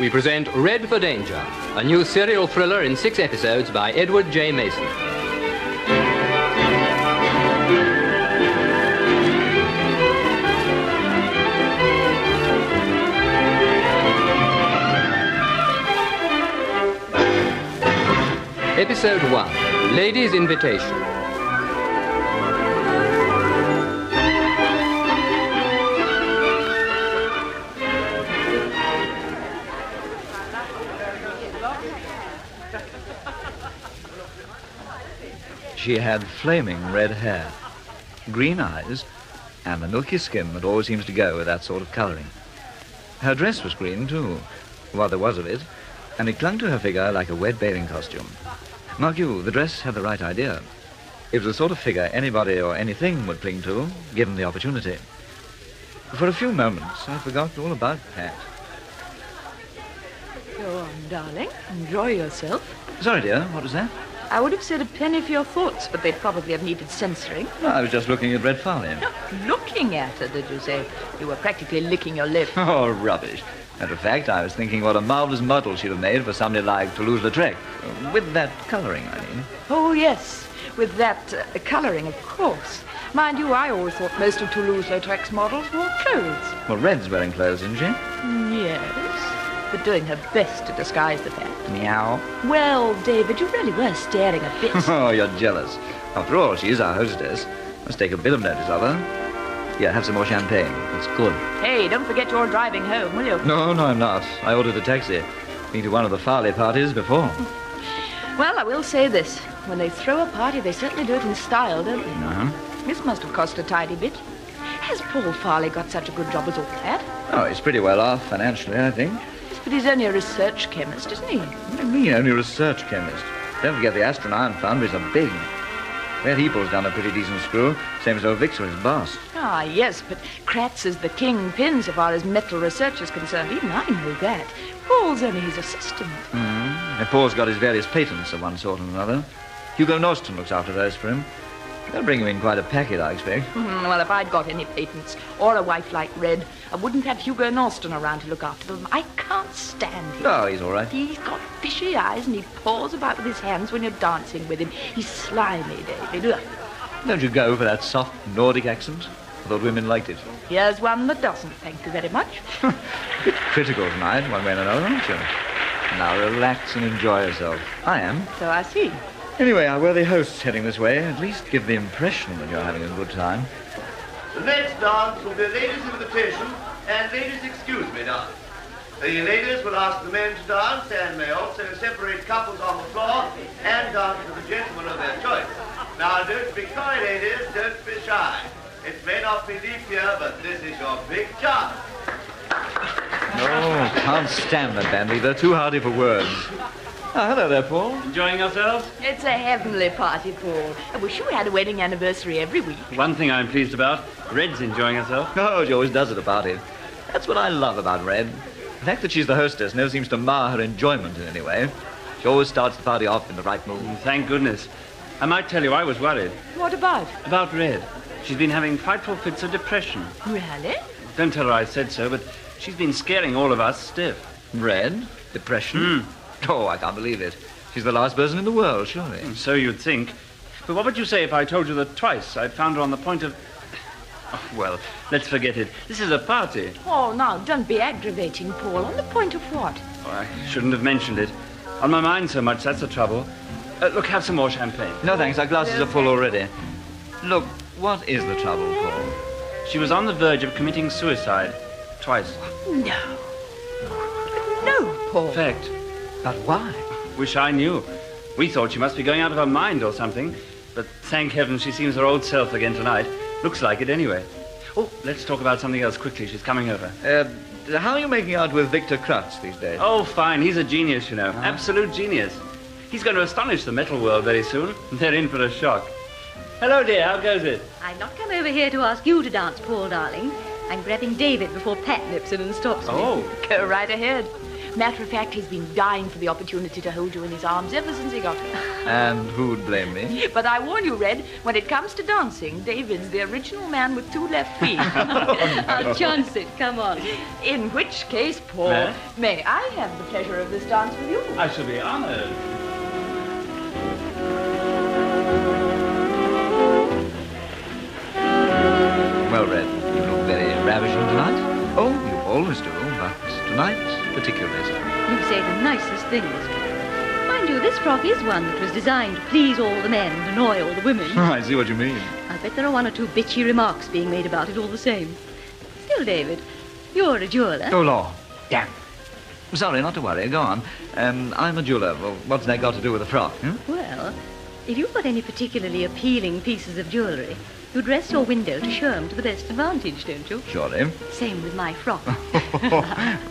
we present Red for Danger, a new serial thriller in 6 episodes by Edward J. Mason. Episode 1, Lady's Invitation. She had flaming red hair, green eyes, and a milky skin that always seems to go with that sort of colouring. Her dress was green, too, what there was of it, and it clung to her figure like a wet bathing costume. Mark you, the dress had the right idea. It was the sort of figure anybody or anything would cling to, given the opportunity. For a few moments, I forgot all about Pat. Go on, darling. Enjoy yourself. Sorry, dear, what was that? I would have said a penny for your thoughts, but they'd probably have needed censoring. No, I was just looking at Red Farley. Looking at her, did you say? You were practically licking your lip. Oh, rubbish. Matter of fact, I was thinking what a marvellous model she'd have made for somebody like Toulouse-Lautrec. With that colouring, I mean. Oh, yes. With that colouring, of course. Mind you, I always thought most of Toulouse-Lautrec's models wore clothes. Well, Red's wearing clothes, isn't she? Yes, but doing her best to disguise the fact. Meow. Well, David, you really were staring a bit. Oh, you're jealous. After all, she's our hostess. Must take a bit of notice of her. Here, have some more champagne. It's good. Hey, don't forget you're driving home, will you? No, I'm not. I ordered a taxi. Been to one of the Farley parties before. Well, I will say this. When they throw a party, they certainly do it in style, don't they? Uh-huh. This must have cost a tidy bit. Has Paul Farley got such a good job as all that? Oh, he's pretty well off financially, I think. But he's only a research chemist, isn't he? What do you mean, only a research chemist? Don't forget the Astronaut Fund is a big. Red Heeple's done a pretty decent screw, same as old Vic's his boss. Ah, yes, but Kratz is the kingpin so far as metal research is concerned. Even I know that. Paul's only his assistant. And Paul's got his various patents of one sort and another. Hugo Norston looks after those for him. They'll bring him in quite a packet, I expect. Well, if I'd got any patents, or a wife like Red, I wouldn't have Hugo Norston around to look after them. I can't stand him. No, he's all right. He's got fishy eyes and he paws about with his hands when you're dancing with him. He's slimy, David. Ugh. Don't you go for that soft Nordic accent? I thought women liked it. Here's one that doesn't, thank you very much. Bit critical tonight, one way or another, aren't you? Now relax and enjoy yourself. I am. So I see. Anyway, our worthy host's heading this way. At least give the impression that you're having a good time. The next dance will be a ladies' invitation and ladies' excuse me dance. The ladies will ask the men to dance and may also separate couples on the floor and dance with the gentlemen of their choice. Now, don't be coy, ladies, don't be shy. It may not be leap year, but this is your big chance. Oh, can't stand that band. They're too hardy for words. Oh, hello there, Paul. Enjoying yourselves? It's a heavenly party, Paul. I wish we had a wedding anniversary every week. One thing I'm pleased about, Red's enjoying herself. Oh, she always does at a party. That's what I love about Red. The fact that she's the hostess never seems to mar her enjoyment in any way. She always starts the party off in the right mood. Thank goodness. I might tell you I was worried. What about? About Red. She's been having frightful fits of depression. Really? Don't tell her I said so, but she's been scaring all of us stiff. Red? Depression? Oh, I can't believe it. She's the last person in the world, surely. So you'd think. But what would you say if I told you that twice I found her on the point of... Oh, well, let's forget it. This is a party. Oh, now, don't be aggravating, Paul. On the point of what? Oh, I shouldn't have mentioned it. On my mind so much, that's the trouble. Look, have some more champagne. No, thanks. Our glasses are full already. Look, what is the trouble, Paul? She was on the verge of committing suicide. Twice. No. No, Paul. Fact. But why? Wish I knew. We thought she must be going out of her mind or something. But thank heaven she seems her old self again tonight. Looks like it anyway. Oh, let's talk about something else quickly. She's coming over. How are you making out with Victor Kratz these days? Oh, fine. He's a genius, you know. Absolute genius. He's going to astonish the metal world very soon. They're in for a shock. Hello, dear. How goes it? I've not come over here to ask you to dance, Paul, darling. I'm grabbing David before Pat nips in and stops me. Oh. Go right ahead. Matter of fact, he's been dying for the opportunity to hold you in his arms ever since he got here. And who'd blame me? But I warn you, Red, when it comes to dancing, David's the original man with 2 left feet. I'll chance it. Come on. In which case, Paul, Ma'am? may I have the pleasure of this dance with you? I shall be honored. Well, Red, you look very ravishing tonight. Oh, you always do, but tonight particularly so. You say the nicest things. Mind you, this frock is one that was designed to please all the men and annoy all the women. I see what you mean. I bet there are 1 or 2 bitchy remarks being made about it all the same. Still, David, you're a jeweller. Oh, Lord. Damn. Sorry, not to worry. Go on. I'm a jeweller. Well, what's that got to do with the frock? Well, if you've got any particularly appealing pieces of jewellery, you dress your window to show 'em to the best advantage, don't you? Surely. Same with my frock.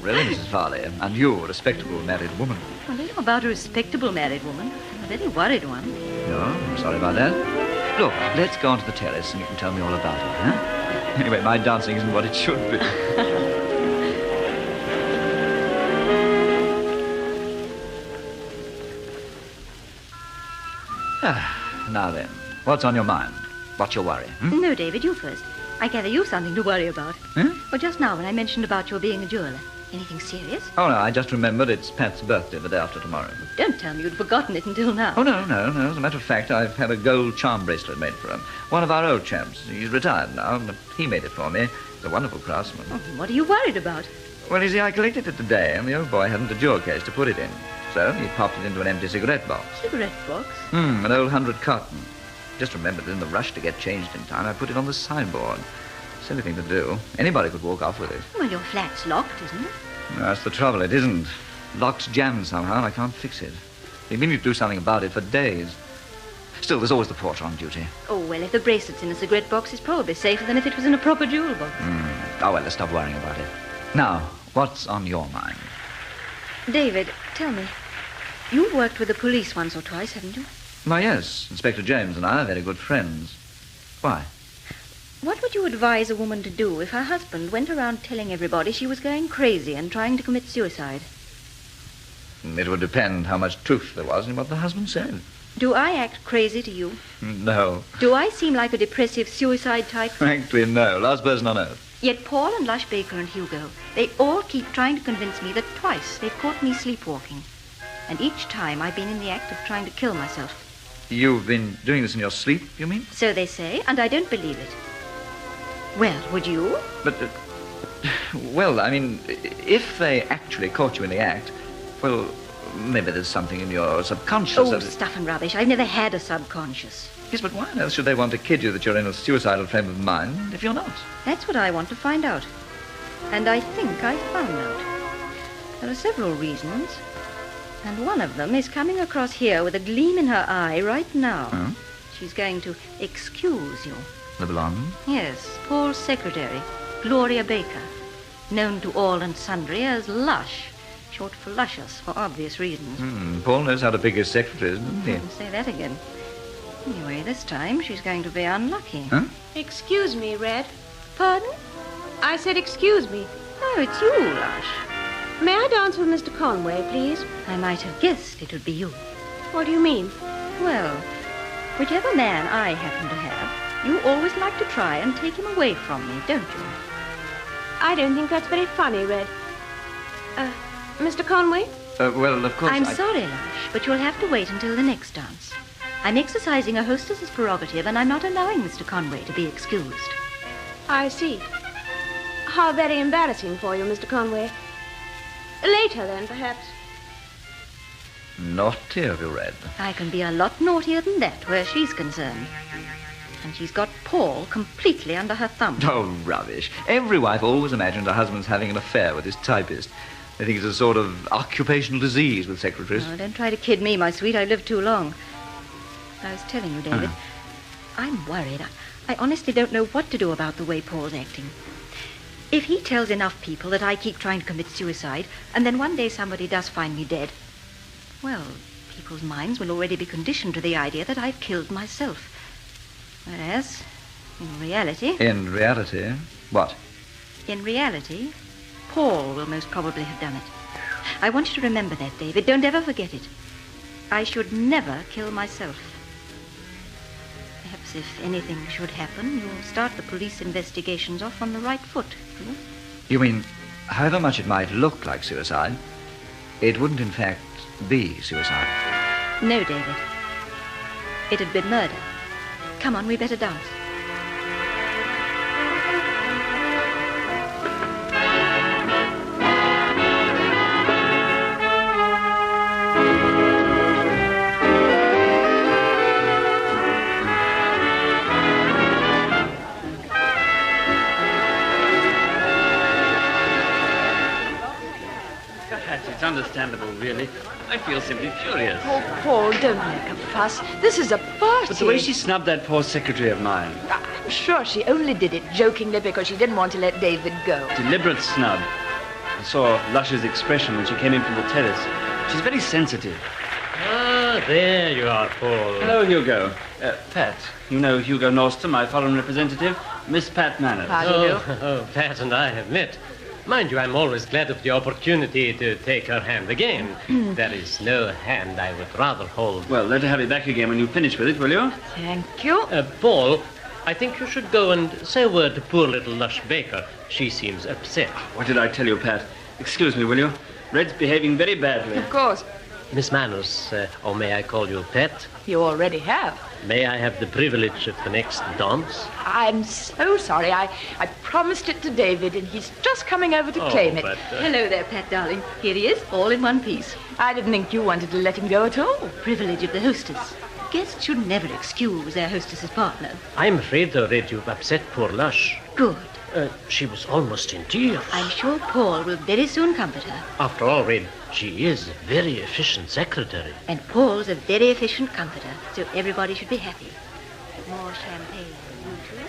Really, Mrs. Farley? And you, a respectable married woman? I don't know about a respectable married woman. A very worried one. No, I'm sorry about that. Look, let's go onto the terrace and you can tell me all about it, huh? Anyway, my dancing isn't what it should be. Now then, what's on your mind? What's your worry? No, David, you first. I gather you've something to worry about. Huh? Well, just now when I mentioned about your being a jeweller. Anything serious? Oh, no, I just remembered it's Pat's birthday the day after tomorrow. Don't tell me you'd forgotten it until now. Oh, no. As a matter of fact, I've had a gold charm bracelet made for him. One of our old champs. He's retired now, but he made it for me. He's a wonderful craftsman. Oh, what are you worried about? Well, you see, I collected it today, and the old boy hadn't a jewel case to put it in. So he popped it into an empty cigarette box. Cigarette box? An old 100 carton. Just remembered that in the rush to get changed in time, I put it on the sideboard. Silly thing to do. Anybody could walk off with it. Well, your flat's locked, isn't it? That's the trouble, it isn't. Lock's jammed somehow, and I can't fix it. They mean you to do something about it for days. Still, there's always the porter on duty. Oh, well, if the bracelet's in a cigarette box, it's probably safer than if it was in a proper jewel box. Oh, well, let's stop worrying about it. Now, what's on your mind? David, tell me, you've worked with the police once or twice, haven't you? Why, yes. Inspector James and I are very good friends. Why? What would you advise a woman to do if her husband went around telling everybody she was going crazy and trying to commit suicide? It would depend how much truth there was in what the husband said. Do I act crazy to you? No. Do I seem like a depressive suicide type? Actually, no. Last person on earth. Yet Paul and Lush Baker and Hugo, they all keep trying to convince me that twice they've caught me sleepwalking. And each time I've been in the act of trying to kill myself. You've been doing this in your sleep, you mean? So they say, and I don't believe it. Well, would you? But, well, I mean, if they actually caught you in the act, well, maybe there's something in your subconscious. Oh, stuff and rubbish. I've never had a subconscious. Yes, but why on earth should they want to kid you that you're in a suicidal frame of mind if you're not? That's what I want to find out. And I think I've found out. There are several reasons. And one of them is coming across here with a gleam in her eye right now. Huh? She's going to excuse you. The blonde? Yes, Paul's secretary, Gloria Baker, known to all and sundry as Lush, short for luscious, for obvious reasons. Paul knows how to pick his secretaries, doesn't he? Say that again. Anyway, this time she's going to be unlucky. Huh? Excuse me, Red. Pardon? I said excuse me. Oh, it's you, Lush. May I dance with Mr. Conway, please? I might have guessed it would be you. What do you mean? Well, whichever man I happen to have, you always like to try and take him away from me, don't you? I don't think that's very funny, Red. Mr. Conway? Well, of course, I'm sorry, Lush, but you'll have to wait until the next dance. I'm exercising a hostess's prerogative, and I'm not allowing Mr. Conway to be excused. I see. How very embarrassing for you, Mr. Conway. Later, then, perhaps. Naughty of you, Red. I can be a lot naughtier than that where she's concerned. And she's got Paul completely under her thumb. Oh, rubbish. Every wife always imagines her husband's having an affair with his typist. They think it's a sort of occupational disease with secretaries. Oh, don't try to kid me, my sweet. I've lived too long. I was telling you, David, I'm worried. I honestly don't know what to do about the way Paul's acting. If he tells enough people that I keep trying to commit suicide, and then one day somebody does find me dead, well, people's minds will already be conditioned to the idea that I've killed myself. Whereas, in reality... In reality? What? In reality, Paul will most probably have done it. I want you to remember that, David. Don't ever forget it. I should never kill myself. Perhaps if anything should happen, you'll start the police investigations off on the right foot. You mean, however much it might look like suicide, it wouldn't in fact be suicide? No, David. It'd be murder. Come on, we better dance. It's understandable, really. I feel simply furious. Oh, Paul, don't make a fuss. This is a party. But the way she snubbed that poor secretary of mine. I'm sure she only did it jokingly because she didn't want to let David go. Deliberate snub. I saw Lush's expression when she came in from the terrace. She's very sensitive. Ah, there you are, Paul. Hello, Hugo. Pat, you know Hugo Norton, my foreign representative. Miss Pat Manners. How do you do? Oh, Pat and I have met. Mind you, I'm always glad of the opportunity to take her hand again. There is no hand I would rather hold. Well, let her have it back again when you finish with it, will you? Thank you. Paul, I think you should go and say a word to poor little Lush Baker. She seems upset. What did I tell you, Pat? Excuse me, will you? Red's behaving very badly. Of course. Miss Manners, or may I call you Pat? You already have. May I have the privilege of the next dance? I'm so sorry. I promised it to David, and he's just coming over to claim it. But, Hello there, Pat, darling. Here he is, all in one piece. I didn't think you wanted to let him go at all. Privilege of the hostess. Guests should never excuse their hostess's partner. I'm afraid, though, Red, you've upset poor Lush. Good. She was almost in tears. I'm sure Paul will very soon comfort her. After all, Red, she is a very efficient secretary. And Paul's a very efficient comforter, so everybody should be happy. More champagne, you two?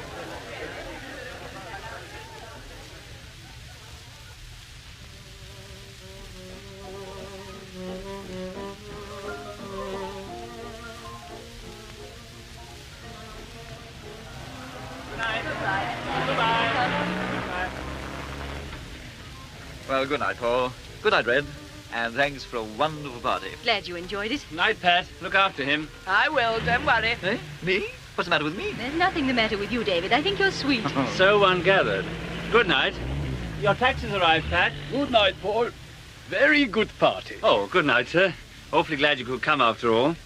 Well, good night, Paul. Good night, Red. And thanks for a wonderful party. Glad you enjoyed it. Night, Pat. Look after him. I will, don't worry. Eh? Me? What's the matter with me? There's nothing the matter with you, David. I think you're sweet. So one gathered. Good night. Your taxi's arrived, Pat. Good night, Paul. Very good party. Oh, good night, sir. Awfully glad you could come after all.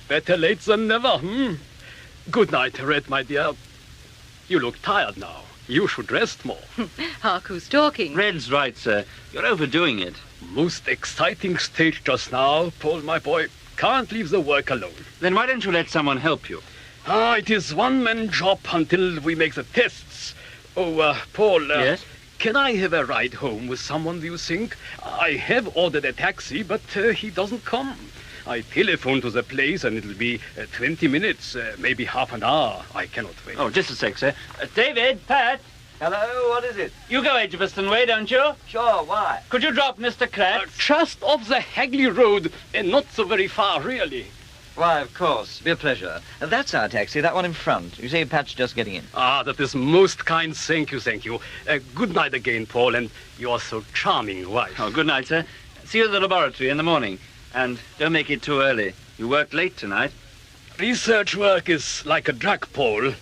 Better late than never, Good night, Red, my dear. You look tired now. You should rest more. Hark, who's talking? Red's right, sir. You're overdoing it. Most exciting stage just now, Paul, my boy. Can't leave the work alone. Then why don't you let someone help you? It is one-man job until we make the tests. Oh, Paul. Yes? Can I have a ride home with someone, do you think? I have ordered a taxi, but he doesn't come. I telephoned to the place, and it'll be 20 minutes, maybe half an hour. I cannot wait. Oh, just a sec, sir. David, Pat. Hello, what is it? You go Edgbaston way, don't you? Sure, why? Could you drop Mr. Kratz? Just off the Hagley Road, and not so very far, really. Why, of course. Be a pleasure. That's our taxi, that one in front. You say Pat's just getting in. That is most kind. Thank you, thank you. Good night again, Paul, and your so charming wife. Oh, good night, sir. See you at the laboratory in the morning. And don't make it too early. You worked late tonight. Research work is like a drug, Paul.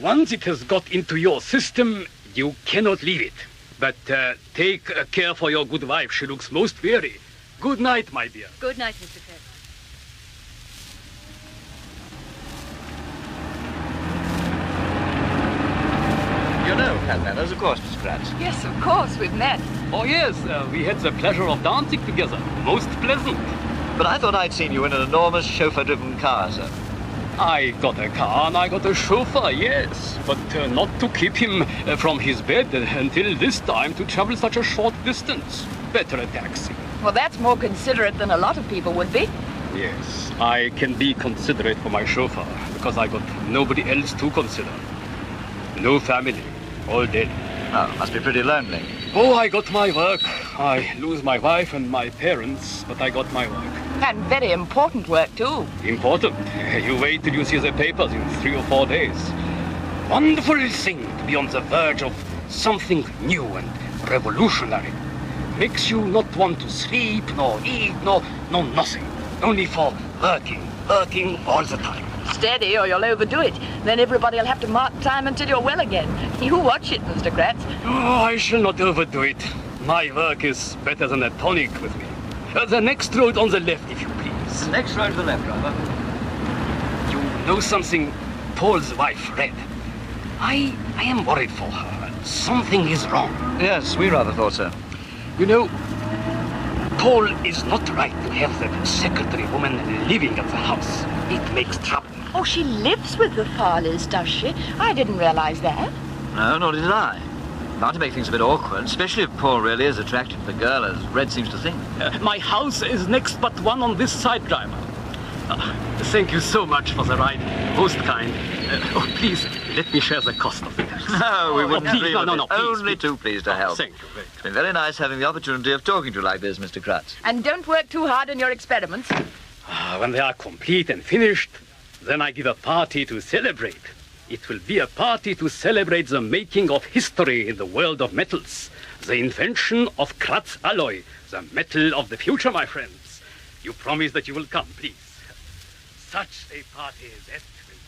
Once it has got into your system, you cannot leave it. But take care for your good wife. She looks most weary. Good night, my dear. Good night, Mr. Kratz. You know Pat Manners, of course, Mr. Kratz. Yes, of course, we've met. Oh, yes, we had the pleasure of dancing together. Most pleasant. But I thought I'd seen you in an enormous chauffeur-driven car, sir. I got a car and I got a chauffeur, yes. But not to keep him from his bed until this time to travel such a short distance. Better a taxi. Well, that's more considerate than a lot of people would be. Yes, I can be considerate for my chauffeur because I got nobody else to consider. No family, all dead. Oh, must be pretty lonely. Oh, I got my work. I lose my wife and my parents, but I got my work. And very important work, too. Important. You wait till you see the papers in 3 or 4 days. Wonderful thing to be on the verge of something new and revolutionary. makes you not want to sleep, nor eat, nor nothing. Only for working all the time. Steady, or you'll overdo it. Then everybody will have to mark time until you're well again. You watch it, Mr. Kratz. Oh, I shall not overdo it. My work is better than a tonic with me. The next road on the left, if you please. The next road to the left, driver. You know something Paul's wife read? I am worried for her. Something is wrong. Yes, we rather thought so. You know, Paul is not right to have the secretary woman living at the house. It makes trouble. Oh, she lives with the Farleys, does she? I didn't realize that. No, nor did I. Bound to make things a bit awkward, especially if Paul really is attracted to the girl, as Red seems to think. My house is next but one on this side, driver. Thank you so much for the ride. Most kind. Please, let me share the cost of it. No, we wouldn't dream of it. Please, Only too pleased to help. Thank you. It's been very nice having the opportunity of talking to you like this, Mr. Kratz. And don't work too hard on your experiments. When they are complete and finished, then I give a party to celebrate. It will be a party to celebrate the making of history in the world of metals. The invention of Kratz alloy, the metal of the future, my friends. You promise that you will come, please. Such a party that will...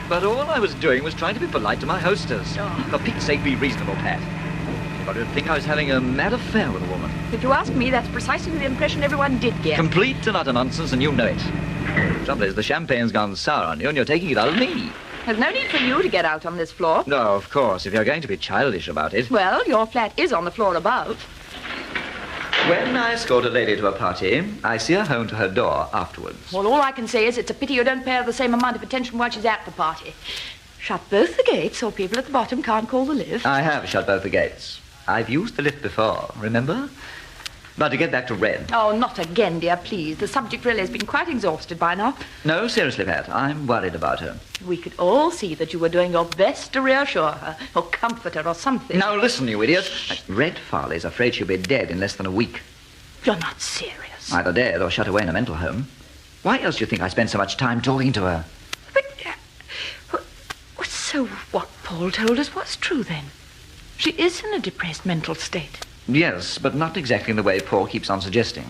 But all I was doing was trying to be polite to my hostess. For Pete's sake, be reasonable, Pat. But you'd think I was having a mad affair with a woman. If you ask me, that's precisely the impression everyone did get. Complete and utter nonsense, and you know it. The trouble is, the champagne's gone sour on you, and you're taking it out of me. There's no need for you to get out on this floor. No, of course, if you're going to be childish about it. Well, your flat is on the floor above. When I escort a lady to a party, I see her home to her door afterwards. Well, all I can say is it's a pity you don't pay her the same amount of attention while she's at the party. Shut both the gates so people at the bottom can't call the lift. I have shut both the gates. I've used the lift before, remember? But to get back to Red. Oh, not again, dear, please. The subject really has been quite exhausted by now. No, seriously, Pat, I'm worried about her. We could all see that you were doing your best to reassure her, or comfort her, or something. Now, listen, you idiot. Red Farley's afraid she'll be dead in less than a week. You're not serious. Either dead or shut away in a mental home. Why else do you think I spend so much time talking to her? But, so what Paul told us was true, then? She is in a depressed mental state. Yes, but not exactly in the way Paul keeps on suggesting.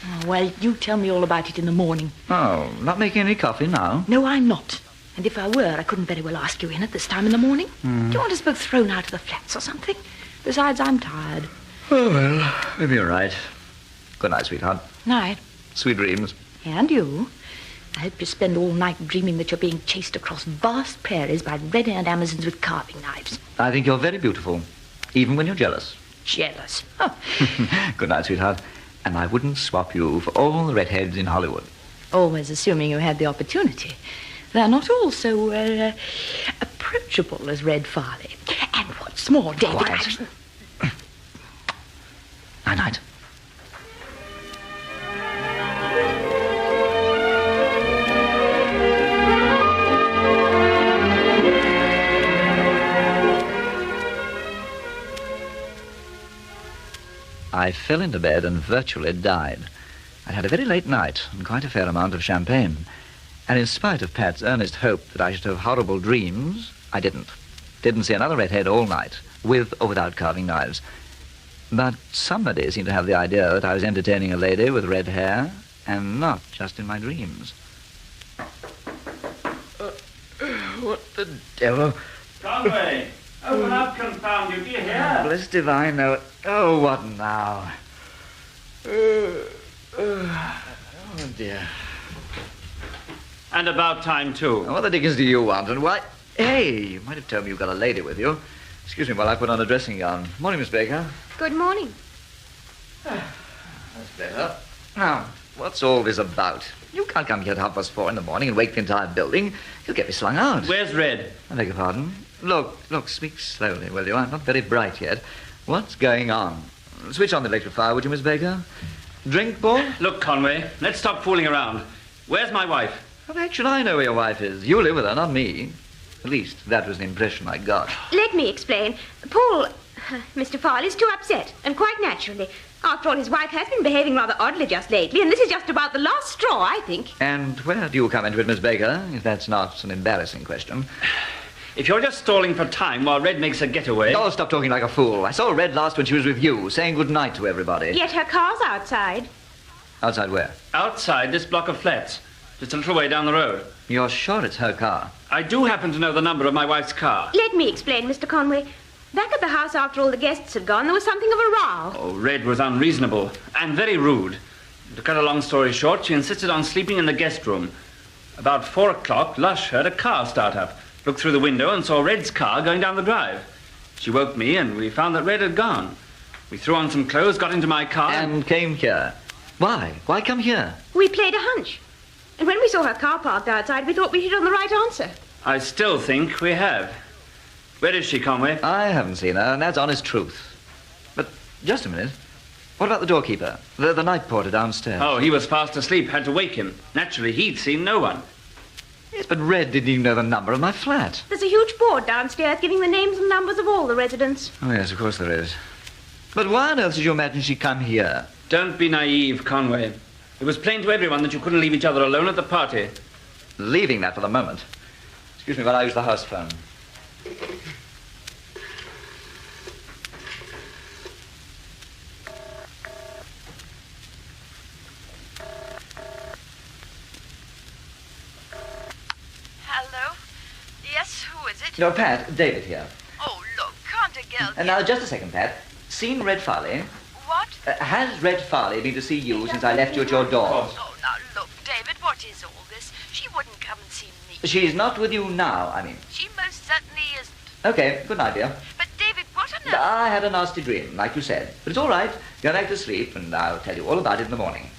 Oh, well, you tell me all about it in the morning. Oh, not making any coffee now? No, I'm not. And if I were, I couldn't very well ask you in at this time in the morning. Do you want us both thrown out of the flats or something? Besides, I'm tired. Oh, well, maybe you're right. Good night, sweetheart. Night. Sweet dreams. And you. I hope you spend all night dreaming that you're being chased across vast prairies by red-haired Amazons with carving knives. I think you're very beautiful, even when you're jealous. Jealous. Oh. Good night, sweetheart. And I wouldn't swap you for all the redheads in Hollywood. Always assuming you had the opportunity. They're not all so approachable as Red Farley. And what's more, David... Quiet. Night-night. I fell into bed and virtually died. I'd had a very late night and quite a fair amount of champagne. And in spite of Pat's earnest hope that I should have horrible dreams, I didn't. Didn't see another redhead all night, with or without carving knives. But somebody seemed to have the idea that I was entertaining a lady with red hair, and not just in my dreams. What the devil? Conway! Open up, confound you. Be here. Blessed divine, no. Oh, what now? Oh, dear. And about time, too. What the dickens do you want, and why... Hey, you might have told me you've got a lady with you. Excuse me while I put on a dressing gown. Morning, Miss Baker. Good morning. That's better. Now, what's all this about? You can't come here at 4:30 in the morning and wake the entire building. You'll get me slung out. Where's Red? I beg your pardon. Look, speak slowly, will you? I'm not very bright yet. What's going on? Switch on the electric fire, would you, Miss Baker? Drink, Paul? Look, Conway, let's stop fooling around. Where's my wife? Well, actually, I know where your wife is. You live with her, not me. At least, that was the impression I got. Let me explain. Paul... Mr. Farley's too upset, and quite naturally. After all, his wife has been behaving rather oddly just lately, and this is just about the last straw, I think. And where do you come into it, Miss Baker, if that's not an embarrassing question? If you're just stalling for time while Red makes a getaway... Oh, stop talking like a fool. I saw Red last when she was with you, saying good night to everybody. Yet her car's outside. Outside where? Outside this block of flats, just a little way down the road. You're sure it's her car? I do happen to know the number of my wife's car. Let me explain, Mr. Conway. Back at the house after all the guests had gone, there was something of a row. Oh, Red was unreasonable and very rude. To cut a long story short, she insisted on sleeping in the guest room. About 4 o'clock, Lush heard a car start up, looked through the window and saw Red's car going down the drive. She woke me and we found that Red had gone. We threw on some clothes, got into my car... And came here. Why? Why come here? We played a hunch. And when we saw her car parked outside, we thought we hit on the right answer. I still think we have. Where is she, Conway? I haven't seen her, and that's honest truth. But just a minute. What about the doorkeeper? The night porter downstairs? Oh, he was fast asleep. Had to wake him. Naturally, he'd seen no one. Yes, but Red didn't even know the number of my flat. There's a huge board downstairs giving the names and numbers of all the residents. Oh, yes, of course there is. But why on earth did you imagine she'd come here? Don't be naive, Conway. It was plain to everyone that you couldn't leave each other alone at the party. Leaving that for the moment. Excuse me while I use the house phone. Hello? Yes, who is it? No, Pat, David here. Oh, look, can't a girl... And now, just a second, Pat. Seen Red Farley? What? Has Red Farley been to see you since I left you at your door? Oh, now, look, David, what is all this? She wouldn't come and see me. She's not with you now, I mean. She most certainly isn't. Okay, good night, dear. But, David, what on earth... I had a nasty dream, like you said. But it's all right. Go back to sleep, and I'll tell you all about it in the morning.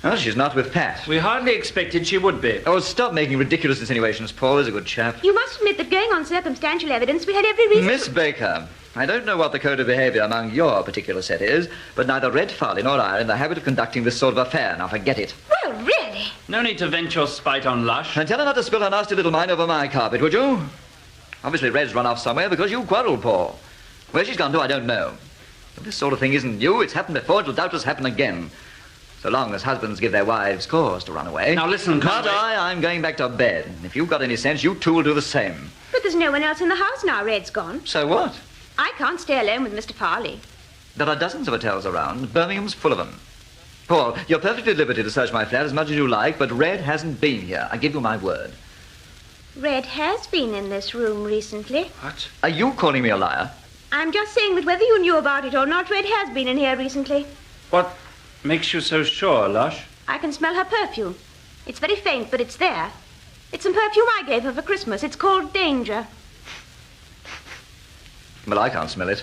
Oh, she's not with Pat. We hardly expected she would be. Oh, stop making ridiculous insinuations, Paul. He's a good chap. You must admit that going on circumstantial evidence, we had every reason... Miss Baker, I don't know what the code of behaviour among your particular set is, but neither Red Farley nor I are in the habit of conducting this sort of affair. Now, forget it. Well, really? No need to vent your spite on Lush. And tell her not to spill her nasty little mind over my carpet, would you? Obviously, Red's run off somewhere because you quarrelled, Paul. Where she's gone to, I don't know. But this sort of thing isn't new. It's happened before. It'll doubtless happen again. So long as husbands give their wives cause to run away. Now listen, Conway. Not I'm going back to bed. If you've got any sense, you two will do the same. But there's no one else in the house now. Red's gone. So what? I can't stay alone with Mr. Farley. There are dozens of hotels around. Birmingham's full of them. Paul, you're perfectly at liberty to search my flat as much as you like, but Red hasn't been here. I give you my word. Red has been in this room recently. What? Are you calling me a liar? I'm just saying that whether you knew about it or not, Red has been in here recently. What makes you so sure, Lush? I can smell her perfume. It's very faint, but it's there. It's some perfume I gave her for Christmas. It's called Danger. Well, I can't smell it.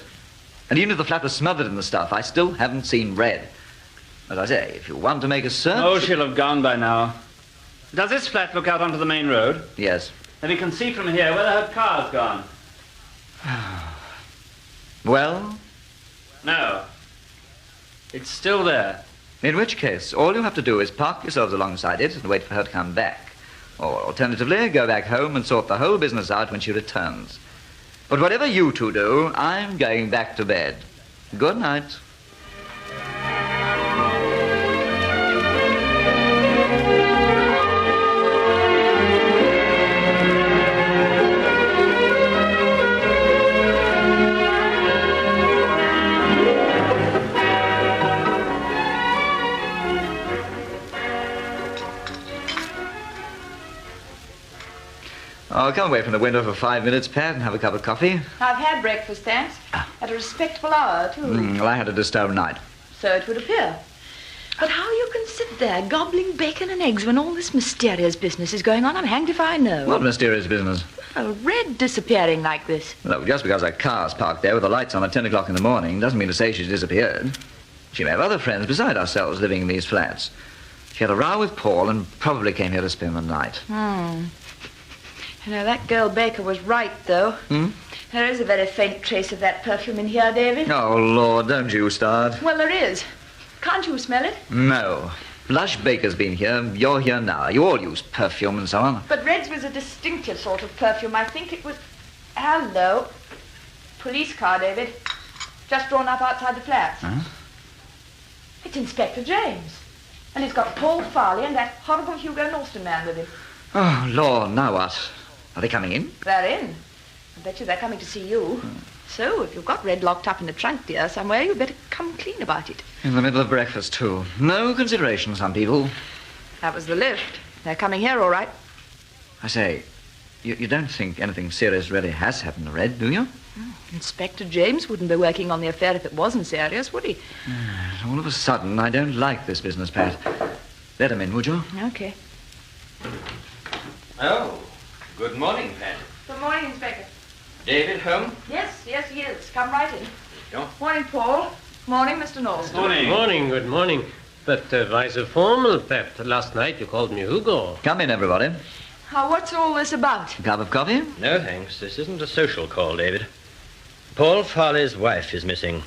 And even if the flat was smothered in the stuff, I still haven't seen Red. As I say, if you want to make a search... Oh, she'll have gone by now. Does this flat look out onto the main road? Yes. Then we can see from here whether her car's gone. Well? No. It's still there. In which case, all you have to do is park yourselves alongside it and wait for her to come back. Or, alternatively, go back home and sort the whole business out when she returns. But whatever you two do, I'm going back to bed. Good night. Oh, come away from the window for 5 minutes, Pat, and have a cup of coffee. I've had breakfast, thanks. At a respectable hour, too. Well, I had a disturbed night. So it would appear. But how you can sit there gobbling bacon and eggs when all this mysterious business is going on, I'm hanged if I know. What mysterious business? Well, Red disappearing like this. Look, just because her car's parked there with the lights on at 10 o'clock in the morning doesn't mean to say she's disappeared. She may have other friends beside ourselves living in these flats. She had a row with Paul and probably came here to spend the night. You know, that girl Baker was right, though. There is a very faint trace of that perfume in here, David. Oh, Lord, don't you start. Well, there is. Can't you smell it? No. Lush Baker's been here. You're here now. You all use perfume and so on. But Red's was a distinctive sort of perfume. I think it was... Hello. Police car, David. Just drawn up outside the flats. Huh? It's Inspector James. And he's got Paul Farley and that horrible Hugo Norston man with him. Oh, Lord, now what? Are they coming in? They're in. I bet you they're coming to see you. So, if you've got Red locked up in the trunk, dear, somewhere, you'd better come clean about it. In the middle of breakfast, too. No consideration, some people. That was the lift. They're coming here, all right. I say, you don't think anything serious really has happened to Red, do you? Inspector James wouldn't be working on the affair if it wasn't serious, would he? All of a sudden, I don't like this business, Pat. Let him in, would you? Okay. Oh, good morning, Pat. Good morning, Inspector. David home? Yes, he is. Come right in. Yeah. Morning, Paul. Morning, Mr. Norston. Morning, good morning. But why so formal, Pat? Last night you called me Hugo. Come in, everybody. What's all this about? A cup of coffee? No, thanks. This isn't a social call, David. Paul Farley's wife is missing.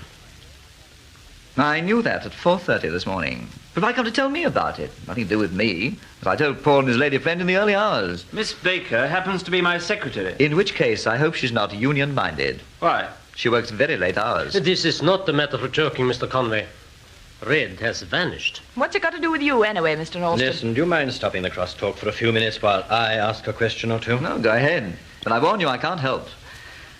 I knew that at 4:30 this morning. But why can't you tell me about it? Nothing to do with me. As I told Paul and his lady friend in the early hours. Miss Baker happens to be my secretary. In which case, I hope she's not union-minded. Why? She works very late hours. This is not the matter for joking, Mr. Conway. Red has vanished. What's it got to do with you anyway, Mr. Norston? Listen, do you mind stopping the crosstalk for a few minutes while I ask a question or two? No, go ahead. But I warn you, I can't help.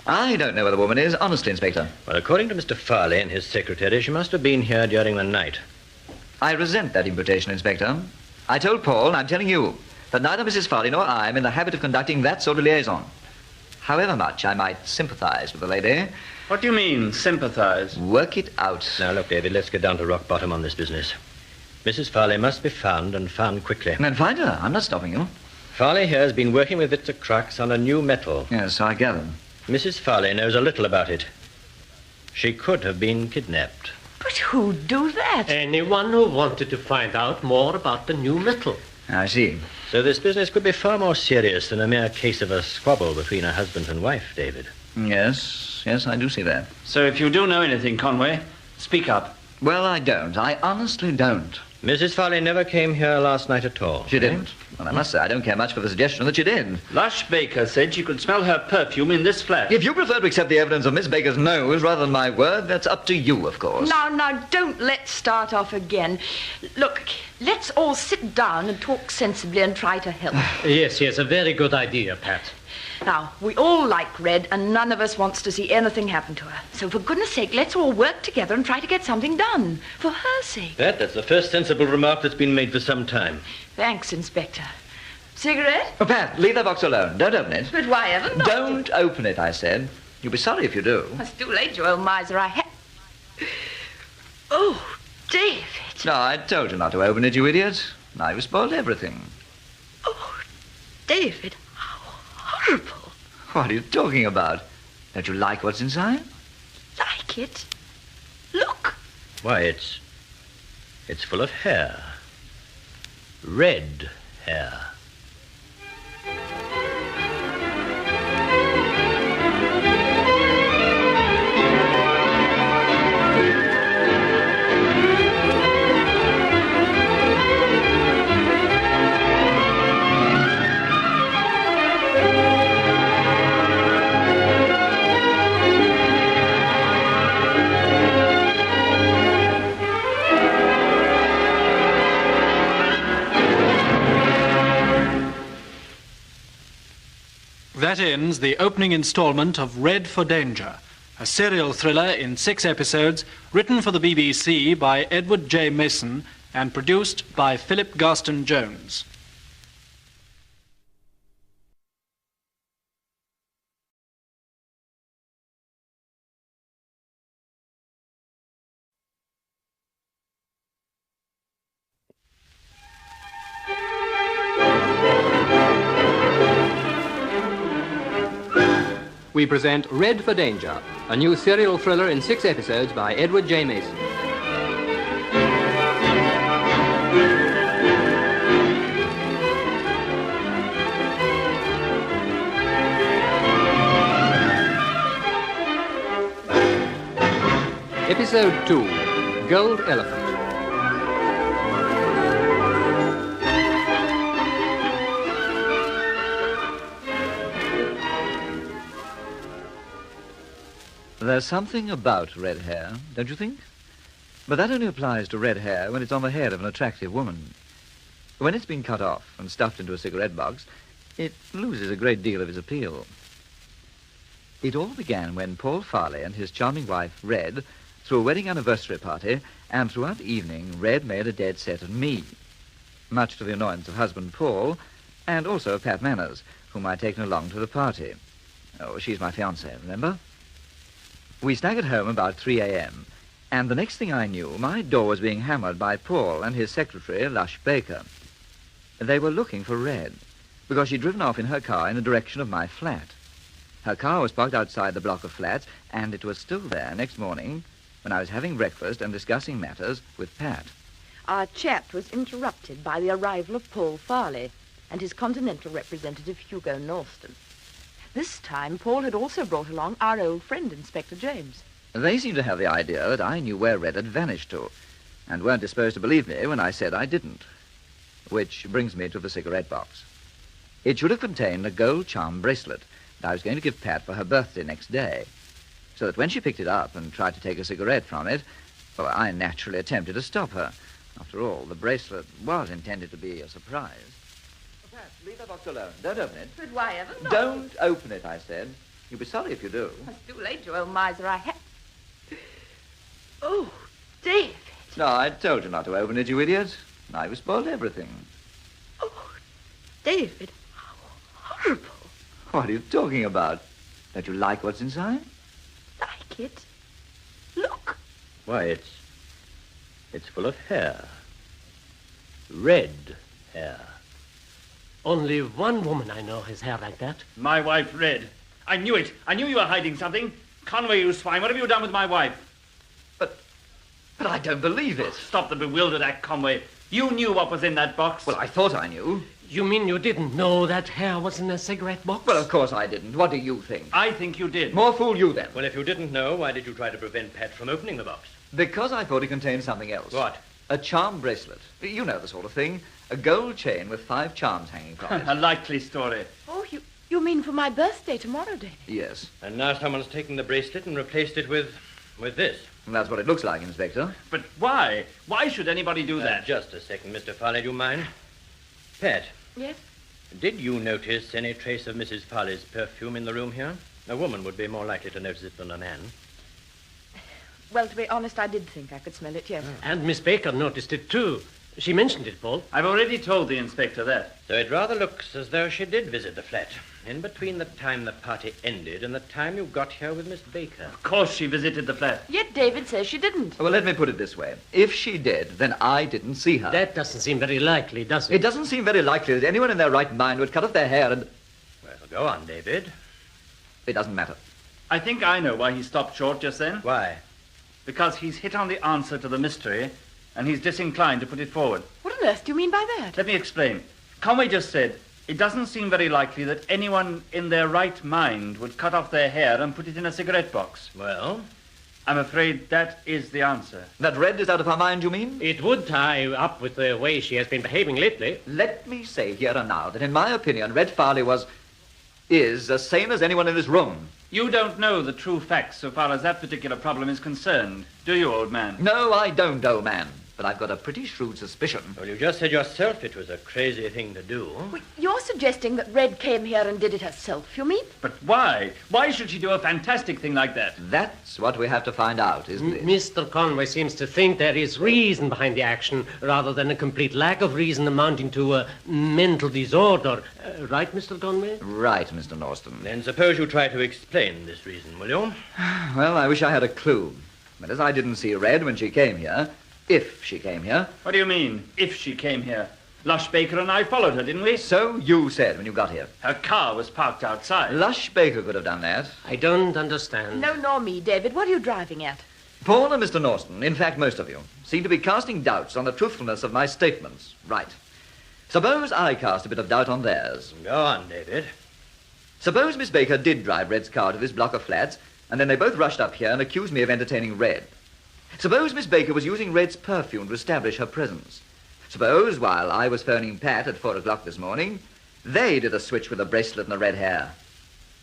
I don't know where the woman is, honestly, Inspector. Well, according to Mr. Farley and his secretary, she must have been here during the night. I resent that imputation, Inspector. I told Paul, and I'm telling you, that neither Mrs. Farley nor I am in the habit of conducting that sort of liaison. However much I might sympathize with the lady... What do you mean, sympathize? Work it out. Now, look, David, let's get down to rock bottom on this business. Mrs. Farley must be found, and found quickly. Then find her. I'm not stopping you. Farley here has been working with Victor Crux on a new metal. Yes, so I gather. Mrs. Farley knows a little about it. She could have been kidnapped. But who'd do that? Anyone who wanted to find out more about the new metal. I see. So this business could be far more serious than a mere case of a squabble between a husband and wife, David. Yes, I do see that. So if you do know anything, Conway, speak up. Well, I don't. I honestly don't. Mrs. Farley never came here last night at all. She didn't? Well, I must say, I don't care much for the suggestion that she did. Lush Baker said she could smell her perfume in this flat. If you prefer to accept the evidence of Miss Baker's nose rather than my word, that's up to you, of course. Now, don't let's start off again. Look, let's all sit down and talk sensibly and try to help. Yes, a very good idea, Pat. Now, we all like Red, and none of us wants to see anything happen to her. So, for goodness sake, let's all work together and try to get something done. For her sake. That's the first sensible remark that's been made for some time. Thanks, Inspector. Cigarette? Oh, Pat, leave that box alone. Don't open it. But why ever not? Don't open it, I said. You'll be sorry if you do. It's too late, you old miser. Oh, David. No, I told you not to open it, you idiot. Now you've spoiled everything. Oh, David. Horrible. What are you talking about? Don't you like what's inside? Like it? Look. Why, it's full of hair. Red hair. That ends the opening installment of Red for Danger, a serial thriller in 6 episodes written for the BBC by Edward J. Mason and produced by Philip Garston Jones. We present Red for Danger, a new serial thriller in 6 episodes by Edward J. Mason. Episode 2, Gold Elephant. There's something about red hair, don't you think? But that only applies to red hair when it's on the head of an attractive woman. When it's been cut off and stuffed into a cigarette box, it loses a great deal of its appeal. It all began when Paul Farley and his charming wife, Red, threw a wedding anniversary party, and throughout the evening, Red made a dead set at me, much to the annoyance of husband Paul, and also of Pat Manners, whom I'd taken along to the party. Oh, she's my fiancée, remember? We staggered home about 3 a.m., and the next thing I knew, my door was being hammered by Paul and his secretary, Lush Baker. They were looking for Red, because she'd driven off in her car in the direction of my flat. Her car was parked outside the block of flats, and it was still there next morning when I was having breakfast and discussing matters with Pat. Our chat was interrupted by the arrival of Paul Farley and his Continental representative, Hugo Norston. This time, Paul had also brought along our old friend, Inspector James. They seemed to have the idea that I knew where Red had vanished to, and weren't disposed to believe me when I said I didn't. Which brings me to the cigarette box. It should have contained a gold charm bracelet that I was going to give Pat for her birthday next day, so that when she picked it up and tried to take a cigarette from it, well, I naturally attempted to stop her. After all, the bracelet was intended to be a surprise. Pat, leave that box alone. Don't open it. But why ever not? Don't open it, I said. You'll be sorry if you do. It's too late, you old miser. Oh, David. No, I told you not to open it, you idiot. I was spoiled everything. Oh, David, how horrible. What are you talking about? Don't you like what's inside? Like it? Look. Why, it's full of hair. Red hair. Only one woman I know has hair like that. My wife, Red. I knew it. I knew you were hiding something. Conway, you swine, what have you done with my wife? But I don't believe it. Stop the bewildered act, Conway. You knew what was in that box. Well, I thought I knew. You mean you didn't know that hair was in a cigarette box? Well, of course I didn't. What do you think? I think you did. More fool you, then. Well, if you didn't know, why did you try to prevent Pat from opening the box? Because I thought it contained something else. What? A charm bracelet. You know the sort of thing. A gold chain with 5 charms hanging from it. A likely story. Oh, you mean for my birthday tomorrow, David? Yes. And now someone's taken the bracelet and replaced it with this. And that's what it looks like, Inspector. But why? Why should anybody do that? Just a second, Mr. Farley, do you mind? Pat. Yes? Did you notice any trace of Mrs. Farley's perfume in the room here? A woman would be more likely to notice it than a man. Well, to be honest, I did think I could smell it, yes. And Miss Baker noticed it, too. She mentioned it, Paul. I've already told the inspector that. So it rather looks as though she did visit the flat. In between the time the party ended and the time you got here with Miss Baker. Of course she visited the flat. Yet David says she didn't. Well, let me put it this way. If she did, then I didn't see her. That doesn't seem very likely, does it? It doesn't seem very likely that anyone in their right mind would cut off their hair and... Well, go on, David. It doesn't matter. I think I know why he stopped short just then. Why? Because he's hit on the answer to the mystery, and he's disinclined to put it forward. What on earth do you mean by that? Let me explain. Conway just said, it doesn't seem very likely that anyone in their right mind would cut off their hair and put it in a cigarette box. Well? I'm afraid that is the answer. That Red is out of her mind, you mean? It would tie up with the way she has been behaving lately. Let me say here and now that in my opinion, Red Farley is as sane as anyone in this room. You don't know the true facts so far as that particular problem is concerned, do you, old man? No, I don't, old man. But I've got a pretty shrewd suspicion. Well, you just said yourself it was a crazy thing to do. Well, you're suggesting that Red came here and did it herself, you mean? But why? Why should she do a fantastic thing like that? That's what we have to find out, isn't it? Mr. Conway seems to think there is reason behind the action rather than a complete lack of reason amounting to a mental disorder. Right, Mr. Conway? Right, Mr. Norston. Then suppose you try to explain this reason, will you? Well, I wish I had a clue. But as I didn't see Red when she came here... If she came here. What do you mean, if she came here? Lush Baker and I followed her, didn't we? So you said when you got here. Her car was parked outside. Lush Baker could have done that. I don't understand. No, nor me, David. What are you driving at? Paul and Mr. Norston, in fact most of you, seem to be casting doubts on the truthfulness of my statements. Right. Suppose I cast a bit of doubt on theirs. Go on, David. Suppose Miss Baker did drive Red's car to this block of flats, and then they both rushed up here and accused me of entertaining Red. Suppose Miss Baker was using Red's perfume to establish her presence. Suppose, while I was phoning Pat at 4 o'clock this morning, they did a switch with the bracelet and the red hair.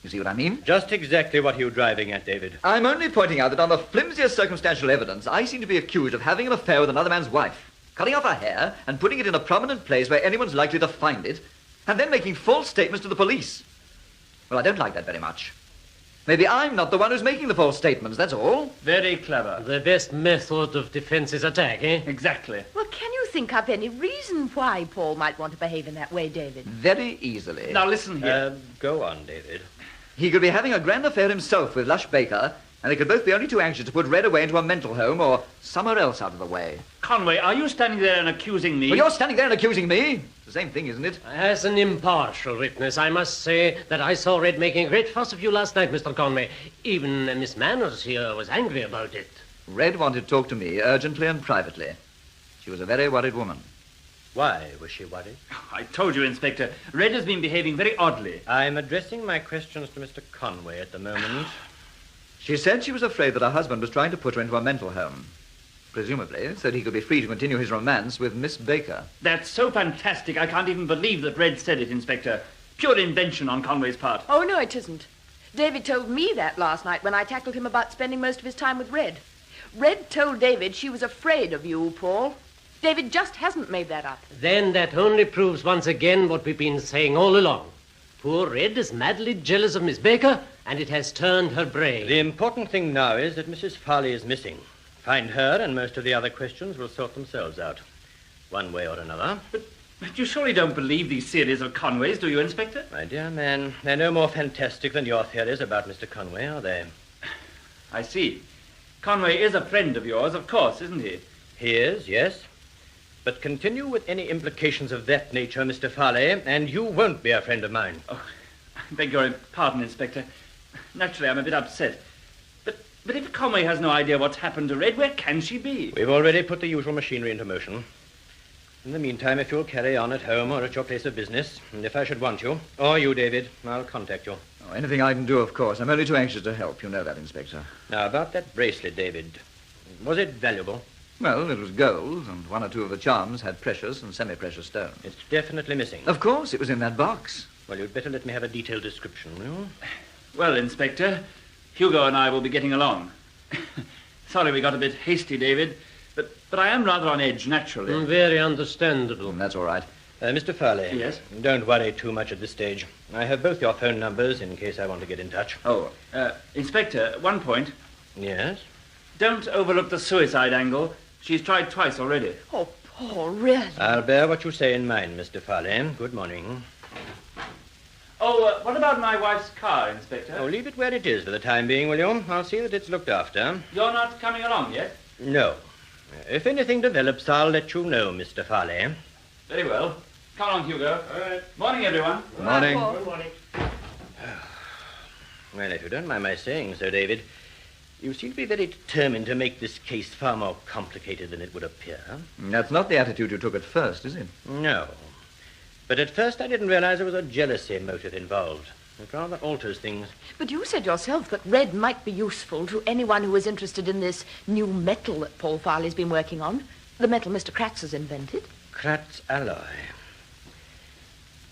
You see what I mean? Just exactly what are you driving at, David? I'm only pointing out that on the flimsiest circumstantial evidence, I seem to be accused of having an affair with another man's wife, cutting off her hair and putting it in a prominent place where anyone's likely to find it, and then making false statements to the police. Well, I don't like that very much. Maybe I'm not the one who's making the false statements, that's all. Very clever. The best method of defense is attack, eh? Exactly. Well, can you think up any reason why Paul might want to behave in that way, David? Very easily. Now, listen here. Go on, David. He could be having a grand affair himself with Lush Baker, and they could both be only too anxious to put Red away into a mental home or somewhere else out of the way. Conway, are you standing there and accusing me? Well, you're standing there and accusing me. It's the same thing, isn't it? As an impartial witness, I must say that I saw Red making a great fuss of you last night, Mr. Conway. Even Miss Manners here was angry about it. Red wanted to talk to me urgently and privately. She was a very worried woman. Why was she worried? I told you, Inspector. Red has been behaving very oddly. I'm addressing my questions to Mr. Conway at the moment. She said she was afraid that her husband was trying to put her into a mental home. Presumably, so that he could be free to continue his romance with Miss Baker. That's so fantastic, I can't even believe that Red said it, Inspector. Pure invention on Conway's part. Oh, no, it isn't. David told me that last night when I tackled him about spending most of his time with Red. Red told David she was afraid of you, Paul. David just hasn't made that up. Then that only proves once again what we've been saying all along. Poor Red is madly jealous of Miss Baker, and it has turned her brain. The important thing now is that Mrs. Farley is missing. Find her, and most of the other questions will sort themselves out, one way or another. But you surely don't believe these theories of Conway's, do you, Inspector? My dear man, they're no more fantastic than your theories about Mr. Conway, are they? I see. Conway is a friend of yours, of course, isn't he? He is, yes. But continue with any implications of that nature, Mr. Farley, and you won't be a friend of mine. Oh, I beg your pardon, Inspector. Naturally, I'm a bit upset. But if Conway has no idea what's happened to Red, where can she be? We've already put the usual machinery into motion. In the meantime, if you'll carry on at home or at your place of business, and if I should want you, or you, David, I'll contact you. Oh, anything I can do, of course. I'm only too anxious to help. You know that, Inspector. Now, about that bracelet, David. Was it valuable? Well, it was gold, and one or two of the charms had precious and semi-precious stones. It's definitely missing. Of course, it was in that box. Well, you'd better let me have a detailed description, will you? Well, Inspector, Hugo and I will be getting along. Sorry we got a bit hasty, David, but I am rather on edge, naturally. Very understandable. That's all right. Mr. Farley. Yes? Don't worry too much at this stage. I have both your phone numbers in case I want to get in touch. Oh, Inspector, one point. Yes? Don't overlook the suicide angle. She's tried twice already. Oh, Paul, really? I'll bear what you say in mind, Mr. Farley. Good morning. Oh, what about my wife's car, Inspector? Oh, leave it where it is for the time being, will you? I'll see that it's looked after. You're not coming along yet? No. If anything develops, I'll let you know, Mr. Farley. Very well. Come along, Hugo. All right. Morning, everyone. Good morning. Good morning. Well, if you don't mind my saying so, David, you seem to be very determined to make this case far more complicated than it would appear. That's not the attitude you took at first, is it? No. But at first I didn't realize there was a jealousy motive involved. It rather alters things. But you said yourself that Red might be useful to anyone who is interested in this new metal that Paul Farley's been working on. The metal Mr. Kratz has invented. Kratz alloy.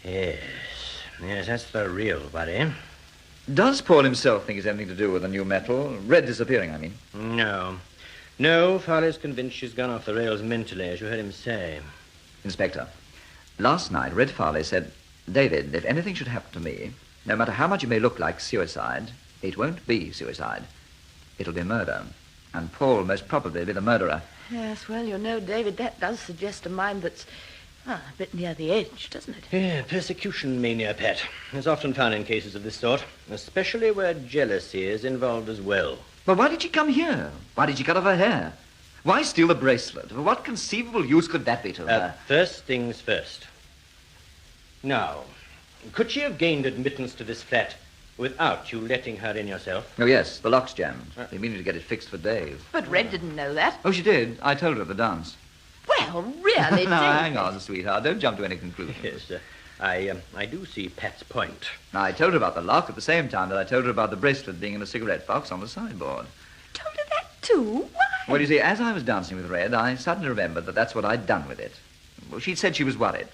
Yes. Yes, that's the real worry. Does Paul himself think it's anything to do with the new metal? Red disappearing, I mean. No. No, Farley's convinced she's gone off the rails mentally, as you heard him say. Inspector, last night Red Farley said, David, if anything should happen to me, no matter how much it may look like suicide, it won't be suicide. It'll be murder. And Paul most probably be the murderer. Yes, well, you know, David, that does suggest a mind that's a bit near the edge, doesn't it? Yeah, persecution mania, Pat. It's often found in cases of this sort, especially where jealousy is involved as well. But why did she come here? Why did she cut off her hair? Why steal the bracelet? For what conceivable use could that be to her? First things first. Now, could she have gained admittance to this flat without you letting her in yourself? Oh, yes, the lock's jammed. They meaning to get it fixed for days. But Red didn't know that. Oh, she did. I told her at the dance. Well, really, Now, David. hang on, sweetheart. Don't jump to any conclusions. Yes, I do see Pat's point. I told her about the lock at the same time that I told her about the bracelet being in a cigarette box on the sideboard. Told her that too? Why? Well, you see, as I was dancing with Red, I suddenly remembered that that's what I'd done with it. Well, she'd said she was worried.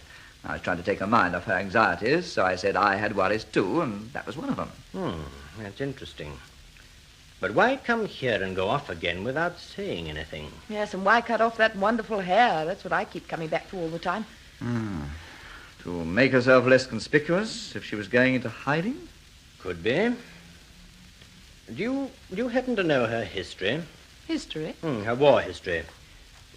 I was trying to take her mind off her anxieties, so I said I had worries too, and that was one of them. That's interesting. But why come here and go off again without saying anything? Yes, and why cut off that wonderful hair? That's what I keep coming back to all the time. To make herself less conspicuous if she was going into hiding? Could be. Do you happen to know her history? History? Her war history.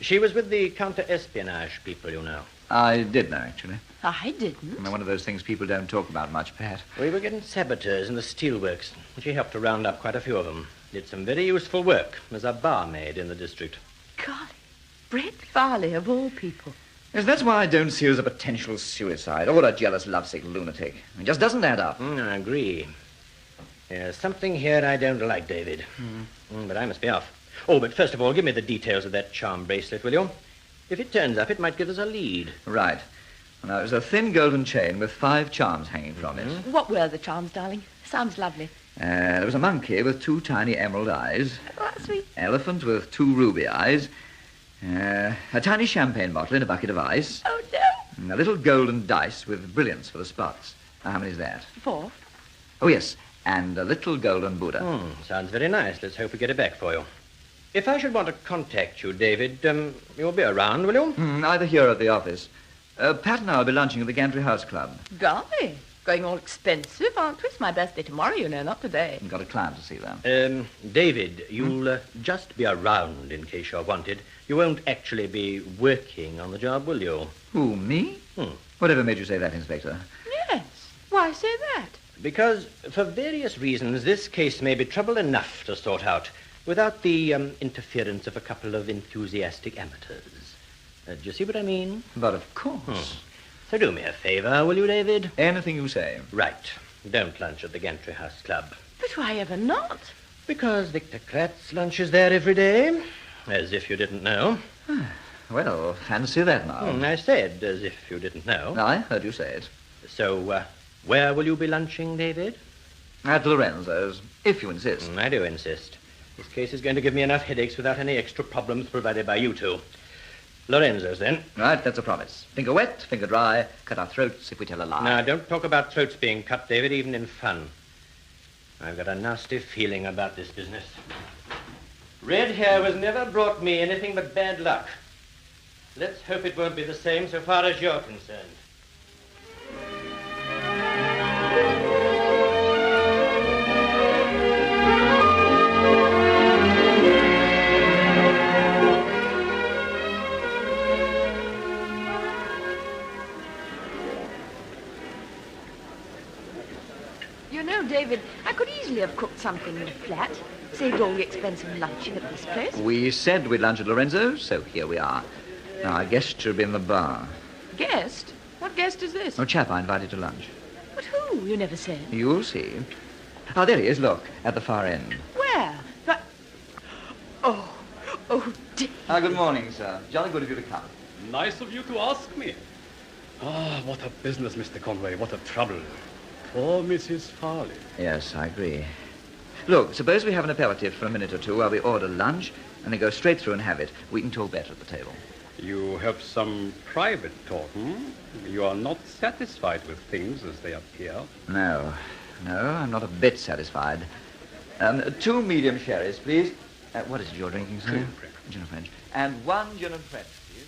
She was with the counter-espionage people, you know. I did know, actually. I didn't. One of those things people don't talk about much, Pat. We were getting saboteurs in the steelworks. She helped to round up quite a few of them. Did some very useful work as a barmaid in the district. Golly, Red Farley, of all people. Yes, that's why I don't see her as a potential suicide or a jealous, lovesick lunatic. It just doesn't add up. I agree. There's something here I don't like, David. But I must be off. Oh, but first of all, give me the details of that charm bracelet, will you? If it turns up, it might give us a lead. Right. Now, it was a thin golden chain with 5 charms hanging from it. What were the charms, darling? Sounds lovely. There was a monkey with 2 tiny emerald eyes. Oh, that's sweet. Elephant with 2 ruby eyes. A tiny champagne bottle in a bucket of ice. Oh, no. And a little golden dice with brilliants for the spots. Now, how many is that? 4. Oh, yes. And a little golden Buddha. Sounds very nice. Let's hope we get it back for you. If I should want to contact you, David, you'll be around, will you? Either here or at the office. Pat and I will be lunching at the Gantry House Club. Golly, going all expensive, aren't we? It's my birthday tomorrow, you know, not today. I've got a client to see, though. David, you'll just be around in case you're wanted. You won't actually be working on the job, will you? Who, me? Whatever made you say that, Inspector? Yes. Why say that? Because, for various reasons, this case may be trouble enough to sort out without the interference of a couple of enthusiastic amateurs. Do you see what I mean? But of course. So do me a favor, will you, David? Anything you say. Right. Don't lunch at the Gantry House Club. But why ever not? Because Victor Kratz lunches there every day. As if you didn't know. Well, fancy that now. I said as if you didn't know. I heard you say it. So, where will you be lunching, David? At Lorenzo's, if you insist. I do insist. This case is going to give me enough headaches without any extra problems provided by you two. Lorenzo's, then. Right, that's a promise. Finger wet, finger dry, cut our throats if we tell a lie. Now, don't talk about throats being cut, David, even in fun. I've got a nasty feeling about this business. Red hair has never brought me anything but bad luck. Let's hope it won't be the same so far as you're concerned. You know, David, I could easily have cooked something in the flat. Saved all the expensive lunching at this place. We said we'd lunch at Lorenzo's, so here we are. Now, our guest should be in the bar. Guest? What guest is this? A chap I invited to lunch. But who? You never said. You'll see. Oh, there he is, look, at the far end. Where? But... Oh, dear. Good morning, sir. Jolly good of you to come. Nice of you to ask me. What a business, Mr. Conway. What a trouble. Poor Mrs. Farley. Yes, I agree. Look, suppose we have an aperitif for a minute or two while we order lunch, and then go straight through and have it. We can talk better at the table. You have some private talk, You are not satisfied with things as they appear. No, I'm not a bit satisfied. 2 medium sherries, please. What is it you're drinking, sir? Gin and French. And 1 gin and French, please.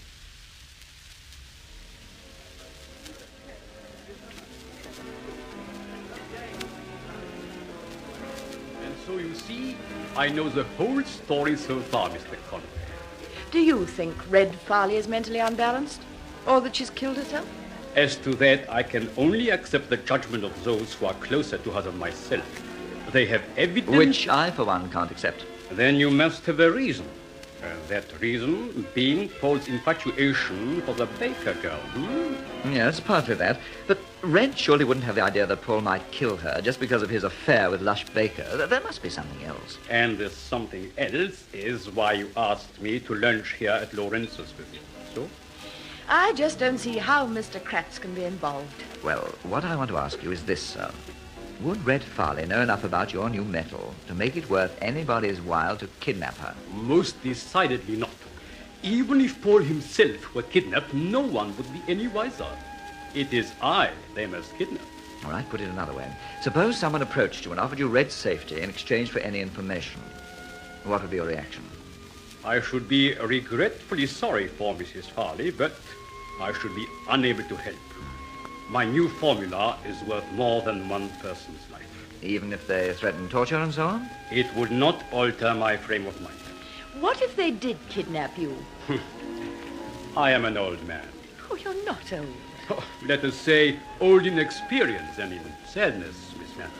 And so you see, I know the whole story so far, Mr. Conway. Do you think Red Farley is mentally unbalanced? Or that she's killed herself? As to that, I can only accept the judgment of those who are closer to her than myself. They have evidence... Which I, for one, can't accept. Then you must have a reason. That reason being Paul's infatuation for the baker girl, Yes, partly that. But Red surely wouldn't have the idea that Paul might kill her just because of his affair with Lush Baker. There must be something else. And this something else is why you asked me to lunch here at Lorenzo's with you. So? I just don't see how Mr. Kratz can be involved. Well, what I want to ask you is this, sir. Would Red Farley know enough about your new metal to make it worth anybody's while to kidnap her? Most decidedly not. Even if Paul himself were kidnapped, no one would be any wiser. It is I they must kidnap. All right, put it another way. Suppose someone approached you and offered you Red's safety in exchange for any information. What would be your reaction? I should be regretfully sorry for Mrs. Farley, but I should be unable to help. My new formula is worth more than one person's life. Even if they threaten torture and so on? It would not alter my frame of mind. What if they did kidnap you? I am an old man. Oh, you're not old. Oh, let us say old in experience and in sadness, Miss Manners.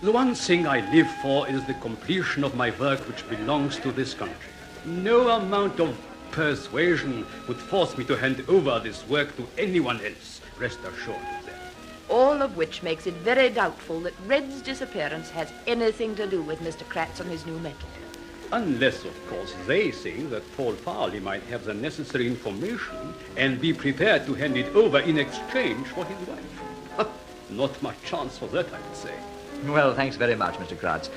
The one thing I live for is the completion of my work which belongs to this country. No amount of persuasion would force me to hand over this work to anyone else. Rest assured of that. All of which makes it very doubtful that Red's disappearance has anything to do with Mr. Kratz and his new metal. Unless, of course, they think that Paul Farley might have the necessary information and be prepared to hand it over in exchange for his wife. Not much chance for that, I would say. Well, thanks very much, Mr. Kratz.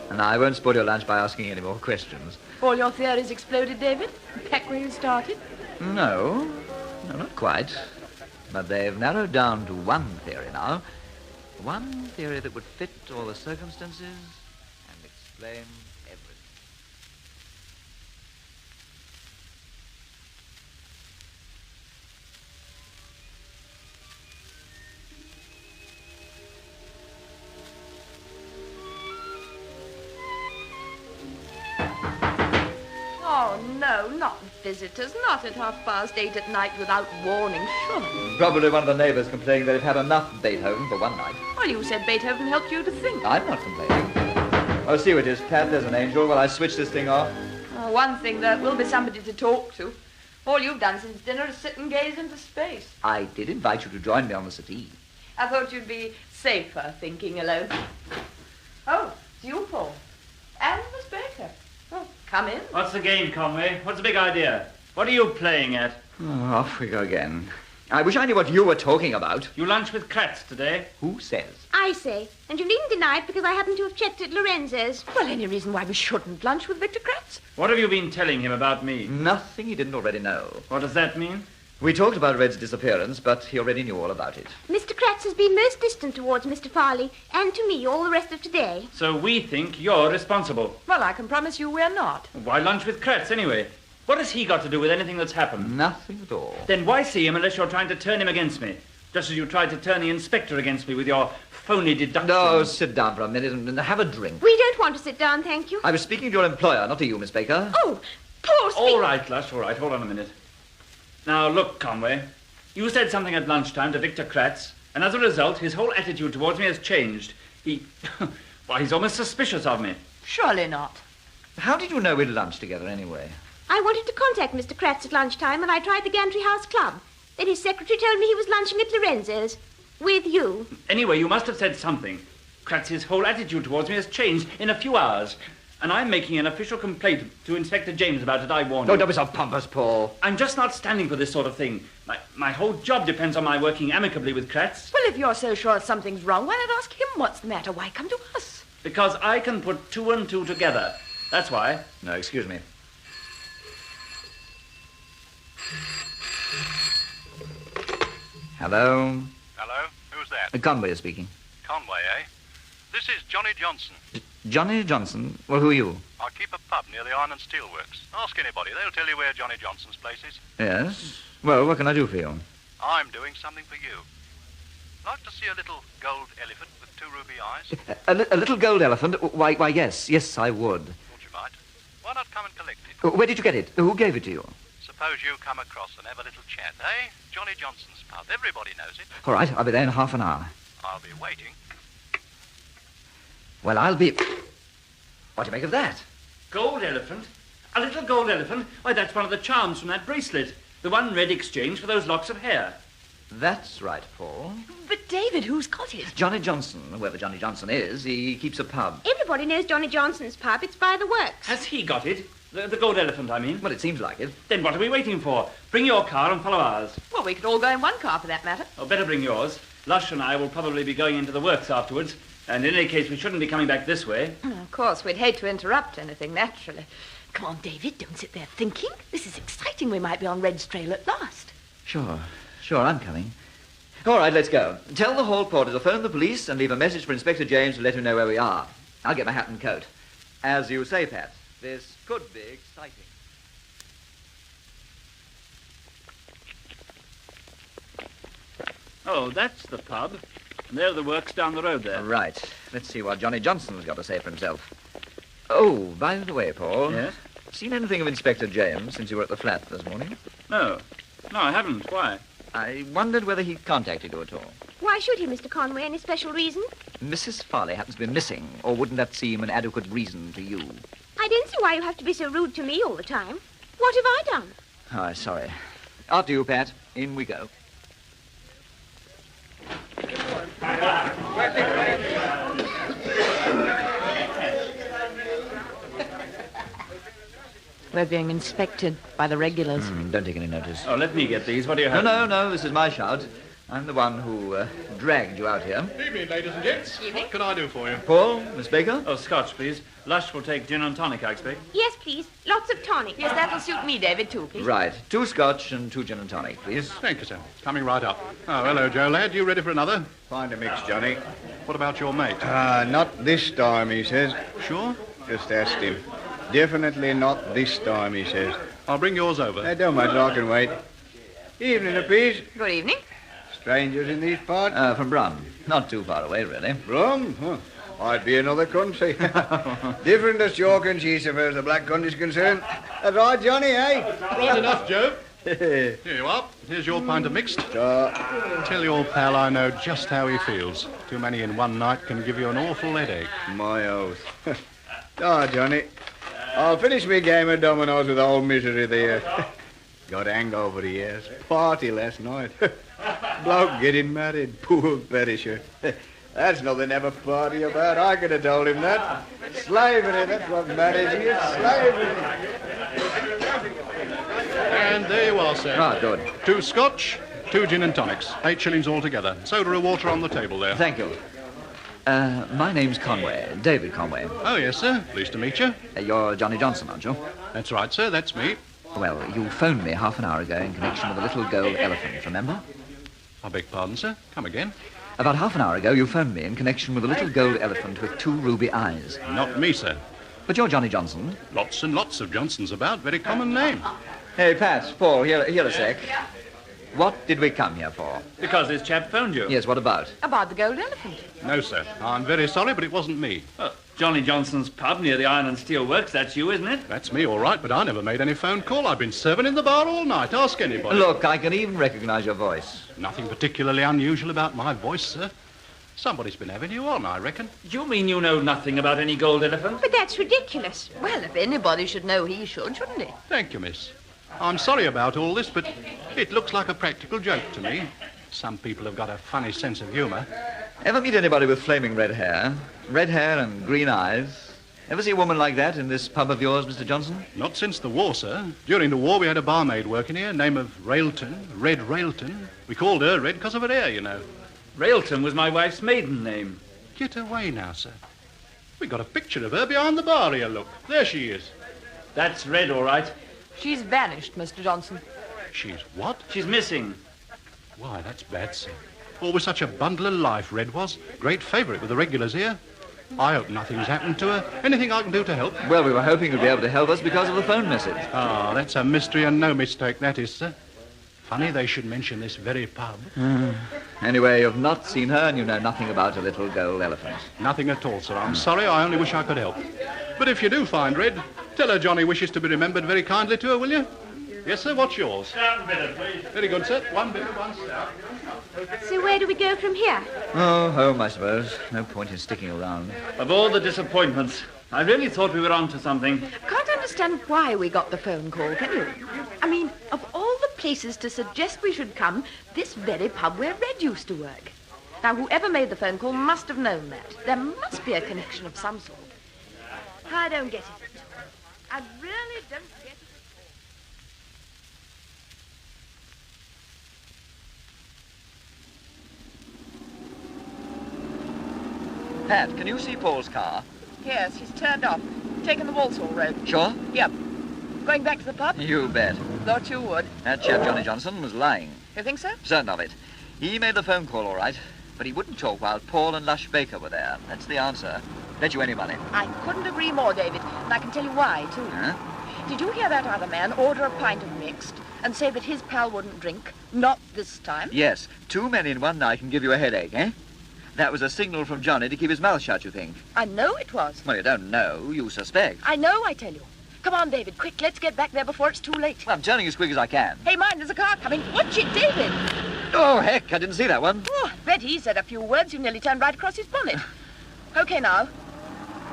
And I won't spoil your lunch by asking any more questions. All your theories exploded, David? Back where you started? No, not quite. But they've narrowed down to one theory now. One theory that would fit all the circumstances and explain everything. Oh, no, not visitors. Not at 8:30 at night without warning, surely. Probably one of the neighbours complaining they've had enough Beethoven for one night. Well, you said Beethoven helped you to think. I'm not complaining. Oh, see what it is, Pat. There's an angel. While I switch this thing off. Oh, one thing, there will be somebody to talk to. All you've done since dinner is sit and gaze into space. I did invite you to join me on the settee. I thought you'd be safer thinking alone. Oh, it's you, Paul. And Miss Baker. Oh, come in. What's the game, Conway? What's the big idea? What are you playing at? Oh, off we go again. I wish I knew what you were talking about. You lunched with Kratz today? Who says? I say. And you needn't deny it because I happen to have checked at Lorenzo's. Well, any reason why we shouldn't lunch with Victor Kratz? What have you been telling him about me? Nothing he didn't already know. What does that mean? We talked about Red's disappearance, but he already knew all about it. Mr. Kratz has been most distant towards Mr. Farley and to me all the rest of today. So we think you're responsible. Well, I can promise you we're not. Why lunch with Kratz, anyway? What has he got to do with anything that's happened? Nothing at all. Then why see him unless you're trying to turn him against me? Just as you tried to turn the inspector against me with your phony deductions. No, sit down for a minute and have a drink. We don't want to sit down, thank you. I was speaking to your employer, not to you, Miss Baker. Oh, Paul, speak... All right, Lush, all right. Hold on a minute. Now, look, Conway. You said something at lunchtime to Victor Kratz, and as a result, his whole attitude towards me has changed. Well, he's almost suspicious of me. Surely not. How did you know we'd lunch together, anyway? I wanted to contact Mr. Kratz at lunchtime, and I tried the Gantry House Club. Then his secretary told me he was lunching at Lorenzo's. With you. Anyway, you must have said something. Kratz's whole attitude towards me has changed in a few hours. And I'm making an official complaint to Inspector James about it, I warn you. Oh, don't be so pompous, Paul. I'm just not standing for this sort of thing. My whole job depends on my working amicably with Kratz. Well, if you're so sure something's wrong, why not ask him what's the matter? Why come to us? Because I can put two and two together. That's why. No, excuse me. Hello? Hello? Who's that? Conway is speaking. Conway, eh? This is Johnny Johnson. Johnny Johnson? Well, who are you? I keep a pub near the Iron and Steel Works. Ask anybody. They'll tell you where Johnny Johnson's place is. Yes? Well, what can I do for you? I'm doing something for you. Like to see a little gold elephant with 2 ruby eyes? A little gold elephant? Why, yes. Yes, I would. Thought you might. Why not come and collect it? Where did you get it? Who gave it to you? Suppose you come across and have a little chat, eh? Johnny Johnson's pub. Everybody knows it. All right, I'll be there in half an hour. I'll be waiting. Well, I'll be... What do you make of that? Gold elephant? A little gold elephant? Why, that's one of the charms from that bracelet. The one Red exchanged for those locks of hair. That's right, Paul. But, David, who's got it? Johnny Johnson. Whoever Johnny Johnson is, he keeps a pub. Everybody knows Johnny Johnson's pub. It's by the works. Has he got it? The gold elephant, I mean. Well, it seems like it. Then what are we waiting for? Bring your car and follow ours. Well, we could all go in one car for that matter. Oh, better bring yours. Lush and I will probably be going into the works afterwards. And in any case, we shouldn't be coming back this way. Of course, we'd hate to interrupt anything, naturally. Come on, David, don't sit there thinking. This is exciting. We might be on Red's trail at last. Sure, I'm coming. All right, let's go. Tell the hall porter to phone the police and leave a message for Inspector James to let him know where we are. I'll get my hat and coat. As you say, Pat, this could be exciting. Oh, that's the pub. And there are the works down the road there. Right. Let's see what Johnny Johnson's got to say for himself. Oh, by the way, Paul. Yes? Seen anything of Inspector James since you were at the flat this morning? No. No, I haven't. Why? I wondered whether he contacted you at all. Why should he, Mr. Conway? Any special reason? Mrs. Farley happens to be missing, or wouldn't that seem an adequate reason to you? I don't see why you have to be so rude to me all the time. What have I done? Oh, I'm sorry. After you, Pat. In we go. We're being inspected by the regulars. Don't take any notice. Oh, let me get these. What do you have? No, this is my shout. I'm the one who dragged you out here. Evening, ladies and gents. What can I do for you? Paul, Miss Baker? Oh, scotch, please. Lush will take gin and tonic, I expect. Yes, please. Lots of tonic. Yes, that'll suit me, David, too, please. Right. 2 scotch and 2 gin and tonic, please. Thank you, sir. Coming right up. Oh, hello, Joe, lad. You ready for another? Find a mix, Johnny. What about your mate? Not this time, he says. Sure? Just asked him. Definitely not this time, he says. I'll bring yours over. Don't matter, I can wait. Evening, apiece. Good evening. Strangers in these parts? From Brum. Not too far away, really. Brum? Huh. Might be another country. Different as York and she, so far as the Black Country's concerned. That's right, Johnny, eh? Right enough, Joe. Here you are. Here's your pint of mixed. Tell your pal I know just how he feels. Too many in one night can give you an awful headache. My oath. Johnny. I'll finish my game of dominoes with the whole misery there. Got hangover, he has. Party last night. Bloke getting married. Poor perisher. That's nothing to have a party about. I could have told him that. Slavery, that's what marriage is. Slavery. And there you are, sir. Ah, good. 2 scotch, 2 gin and tonics. 8 shillings altogether. Soda or water on the table there. Thank you. My name's Conway, David Conway. Oh, yes, sir. Pleased to meet you. You're Johnny Johnson, aren't you? That's right, sir. That's me. Well, you phoned me half an hour ago in connection with a little gold elephant, remember? I beg pardon, sir. Come again. About half an hour ago, you phoned me in connection with a little gold elephant with 2 ruby eyes. Not me, sir. But you're Johnny Johnson. Lots and lots of Johnsons about. Very common name. Hey, Pat, Paul, here a sec. What did we come here for? Because this chap phoned you. Yes, what about? About the gold elephant. No, sir. I'm very sorry, but it wasn't me. Oh, Johnny Johnson's pub near the Iron and Steel Works. That's you, isn't it? That's me, all right, but I never made any phone call. I've been serving in the bar all night. Ask anybody. Look, I can even recognize your voice. Nothing particularly unusual about my voice, sir. Somebody's been having you on, I reckon. You mean you know nothing about any gold elephant? But that's ridiculous. Well, if anybody should know, he should, shouldn't he? Thank you, miss. I'm sorry about all this, but it looks like a practical joke to me. Some people have got a funny sense of humour. Ever meet anybody with flaming red hair? Red hair and green eyes? Ever see a woman like that in this pub of yours, Mr. Johnson? Not since the war, sir. During the war, we had a barmaid working here, name of Railton, Red Railton. We called her Red because of her hair, you know. Railton was my wife's maiden name. Get away now, sir. We got a picture of her behind the bar here, look. There she is. That's Red, all right. She's vanished, Mr. Johnson. She's what? She's missing. Why, that's bad, sir. Always such a bundle of life, Red was. Great favourite with the regulars here. I hope nothing's happened to her. Anything I can do to help? Well, we were hoping you'd be able to help us because of the phone message. Ah, that's a mystery and no mistake, that is, sir. Funny they should mention this very pub. Anyway, you've not seen her and you know nothing about a little gold elephant. Nothing at all, sir. I'm sorry. I only wish I could help. But if you do find Red, tell her Johnny wishes to be remembered very kindly to her, will you? Yes, sir. What's yours? Stout bitter, please. Very good, sir. 1 bitter, 1 stout. So where do we go from here? Oh, home, I suppose. No point in sticking around. Of all the disappointments, I really thought we were on to something. Can't understand why we got the phone call, can you? I mean, of all the places to suggest we should come, this very pub where Red used to work. Now, whoever made the phone call must have known that. There must be a connection of some sort. I don't get it. I really don't get it at all. Pat, can you see Paul's car? Yes, he's turned off. Taken the Walsall Road. Sure? Yep. Going back to the pub? You bet. Thought you would. That chap, Johnny Johnson, was lying. You think so? Certain of it. He made the phone call, all right, but he wouldn't talk while Paul and Lush Baker were there. That's the answer. Bet you any money. I couldn't agree more, David, and I can tell you why, too. Huh? Did you hear that other man order a pint of mixed and say that his pal wouldn't drink? Not this time. Yes, 2 men in one night can give you a headache, eh? That was a signal from Johnny to keep his mouth shut, you think? I know it was. Well, you don't know. You suspect. I know, I tell you. Come on, David, quick, let's get back there before it's too late. Well, I'm turning as quick as I can. Hey, mind, there's a car coming. Watch it, David. Oh, heck, I didn't see that one. Oh, bet he said a few words. You nearly turned right across his bonnet. Okay, now.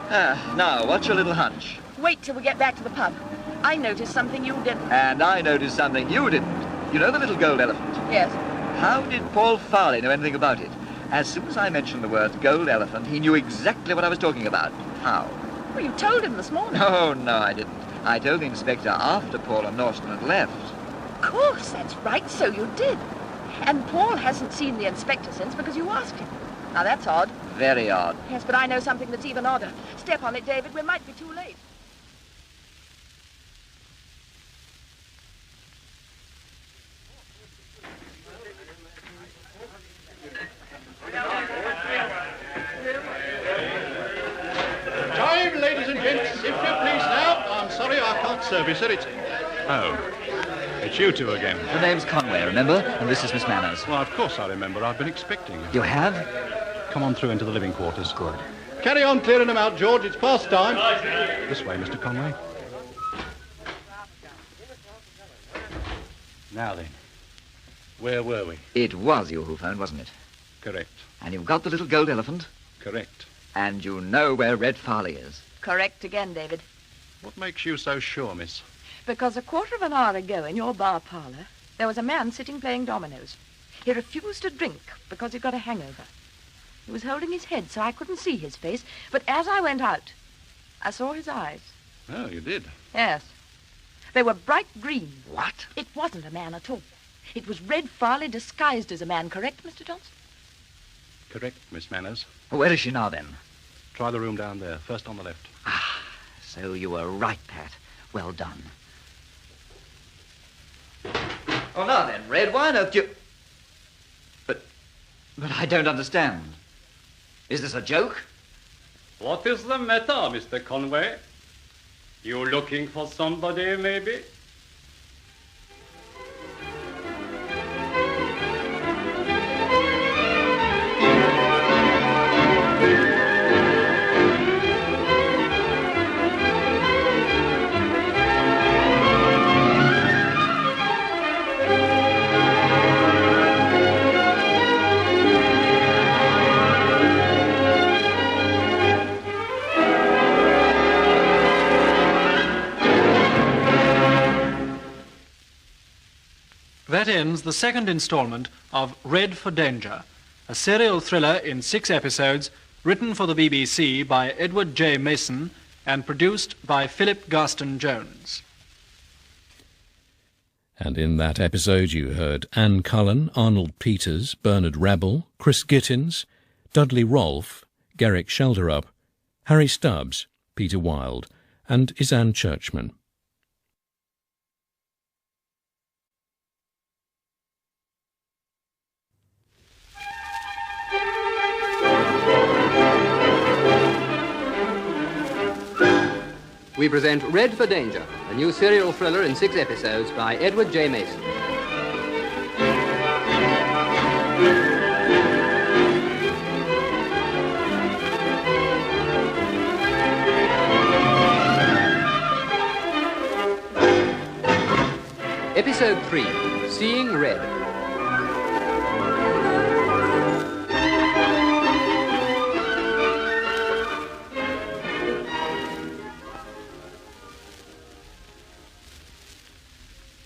Now, what's your little hunch? Wait till we get back to the pub. I noticed something you didn't. And I noticed something you didn't. You know the little gold elephant? Yes. How did Paul Farley know anything about it? As soon as I mentioned the word gold elephant, he knew exactly what I was talking about. How? Well, you told him this morning. Oh, no, I didn't. I told the inspector after Paul and Norton had left. Of course, that's right, so you did. And Paul hasn't seen the inspector since because you asked him. Now, that's odd. Very odd. Yes, but I know something that's even odder. Step on it, David. We might be too late. Time, ladies and gents, if you please now. I'm sorry I can't serve you, sir. It's you two again. The name's Conway, remember? And this is Miss Manners. Well, of course I remember. I've been expecting you. You have? Come on through into the living quarters. Good. Carry on clearing them out, George. It's past time. This way, Mr. Conway. Now then, where were we? It was you who phoned, wasn't it? Correct. And you've got the little gold elephant? Correct. And you know where Red Farley is? Correct again, David. What makes you so sure, miss? Because a quarter of an hour ago in your bar parlour, there was a man sitting playing dominoes. He refused to drink because he'd got a hangover. He was holding his head, so I couldn't see his face, but as I went out, I saw his eyes. Oh, you did? Yes. They were bright green. What? It wasn't a man at all. It was Red Farley disguised as a man, correct, Mr. Johnson? Correct, Miss Manners. Where is she now, then? Try the room down there, first on the left. Ah, so you were right, Pat. Well done. Oh, now then, Red, why on earth do you... But I don't understand. Is this a joke? What is the matter, Mr. Conway? You looking for somebody, maybe? That ends the second installment of Red for Danger, a serial thriller in 6 episodes written for the BBC by Edward J. Mason and produced by Philip Garston Jones. And in that episode you heard Anne Cullen, Arnold Peters, Bernard Rabble, Chris Gittins, Dudley Rolph, Gerik Schelderup, Harry Stubbs, Peter Wilde, and Ysanne Churchman. We present Red for Danger, a new serial thriller in 6 episodes by Edward J. Mason. Episode 3, Seeing Red.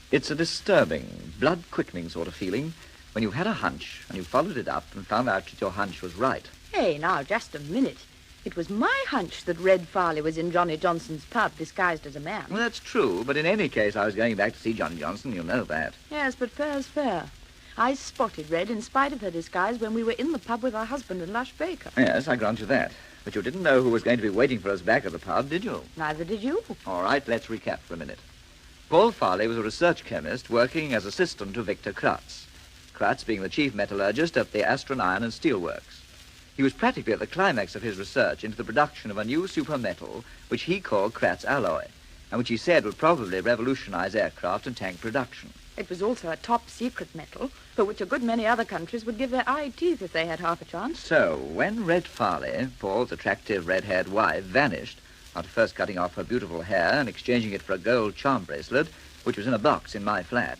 It's a disturbing, blood-quickening sort of feeling when you've had a hunch and you followed it up and found out that your hunch was right. Hey, now, just a minute. It was my hunch that Red Farley was in Johnny Johnson's pub disguised as a man. Well, that's true, but in any case, I was going back to see Johnny Johnson, you know that. Yes, but fair's fair. I spotted Red in spite of her disguise when we were in the pub with her husband and Lush Baker. Yes, I grant you that. But you didn't know who was going to be waiting for us back at the pub, did you? Neither did you. All right, let's recap for a minute. Paul Farley was a research chemist working as assistant to Victor Kratz. Kratz being the chief metallurgist at the Astron Iron and Steel Works. He was practically at the climax of his research into the production of a new super metal which he called Kratz alloy, and which he said would probably revolutionize aircraft and tank production. It was also a top-secret metal for which a good many other countries would give their eye teeth if they had half a chance. So, when Red Farley, Paul's attractive red-haired wife, vanished, after first cutting off her beautiful hair and exchanging it for a gold charm bracelet, which was in a box in my flat,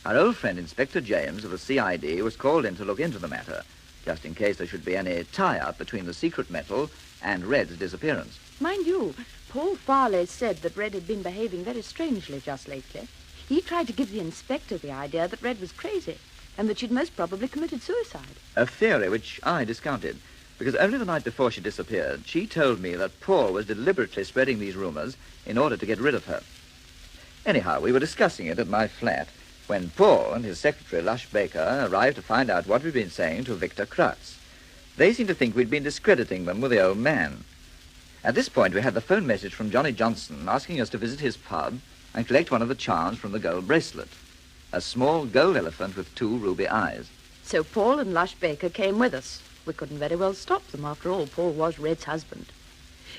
our old friend Inspector James of the CID was called in to look into the matter, just in case there should be any tie-up between the secret metal and Red's disappearance. Mind you, Paul Farley said that Red had been behaving very strangely just lately. He tried to give the inspector the idea that Red was crazy and that she'd most probably committed suicide. A theory which I discounted, because only the night before she disappeared, she told me that Paul was deliberately spreading these rumors in order to get rid of her. Anyhow, we were discussing it at my flat when Paul and his secretary, Lush Baker, arrived to find out what we'd been saying to Victor Kratz. They seemed to think we'd been discrediting them with the old man. At this point, we had the phone message from Johnny Johnson asking us to visit his pub and collect one of the charms from the gold bracelet, a small gold elephant with 2 ruby eyes. So Paul and Lush Baker came with us. We couldn't very well stop them. After all, Paul was Red's husband.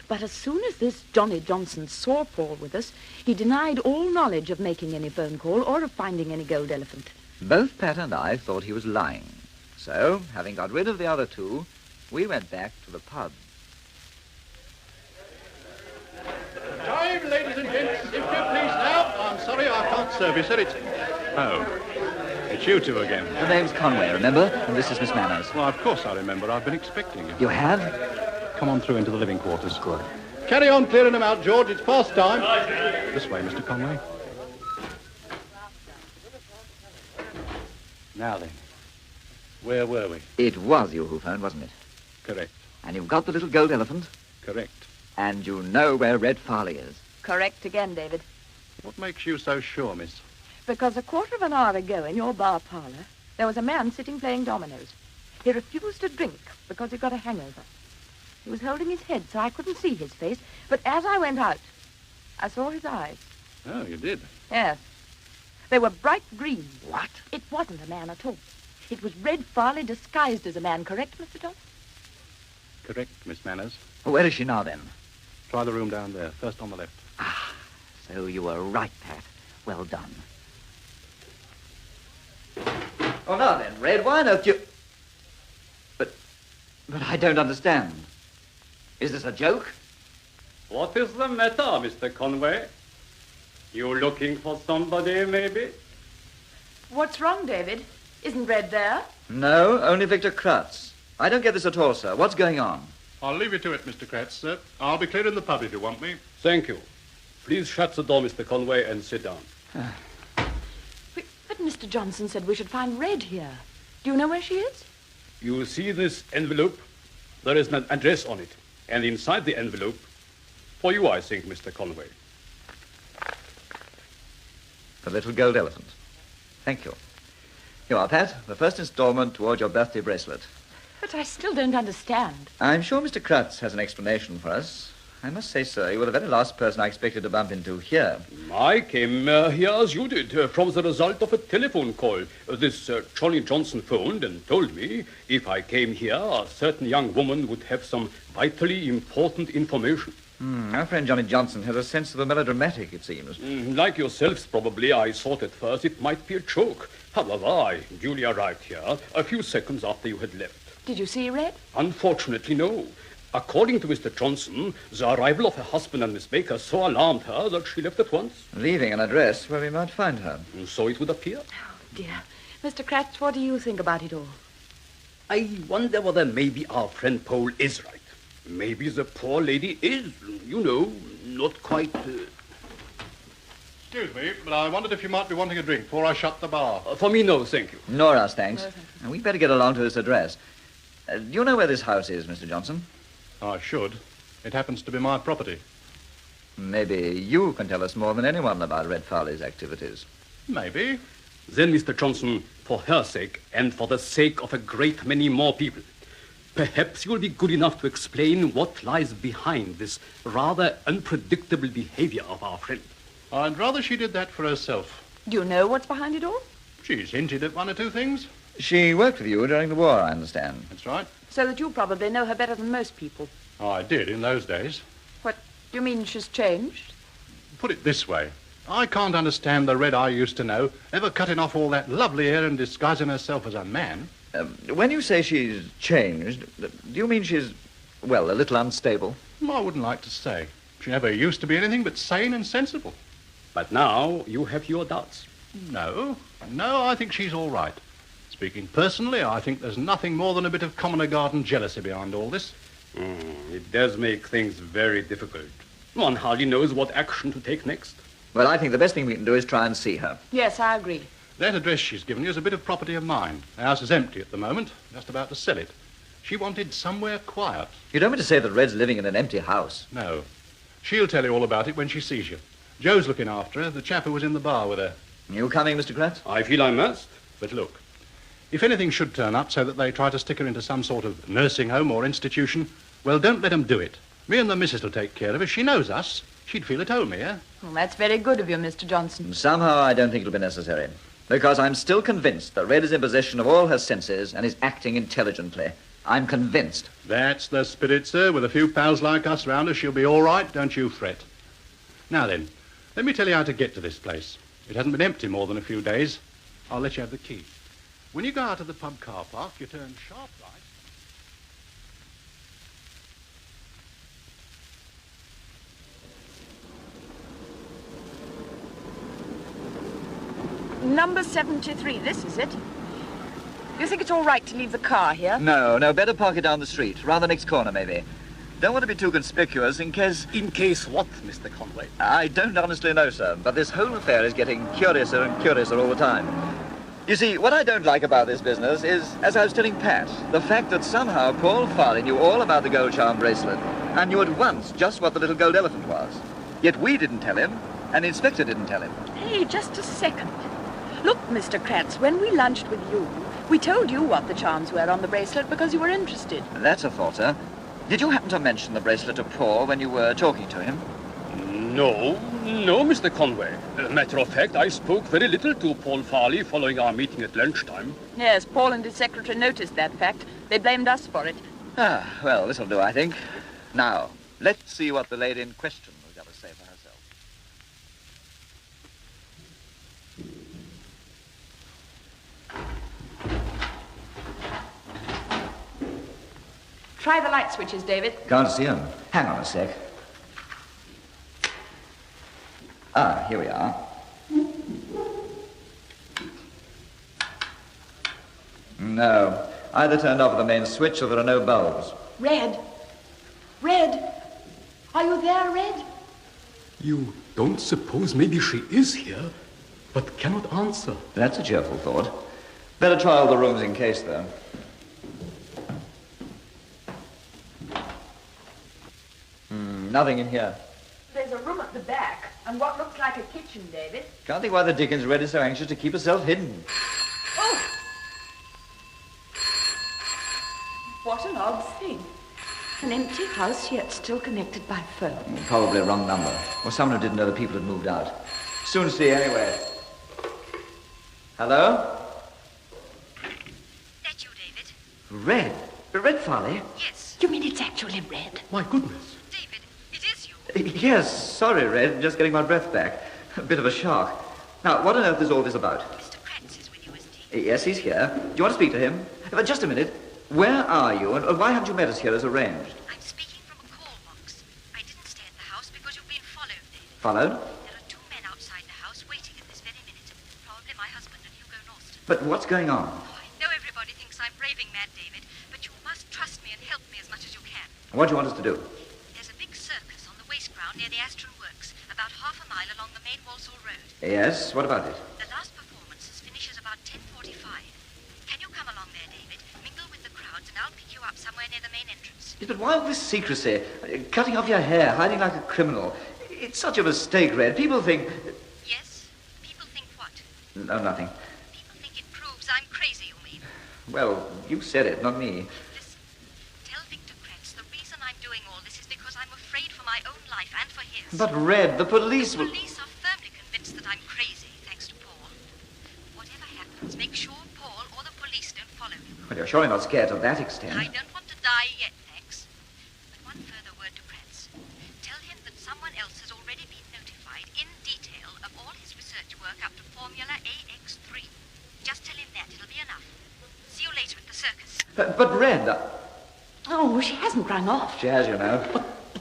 But as soon as this Johnny Johnson saw Paul with us, he denied all knowledge of making any phone call or of finding any gold elephant. Both Pat and I thought he was lying. So, having got rid of the other 2, we went back to the pub. Time, ladies and gents, if you please now. I'm sorry I can't serve you, sir. It's you 2 again. The name's Conway, remember? And this is Miss Manners. Well, of course I remember. I've been expecting you. You have? Come on through into the living quarters. Good. Carry on clearing them out, George. It's past time. This way, Mr. Conway. Now then, where were we? It was you who phoned, wasn't it? Correct. And you've got the little gold elephant? Correct. And you know where Red Farley is? Correct again, David. What makes you so sure, miss? Because a quarter of an hour ago in your bar parlour, there was a man sitting playing dominoes. He refused to drink because he got a hangover. He was holding his head, so I couldn't see his face, but as I went out, I saw his eyes. Oh, you did? Yes. They were bright green. What? It wasn't a man at all. It was Red Farley disguised as a man, correct, Mr. Johnson? Correct, Miss Manners. Where is she now, then? Try the room down there, first on the left. Ah, so you were right, Pat. Well done. Oh, now then, Red, why don't you... But I don't understand. Is this a joke? What is the matter, Mr. Conway? You looking for somebody, maybe? What's wrong, David? Isn't Red there? No, only Victor Kratz. I don't get this at all, sir. What's going on? I'll leave you to it, Mr. Kratz, sir. I'll be clearing the pub if you want me. Thank you. Please shut the door, Mr. Conway, and sit down. But Mr. Johnson said we should find Red here. Do you know where she is? You see this envelope? There is an address on it. And inside the envelope, for you, I think, Mr. Conway. The little gold elephant. Thank you. Here you are, Pat. The first installment toward your birthday bracelet. But I still don't understand. I'm sure Mr. Kratz has an explanation for us. I must say, sir, you were the very last person I expected to bump into here. I came here as you did, from the result of a telephone call. This Johnny Johnson phoned and told me if I came here, a certain young woman would have some vitally important information. Our friend Johnny Johnson has a sense of the melodramatic, it seems. Like yourselves, probably, I thought at first it might be a joke. However, I duly arrived here a few seconds after you had left. Did you see Red? Unfortunately, no. According to Mr. Johnson, the arrival of her husband and Miss Baker so alarmed her that she left at once. Leaving an address where we might find her. So it would appear. Oh, dear. Mr. Kratz, what do you think about it all? I wonder whether maybe our friend Paul is right. Maybe the poor lady is, you know, not quite... Excuse me, but I wondered if you might be wanting a drink before I shut the bar. For me, no, thank you. Nor us, thanks. And we'd better get along to this address. Do you know where this house is, Mr. Johnson? I should. It happens to be my property. Maybe you can tell us more than anyone about Red Farley's activities. Maybe. Then, Mr. Johnson, for her sake and for the sake of a great many more people, perhaps you'll be good enough to explain what lies behind this rather unpredictable behavior of our friend. I'd rather she did that for herself. Do you know what's behind it all? She's hinted at one or two things. She worked with you during the war, I understand. That's right. So that you probably know her better than most people. Oh, I did in those days. What, do you mean she's changed? Put it this way. I can't understand the Red I used to know ever cutting off all that lovely hair and disguising herself as a man. When you say she's changed, do you mean she's, well, a little unstable? I wouldn't like to say. She never used to be anything but sane and sensible. But now you have your doubts. No, I think she's all right. Speaking personally, I think there's nothing more than a bit of commoner garden jealousy behind all this. It does make things very difficult. One hardly knows what action to take next. Well, I think the best thing we can do is try and see her. Yes, I agree. That address she's given you is a bit of property of mine. The house is empty at the moment, just about to sell it. She wanted somewhere quiet. You don't mean to say that Red's living in an empty house? No. She'll tell you all about it when she sees you. Joe's looking after her, the chap who was in the bar with her. You coming, Mr. Kratz? I feel I must. But look, if anything should turn up so that they try to stick her into some sort of nursing home or institution, well, don't let them do it. Me and the missus will take care of her. She knows us. She'd feel at home here. Well, that's very good of you, Mr. Johnson. Somehow I don't think it'll be necessary. Because I'm still convinced that Red is in possession of all her senses and is acting intelligently. I'm convinced. That's the spirit, sir. With a few pals like us round her, she'll be all right, don't you fret. Now then, let me tell you how to get to this place. It hasn't been empty more than a few days. I'll let you have the key. When you go out of the pub car park, you turn sharp right. Number 73, this is it. You think it's all right to leave the car here? No, better park it down the street, round the next corner, maybe. Don't want to be too conspicuous in case... In case what, Mr. Conway? I don't honestly know, sir, but this whole affair is getting curiouser and curiouser all the time. You see, what I don't like about this business is, as I was telling Pat, the fact that somehow Paul Farley knew all about the gold charm bracelet and knew at once just what the little gold elephant was. Yet we didn't tell him, and the inspector didn't tell him. Hey, just a second. Look, Mr. Kratz, when we lunched with you, we told you what the charms were on the bracelet because you were interested. That's a thought, sir. Did you happen to mention the bracelet to Paul when you were talking to him? No, Mr. Conway. Matter of fact, I spoke very little to Paul Farley following our meeting at lunchtime. Yes, Paul and his secretary noticed that fact. They blamed us for it. Well, this'll do, I think. Now, let's see what the lady in question has got to say for herself. Try the light switches, David. Can't see him. Hang on a sec. Here we are. No. Either turned off the main switch or there are no bulbs. Red! Are you there, Red? You don't suppose maybe she is here, but cannot answer? That's a cheerful thought. Better try all the rooms in case, though. Nothing in here. There's a room at the back, and what looks like a kitchen, David. Can't think why the Dickens Red is so anxious to keep herself hidden. Oh! What an odd thing. An empty house, yet still connected by phone. Probably a wrong number, or someone who didn't know the people had moved out. Soon see, anyway. Hello? That you, David? Red? Red Farley? Yes. You mean it's actually Red? My goodness. David, it is you. Yes, sorry, Red. Just getting my breath back. A bit of a shock. Now, what on earth is all this about? Mr. Kratz is with you, isn't he? Yes, he's here. Do you want to speak to him? Just a minute. Where are you, and why haven't you met us here as arranged? I'm speaking from a call box. I didn't stay at the house because you've been followed, David. Followed? There are 2 men outside the house waiting at this very minute. Probably my husband and Hugo Norton. But what's going on? Oh, I know everybody thinks I'm raving mad, David, but you must trust me and help me as much as you can. What do you want us to do? There's a big circus on the waste ground near the Astron Works, about half a mile along the main Walsall Road. Yes, what about it? The last performance finishes about 10:45. Can you come along there, David? Mingle with the crowds and I'll pick you up somewhere near the main entrance. Yes, but why all this secrecy? Cutting off your hair, hiding like a criminal. It's such a mistake, Red. People think... Yes? People think what? No, nothing. People think it proves I'm crazy, you mean? Well, you said it, not me. Listen, tell Victor Kratz the reason I'm doing all this is because I'm afraid for my own life and for his. But, Red, the police will... The police are firmly convinced that I'm crazy, thanks to Paul. Whatever happens, make sure Paul or the police sure you're not scared to that extent. I don't want to die yet, thanks. But one further word to Kratz. Tell him that someone else has already been notified in detail of all his research work up to Formula AX3. Just tell him that. It'll be enough. See you later at the circus. But Red... Oh, she hasn't rung off. She has, you know.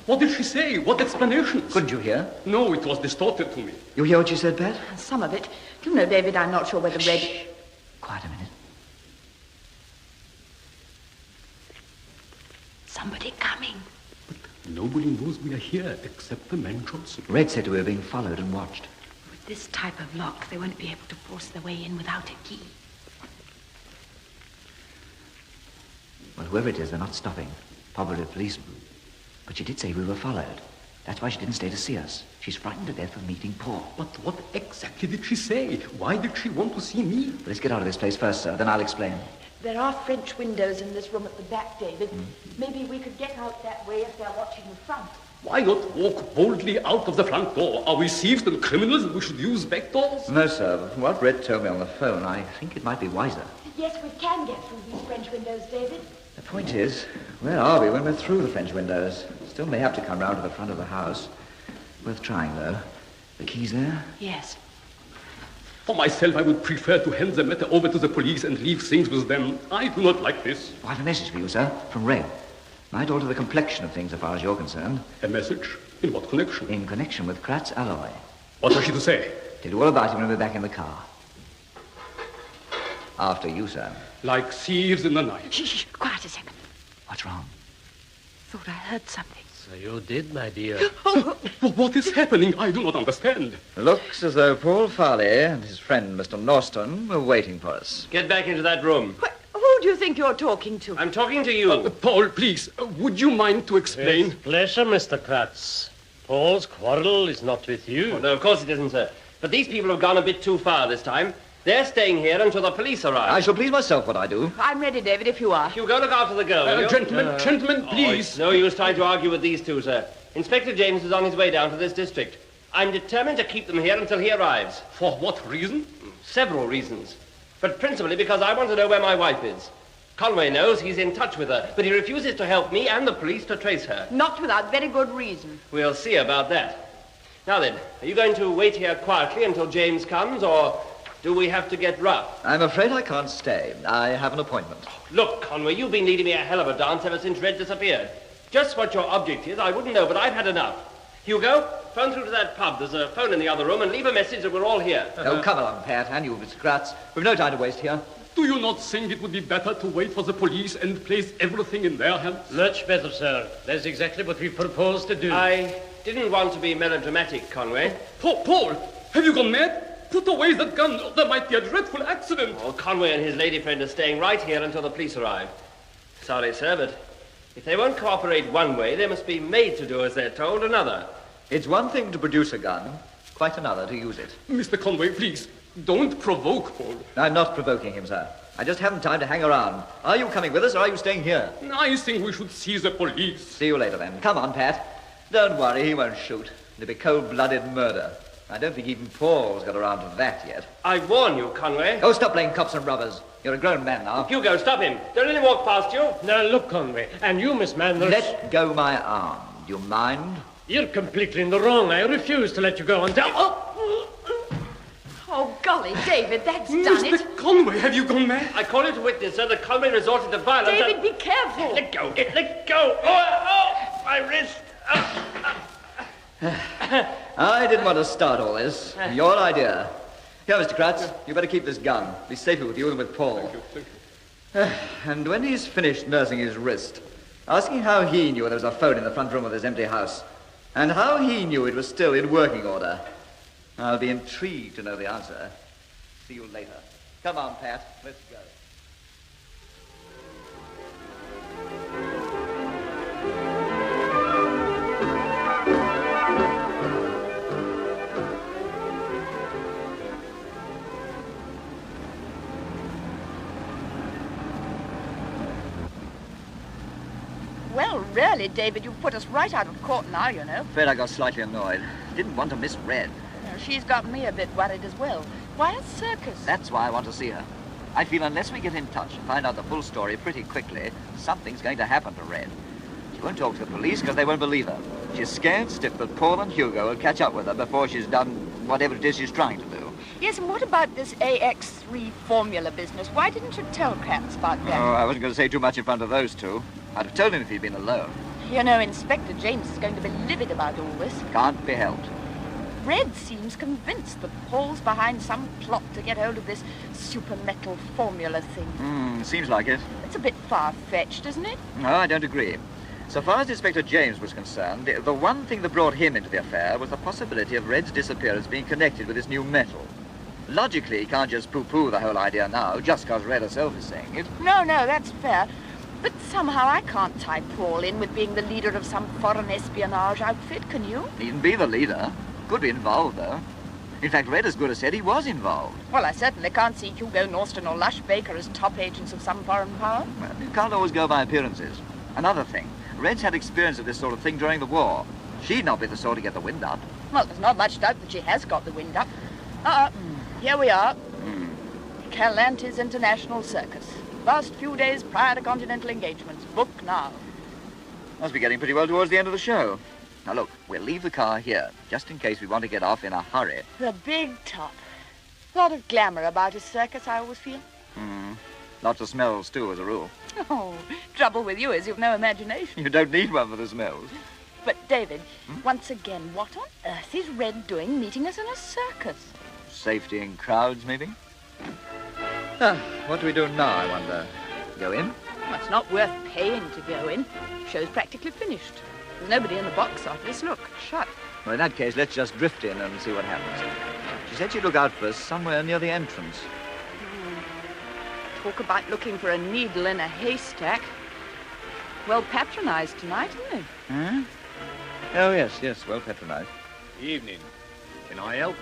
What did she say? What explanations? Couldn't you hear? No, it was distorted to me. You hear what she said, Pat? Some of it. Do you know, David, I'm not sure whether Red... Quiet a minute. Somebody coming. Nobody knows we are here except the man Johnson. Red said we were being followed and watched. With this type of lock, they won't be able to force their way in without a key. Well, whoever it is, they're not stopping. Probably a policeman. But she did say we were followed. That's why she didn't stay to see us. She's frightened to death of meeting Paul. But what exactly did she say? Why did she want to see me? Let's get out of this place first, sir. Then I'll explain. There are French windows in this room at the back, David. Maybe we could get out that way if they're watching the front. Why not walk boldly out of the front door? Are we thieves and criminals and we should use back doors? No, sir. But from what Red told me on the phone, I think it might be wiser. Yes, we can get through these French windows, David. The point is, where are we when we're through the French windows? Still may have to come round to the front of the house. Worth trying, though. The key's there? Yes. For myself, I would prefer to hand the matter over to the police and leave things with them. I do not like this. I have a message for you, sir, from Red. Might alter the complexion of things as far as you're concerned. A message? In what connection? In connection with Kratz alloy. What has she to say? Tell you all about it when we're back in the car. After you, sir. Like thieves in the night. Shh, quiet a second. What's wrong? Thought I heard something. So you did, my dear. What is happening? I do not understand. Looks as though Paul Farley and his friend Mr. Norston were waiting for us. Get back into that room. Who do you think you're talking to? I'm talking to you. Paul, please, would you mind to explain? With pleasure, Mr. Kratz. Paul's quarrel is not with you. Oh, no, of course it isn't, sir. But these people have gone a bit too far this time. They're staying here until the police arrive. I shall please myself what I do. I'm ready, David, if you are. You go look after the girl, will you? Gentlemen, please. It's no use trying to argue with these two, sir. Inspector James is on his way down to this district. I'm determined to keep them here until he arrives. For what reason? Several reasons. But principally because I want to know where my wife is. Conway knows he's in touch with her, but he refuses to help me and the police to trace her. Not without very good reason. We'll see about that. Now then, are you going to wait here quietly until James comes, or do we have to get rough? I'm afraid I can't stay. I have an appointment. Look, Conway, you've been leading me a hell of a dance ever since Red disappeared. Just what your object is, I wouldn't know, but I've had enough. Hugo, phone through to that pub. There's a phone in the other room, and leave a message that we're all here. Oh, come along, Pat, and you, Mr. Kratz. We've no time to waste here. Do you not think it would be better to wait for the police and place everything in their hands? Much better, sir. That's exactly what we propose to do. I didn't want to be melodramatic, Conway. Paul, have you gone mad? Put away that gun, or there might be a dreadful accident. Oh, Conway and his lady friend are staying right here until the police arrive. Sorry, sir, but if they won't cooperate one way, they must be made to do as they're told another. It's one thing to produce a gun, quite another to use it. Mr. Conway, please, don't provoke Paul. I'm not provoking him, sir. I just haven't time to hang around. Are you coming with us, or are you staying here? I think we should see the police. See you later, then. Come on, Pat. Don't worry, he won't shoot. It'll be cold-blooded murder. I don't think even Paul's got around to that yet. I warn you, Conway. Oh, stop playing cops and robbers. You're a grown man now. Hugo, stop him. Don't let him walk past you. Now, look, Conway, and you, Miss Manders... Let go my arm. Do you mind? You're completely in the wrong. I refuse to let you go until... Oh, golly, David, that's done it. Mr. Conway, have you gone mad? I call you to witness, sir, that Conway resorted to violence. David, be careful. Let go. Let go. Oh, my wrist. I didn't want to start all this. Your idea. Here, Mr. Kratz, you better keep this gun. Be safer with you than with Paul. Thank you. And when he's finished nursing his wrist, ask him how he knew there was a phone in the front room of this empty house, and how he knew it was still in working order. I'll be intrigued to know the answer. See you later. Come on, Pat. Let's go. Well, really, David, you've put us right out of court now, you know. Afraid I got slightly annoyed. Didn't want to miss Red. She's got me a bit worried as well. Why a circus? That's why I want to see her. I feel unless we get in touch and find out the full story pretty quickly, something's going to happen to Red. She won't talk to the police because they won't believe her. She's scared stiff that Paul and Hugo will catch up with her before she's done whatever it is she's trying to do. Yes, and what about this AX3 formula business? Why didn't you tell Kratz about that? Oh, I wasn't going to say too much in front of those two. I'd have told him if he'd been alone. You know, Inspector James is going to be livid about all this. Can't be helped. Red seems convinced that Paul's behind some plot to get hold of this super metal formula thing. Seems like it. It's a bit far-fetched, isn't it? No, I don't agree. So far as Inspector James was concerned, the one thing that brought him into the affair was the possibility of Red's disappearance being connected with this new metal. Logically, he can't just poo-poo the whole idea now, just because Red herself is saying it. No, that's fair. But somehow I can't tie Paul in with being the leader of some foreign espionage outfit, can you? Needn't be the leader. Could be involved, though. In fact, Red as good as said he was involved. Well, I certainly can't see Hugo Norston or Lush Baker as top agents of some foreign power. Well, you can't always go by appearances. Another thing, Red's had experience of this sort of thing during the war. She'd not be the sort to get the wind up. Well, there's not much doubt that she has got the wind up. Here we are. Calantis International Circus. Last few days prior to continental engagements. Book now. Must be getting pretty well towards the end of the show. Now look, we'll leave the car here, just in case we want to get off in a hurry. The big top. Lot of glamour about a circus, I always feel. Lots of smells, too, as a rule. Oh, trouble with you is you've no imagination. You don't need one for the smells. But, David, once again, what on earth is Red doing meeting us in a circus? Safety in crowds, maybe? What do we do now, I wonder? Go in? Well, it's not worth paying to go in. Show's practically finished. There's nobody in the box office. Look, shut. Well, in that case, let's just drift in and see what happens. She said she'd look out for us somewhere near the entrance. Talk about looking for a needle in a haystack. Well patronized tonight, isn't it? Huh? Oh, yes, well patronized. Evening. Can I help?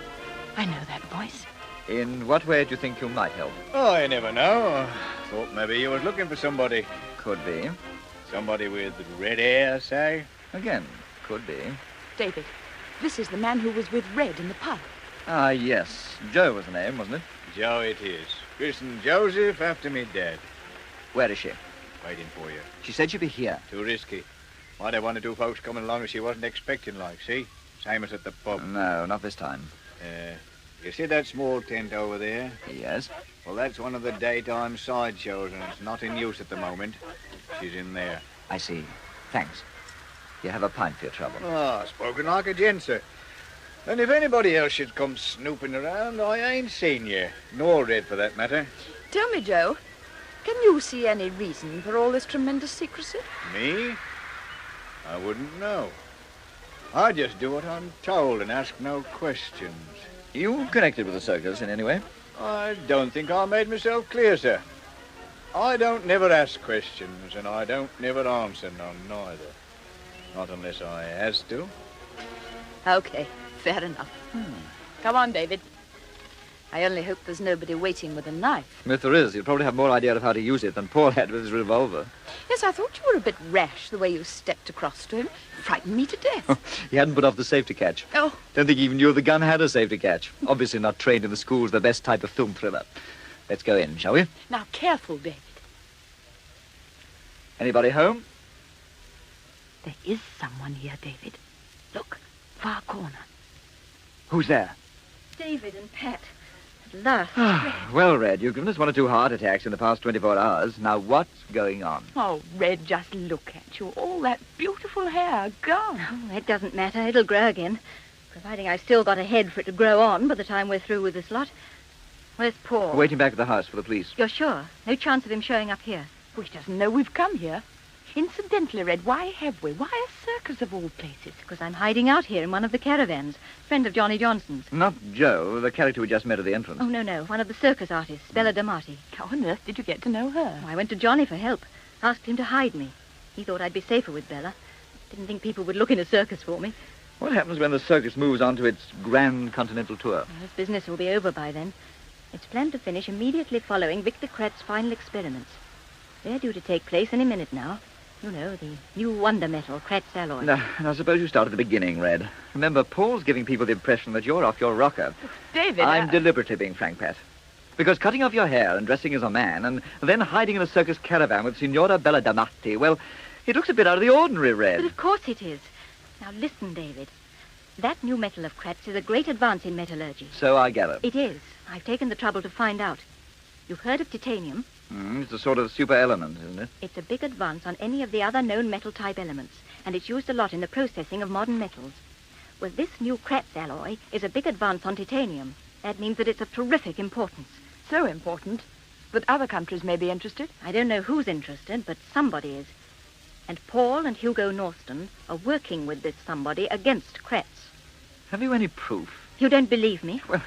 I know that voice. In what way do you think you might help? Oh, I never know. Thought maybe you was looking for somebody. Could be. Somebody with red hair, say? Again, could be. David, this is the man who was with Red in the pub. Ah, yes. Joe was the name, wasn't it? Joe it is. Christened Joseph after me dad. Where is she? Waiting for you. She said she'd be here. Too risky. Why'd I want to do folks coming along that she wasn't expecting, like, see? Same as at the pub. No, not this time. You see that small tent over there? Yes. Well, that's one of the daytime sideshows, and it's not in use at the moment. She's in there. I see. Thanks. You have a pint for your trouble. Ah, spoken like a gent, sir. And if anybody else should come snooping around, I ain't seen you. Nor Red, for that matter. Tell me, Joe, can you see any reason for all this tremendous secrecy? Me? I wouldn't know. I just do what I'm told and ask no questions. You connected with the circus in any way? I don't think I made myself clear, sir. I don't never ask questions, and I don't never answer none, neither. Not unless I has to. Okay, fair enough. Come on, David. I only hope there's nobody waiting with a knife. If there is, you'll probably have more idea of how to use it than Paul had with his revolver. Yes, I thought you were a bit rash the way you stepped across to him. Frightened me to death. He hadn't put off the safety catch. Oh. Don't think he even knew the gun had a safety catch. Obviously not trained in the schools, the best type of film thriller. Let's go in, shall we? Now, careful, David. Anybody home? There is someone here, David. Look, far corner. Who's there? David and Pat. At last. Well, Red, you've given us 1 or 2 heart attacks in the past 24 hours. Now, what's going on? Oh, Red, just look at you. All that beautiful hair gone. Oh, that doesn't matter. It'll grow again. Providing I've still got a head for it to grow on by the time we're through with this lot. Where's Paul? We're waiting back at the house for the police. You're sure? No chance of him showing up here? Well, he doesn't know we've come here. Incidentally, Red, why have we? Why a circus of all places? Because I'm hiding out here in one of the caravans. Friend of Johnny Johnson's. Not Joe, the character we just met at the entrance. Oh, no. One of the circus artists, Bella D'Amati. How on earth did you get to know her? I went to Johnny for help. Asked him to hide me. He thought I'd be safer with Bella. Didn't think people would look in a circus for me. What happens when the circus moves on to its grand continental tour? Well, this business will be over by then. It's planned to finish immediately following Victor Kratz's final experiments. They're due to take place any minute now. You know, the new wonder metal, Kratz alloy. Now, suppose you start at the beginning, Red. Remember, Paul's giving people the impression that you're off your rocker. David, I'm deliberately being frank, Pat. Because cutting off your hair and dressing as a man and then hiding in a circus caravan with Signora Belladamatti, well, it looks a bit out of the ordinary, Red. But of course it is. Now listen, David. That new metal of Kratz is a great advance in metallurgy. So I gather. It is. I've taken the trouble to find out. You've heard of titanium? It's a sort of super element, isn't it? It's a big advance on any of the other known metal-type elements, and it's used a lot in the processing of modern metals. Well, this new Kratz alloy is a big advance on titanium. That means that it's of terrific importance. So important that other countries may be interested? I don't know who's interested, but somebody is. And Paul and Hugo Norton are working with this somebody against Kratz. Have you any proof? You don't believe me? Well,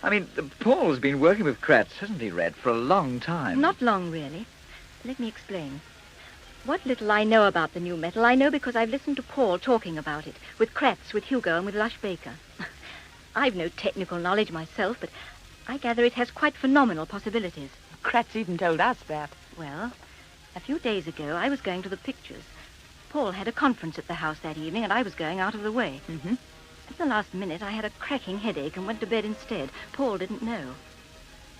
I mean, Paul's been working with Kratz, hasn't he, Red, for a long time? Not long, really. Let me explain. What little I know about the new metal, I know because I've listened to Paul talking about it, with Kratz, with Hugo, and with Lush Baker. I've no technical knowledge myself, but I gather it has quite phenomenal possibilities. Kratz even told us that. Well, a few days ago, I was going to the pictures. Paul had a conference at the house that evening, and I was going out of the way. Mm-hmm. At the last minute, I had a cracking headache and went to bed instead. Paul didn't know.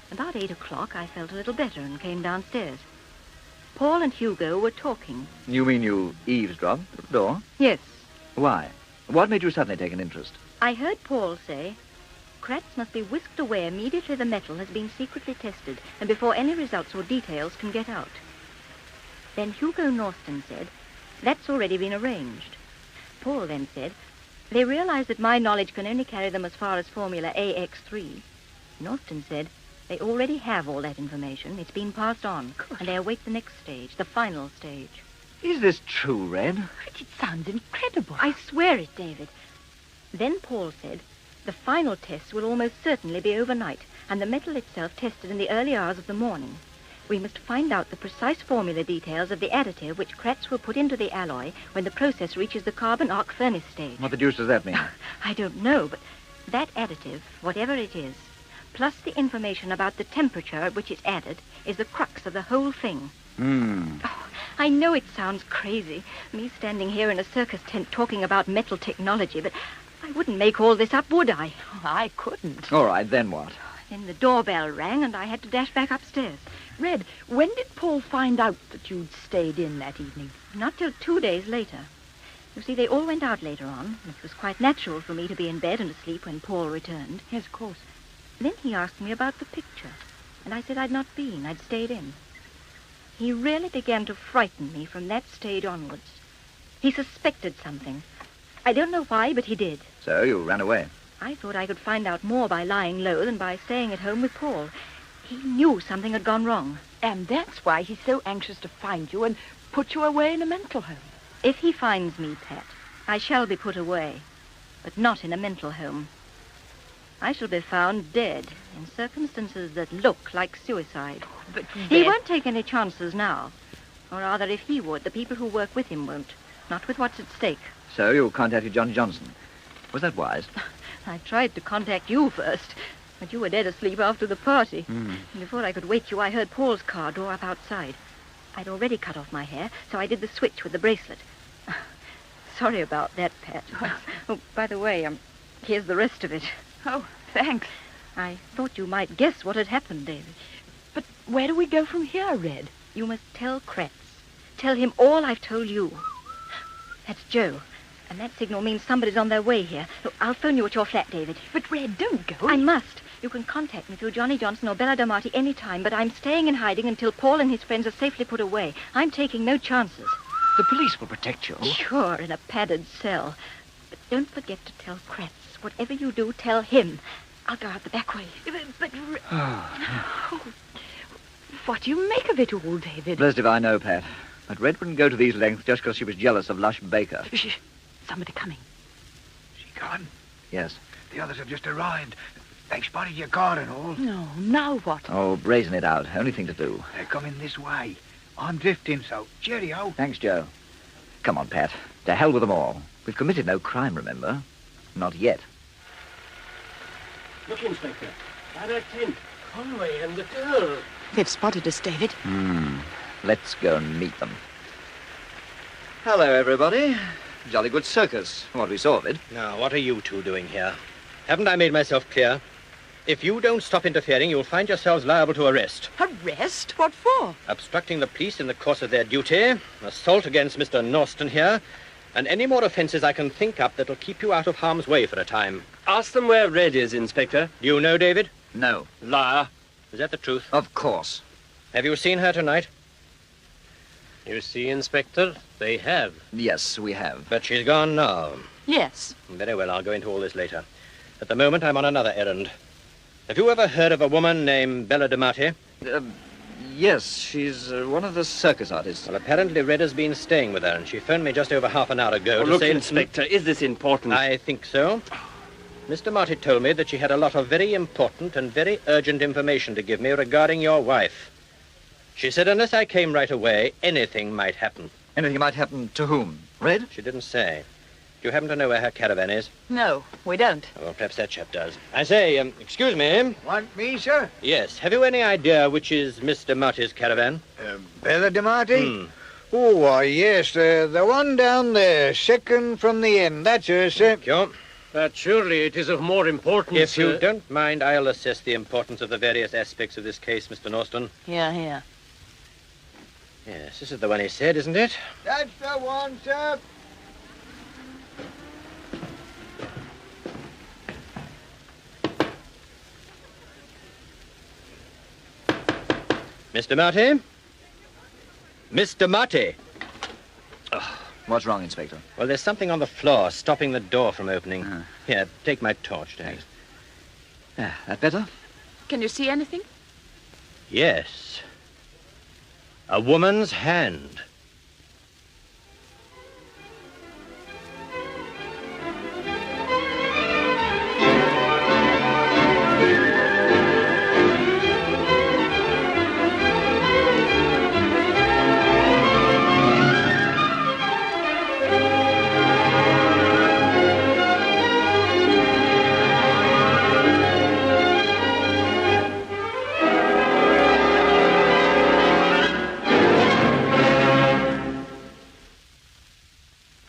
About 8 o'clock, I felt a little better and came downstairs. Paul and Hugo were talking. You mean you eavesdropped at the door? Yes. Why? What made you suddenly take an interest? I heard Paul say, Kratz must be whisked away immediately the metal has been secretly tested and before any results or details can get out. Then Hugo Norton said, that's already been arranged. Paul then said, they realize that my knowledge can only carry them as far as Formula AX3. Norton said, they already have all that information. It's been passed on. And they await the next stage, the final stage. Is this true, Red? It sounds incredible. I swear it, David. Then Paul said, the final tests will almost certainly be overnight, and the metal itself tested in the early hours of the morning. We must find out the precise formula details of the additive which Kratz will put into the alloy when the process reaches the carbon arc furnace stage. What the deuce does that mean? I don't know, but that additive, whatever it is, plus the information about the temperature at which it's added, is the crux of the whole thing. Oh, I know it sounds crazy, me standing here in a circus tent talking about metal technology, but I wouldn't make all this up, would I? Oh, I couldn't. All right, then what? Then the doorbell rang and I had to dash back upstairs. Red, when did Paul find out that you'd stayed in that evening? Not till 2 days later. You see, they all went out later on. It was quite natural for me to be in bed and asleep when Paul returned. Yes, of course. Then he asked me about the picture, and I said I'd not been. I'd stayed in. He really began to frighten me from that stage onwards. He suspected something. I don't know why, but he did. So you ran away? I thought I could find out more by lying low than by staying at home with Paul. He knew something had gone wrong. And that's why he's so anxious to find you and put you away in a mental home. If he finds me, Pat, I shall be put away, but not in a mental home. I shall be found dead in circumstances that look like suicide. But he won't take any chances now. Or rather, if he would, the people who work with him won't. Not with what's at stake. So you contacted Johnny Johnson. Was that wise? I tried to contact you first, but you were dead asleep after the party. And before I could wake you, I heard Paul's car door up outside. I'd already cut off my hair, so I did the switch with the bracelet. Sorry about that, Pat. Oh, by the way, here's the rest of it. Oh, thanks. I thought you might guess what had happened, David. But where do we go from here, Red? You must tell Kratz. Tell him all I've told you. That's Joe. And that signal means somebody's on their way here. Look, I'll phone you at your flat, David. But, Red, don't go. I must. You can contact me through Johnny Johnson or Bella Damati any time, but I'm staying in hiding until Paul and his friends are safely put away. I'm taking no chances. The police will protect you. Sure, in a padded cell. But don't forget to tell Kratz. Whatever you do, tell him. I'll go out the back way. But what do you make of it all, David? Blessed if I know, Pat. But Red wouldn't go to these lengths just because she was jealous of Lush Baker. Shh. Somebody coming. She gone? Yes. The others have just arrived. They've spotted your car and all. No, now what? Oh, brazen it out. Only thing to do. They're coming this way. I'm drifting, so cheerio. Thanks, Joe. Come on, Pat. To hell with them all. We've committed no crime, remember? Not yet. Look, Inspector. That tent. Conway and the girl. They've spotted us, David. Let's go and meet them. Hello, everybody. Jolly good circus, from what we saw of it. Now, what are you two doing here? Haven't I made myself clear? If you don't stop interfering, you'll find yourselves liable to arrest. Arrest? What for? Obstructing the police in the course of their duty, assault against Mr. Norston here, and any more offences I can think up that'll keep you out of harm's way for a time. Ask them where Red is, Inspector. Do you know, David? No. Liar. Is that the truth? Of course. Have you seen her tonight? You see, Inspector, they have. Yes, we have. But she's gone now. Yes. Very well, I'll go into all this later. At the moment, I'm on another errand. Have you ever heard of a woman named Bella D'Amati? Yes, she's one of the circus artists. Well, apparently Red has been staying with her, and she phoned me just over half an hour ago to Look, say... Inspector, is this important? I think so. Mr. Marty told me that she had a lot of very important and very urgent information to give me regarding your wife. She said unless I came right away, anything might happen. Anything might happen to whom? Red? She didn't say. Do you happen to know where her caravan is? No, we don't. Well, perhaps that chap does. I say, excuse me. Want me, sir? Yes. Have you any idea which is Mr. Marty's caravan? Bella D'Amati? Oh, why, yes. The one down there, second from the end. That's her, sir. Thank you. But surely it is of more importance... If you don't mind, I'll assess the importance of the various aspects of this case, Mr. Norston. Here. Yes, this is the one he said, isn't it? That's the one, sir. Mr. Marty? Mr. Marty! Oh, what's wrong, Inspector? Well, there's something on the floor stopping the door from opening. Here, take my torch, Dad. That better? Can you see anything? Yes. A woman's hand.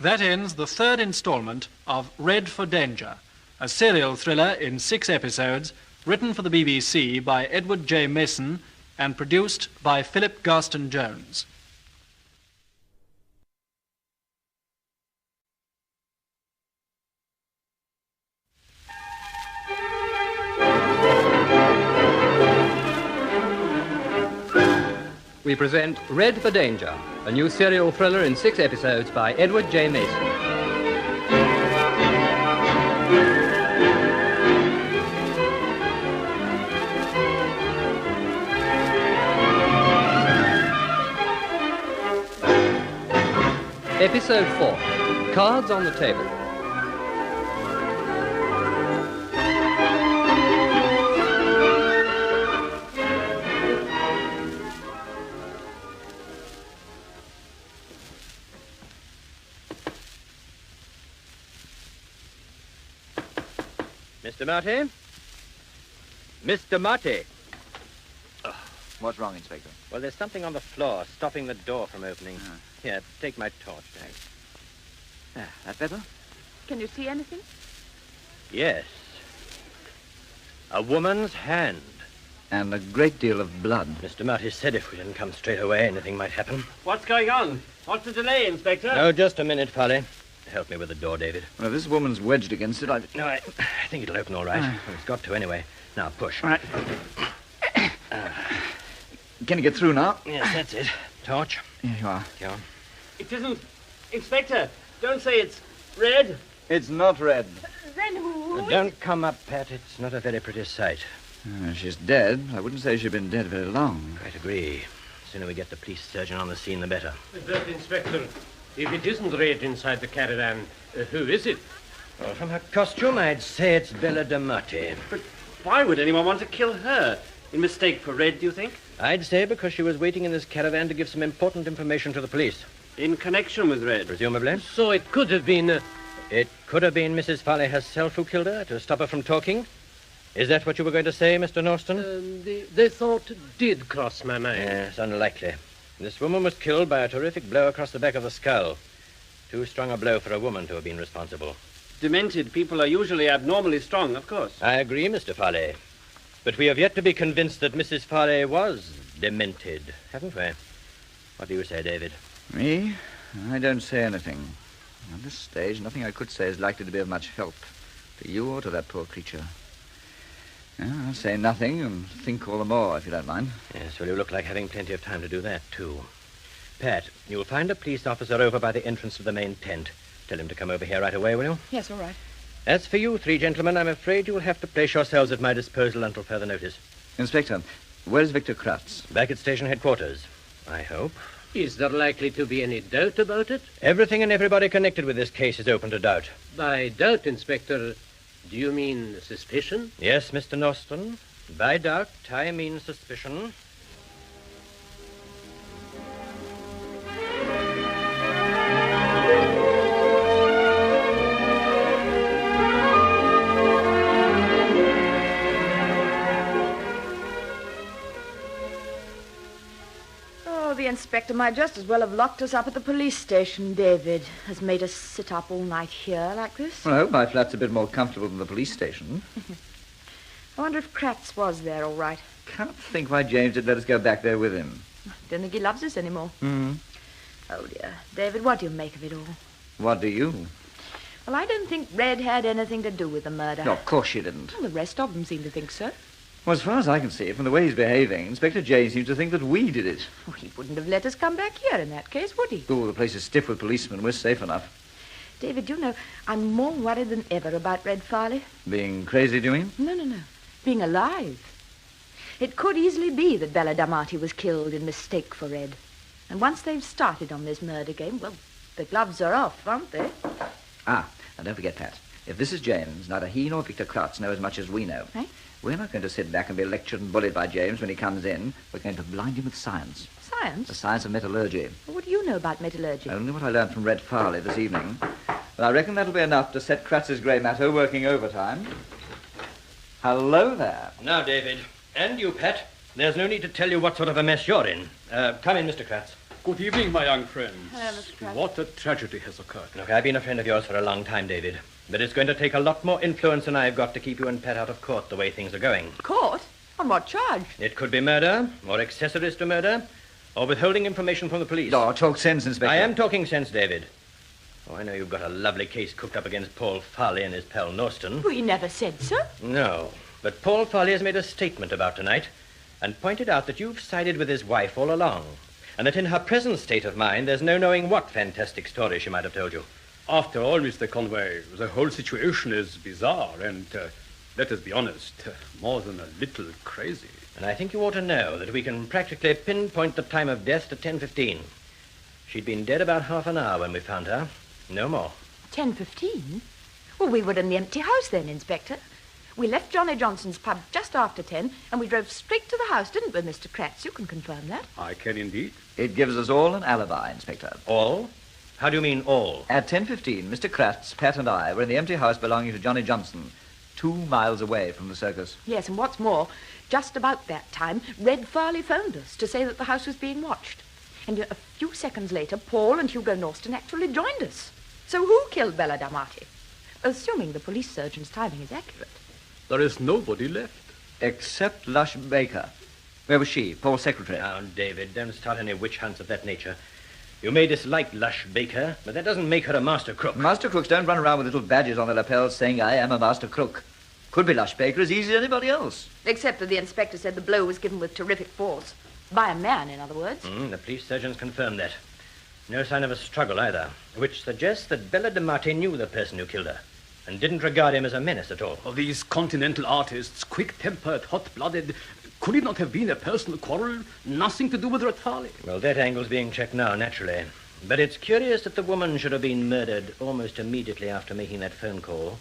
That ends the third installment of Red for Danger, a serial thriller in 6 episodes, written for the BBC by Edward J. Mason and produced by Philip Garston Jones. We present Red for Danger, a new serial thriller in 6 episodes by Edward J. Mason. Episode 4, Cards on the Table. Mr. Marty? Mr. Marty! What's wrong, Inspector? Well, there's something on the floor stopping the door from opening. Here, take my torch, Dad. That better? Can you see anything? Yes. A woman's hand. And a great deal of blood. Mr. Marty said if we didn't come straight away, anything might happen. What's going on? What's the delay, Inspector? Oh, just a minute, Farley. Help me with the door, David. Well, if this woman's wedged against it, No, I think it'll open all right. Well, it's got to anyway. Now, push. All right. Can you get through now? Yes, that's it. Torch. Here you are. Go on. It isn't... Inspector, don't say it's Red. It's not Red. Then who? Don't come up, Pat. It's not a very pretty sight. She's dead. I wouldn't say she'd been dead very long. Quite agree. The sooner we get the police surgeon on the scene, the better. But, Inspector, if it isn't Red inside the caravan, who is it? Well, from her costume, I'd say it's Bella D'Amati. But why would anyone want to kill her? In mistake for Red, do you think? I'd say because she was waiting in this caravan to give some important information to the police. In connection with Red? Presumably. So it could have been... It could have been Mrs. Farley herself who killed her to stop her from talking? Is that what you were going to say, Mr. Norston? The thought did cross my mind. Yes, unlikely. This woman was killed by a terrific blow across the back of the skull. Too strong a blow for a woman to have been responsible. Demented people are usually abnormally strong, of course. I agree, Mr. Farley. But we have yet to be convinced that Mrs. Farley was demented, haven't we? What do you say, David? Me? I don't say anything. At this stage, nothing I could say is likely to be of much help to you or to that poor creature. I'll say nothing and think all the more, if you don't mind. Yes, well, you look like having plenty of time to do that, too. Pat, you'll find a police officer over by the entrance of the main tent. Tell him to come over here right away, will you? Yes, all right. As for you three gentlemen, I'm afraid you'll have to place yourselves at my disposal until further notice. Inspector, where's Victor Kratz? Back at station headquarters, I hope. Is there likely to be any doubt about it? Everything and everybody connected with this case is open to doubt. By doubt, Inspector, do you mean suspicion? Yes, Mr. Norton. By doubt, I mean suspicion. The inspector might just as well have locked us up at the police station, David. Has made us sit up all night here like this. Well, I hope my flat's a bit more comfortable than the police station. I wonder if Kratz was there all right. Can't think why James did let us go back there with him. Don't think he loves us anymore. Hmm. Oh, dear. David, what do you make of it all? What do you? Well, I don't think Red had anything to do with the murder. No, of course she didn't. Well, the rest of them seem to think so. Well, as far as I can see, from the way he's behaving, Inspector James seems to think that we did it. Well, he wouldn't have let us come back here in that case, would he? Oh, the place is stiff with policemen. We're safe enough. David, you know, I'm more worried than ever about Red Farley. Being crazy, do you mean? No. Being alive. It could easily be that Bella Damati was killed in mistake for Red. And once they've started on this murder game, well, the gloves are off, aren't they? Ah, and don't forget, Pat, if this is James, neither he nor Victor Kratz know as much as we know. Eh? We're not going to sit back and be lectured and bullied by James when he comes in. We're going to blind him with science. Science? The science of metallurgy. Well, what do you know about metallurgy? Only what I learned from Red Farley this evening. But I reckon that'll be enough to set Kratz's grey matter working overtime. Hello there. Now, David, and you, Pat, there's no need to tell you what sort of a mess you're in. Come in, Mr. Kratz. Good evening, my young friends. Hello, Mr. Kratz. What a tragedy has occurred. Look, I've been a friend of yours for a long time, David. But it's going to take a lot more influence than I've got to keep you and Pat out of court the way things are going. Court? On what charge? It could be murder, or accessories to murder, or withholding information from the police. Oh, talk sense, Inspector. I am talking sense, David. Oh, I know you've got a lovely case cooked up against Paul Farley and his pal Norton. We never said so. No, but Paul Farley has made a statement about tonight and pointed out that you've sided with his wife all along, and that in her present state of mind, there's no knowing what fantastic story she might have told you. After all, Mr. Conway, the whole situation is bizarre and, let us be honest, more than a little crazy. And I think you ought to know that we can practically pinpoint the time of death to 10:15. She'd been dead about half an hour when we found her. No more. 10:15? Well, we were in the empty house then, Inspector. We left Johnny Johnson's pub just after 10, and we drove straight to the house, didn't we, Mr. Kratz? You can confirm that. I can indeed. It gives us all an alibi, Inspector. All? How do you mean all? At 10:15, Mr. Kratz, Pat and I were in the empty house belonging to Johnny Johnson, 2 miles away from the circus. Yes, and what's more, just about that time, Red Farley phoned us to say that the house was being watched. And a few seconds later, Paul and Hugo Norton actually joined us. So who killed Bella Damati? Assuming the police surgeon's timing is accurate. There is nobody left. Except Lush Baker. Where was she? Paul's secretary. Now, David, don't start any witch hunts of that nature. You may dislike Lush Baker, but that doesn't make her a master crook. Master crooks don't run around with little badges on their lapels saying, I am a master crook. Could be Lush Baker as easy as anybody else. Except that the inspector said the blow was given with terrific force. By a man, in other words. The police surgeons confirmed that. No sign of a struggle either, which suggests that Bella Damati knew the person who killed her and didn't regard him as a menace at all. Oh, these continental artists, quick-tempered, hot-blooded, could it not have been a personal quarrel? Nothing to do with Red Farley? Well, that angle's being checked now, naturally. But it's curious that the woman should have been murdered almost immediately after making that phone call.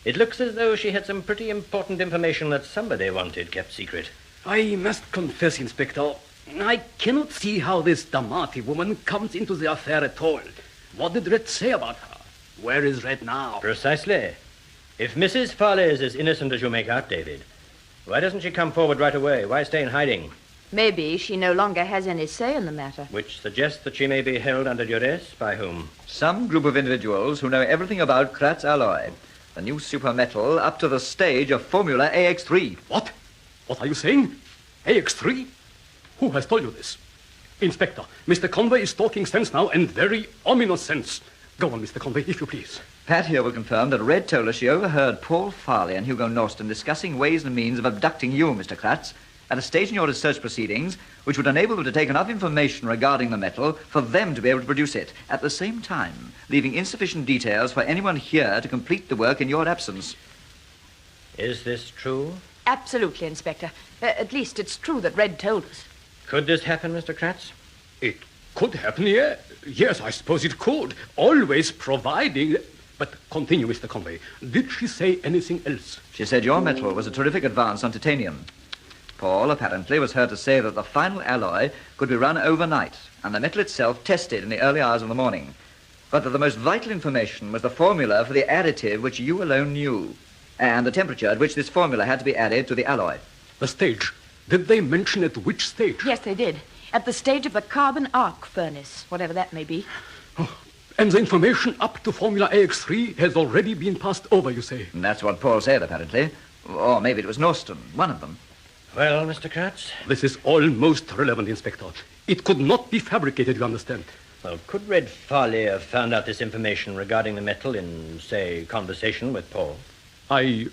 It looks as though she had some pretty important information that somebody wanted kept secret. I must confess, Inspector, I cannot see how this Damati woman comes into the affair at all. What did Red say about her? Where is Red now? Precisely. If Mrs. Farley is as innocent as you make out, David, why doesn't she come forward right away? Why stay in hiding? Maybe she no longer has any say in the matter. Which suggests that she may be held under duress by whom? Some group of individuals who know everything about Kratz alloy, the new super metal up to the stage of Formula AX3. What? What are you saying? AX3? Who has told you this? Inspector, Mr. Conway is talking sense now, and very ominous sense. Go on, Mr. Conway, if you please. Pat here will confirm that Red told us she overheard Paul Farley and Hugo Norton discussing ways and means of abducting you, Mr. Kratz, at a stage in your research proceedings which would enable them to take enough information regarding the metal for them to be able to produce it, at the same time leaving insufficient details for anyone here to complete the work in your absence. Is this true? Absolutely, Inspector. At least it's true that Red told us. Could this happen, Mr. Kratz? It could happen, yeah. Yes, I suppose it could. Always providing... But continue, Mr. Conway. Did she say anything else? She said your metal was a terrific advance on titanium. Paul, apparently, was heard to say that the final alloy could be run overnight and the metal itself tested in the early hours of the morning, but that the most vital information was the formula for the additive which you alone knew, and the temperature at which this formula had to be added to the alloy. The stage. Did they mention at which stage? Yes, they did. At the stage of the carbon arc furnace, whatever that may be. And the information up to Formula AX3 has already been passed over, you say? And that's what Paul said, apparently. Or maybe it was Norton, one of them. Well, Mr. Kratz? This is almost relevant, Inspector. It could not be fabricated, you understand. Well, could Red Farley have found out this information regarding the metal in, say, conversation with Paul? I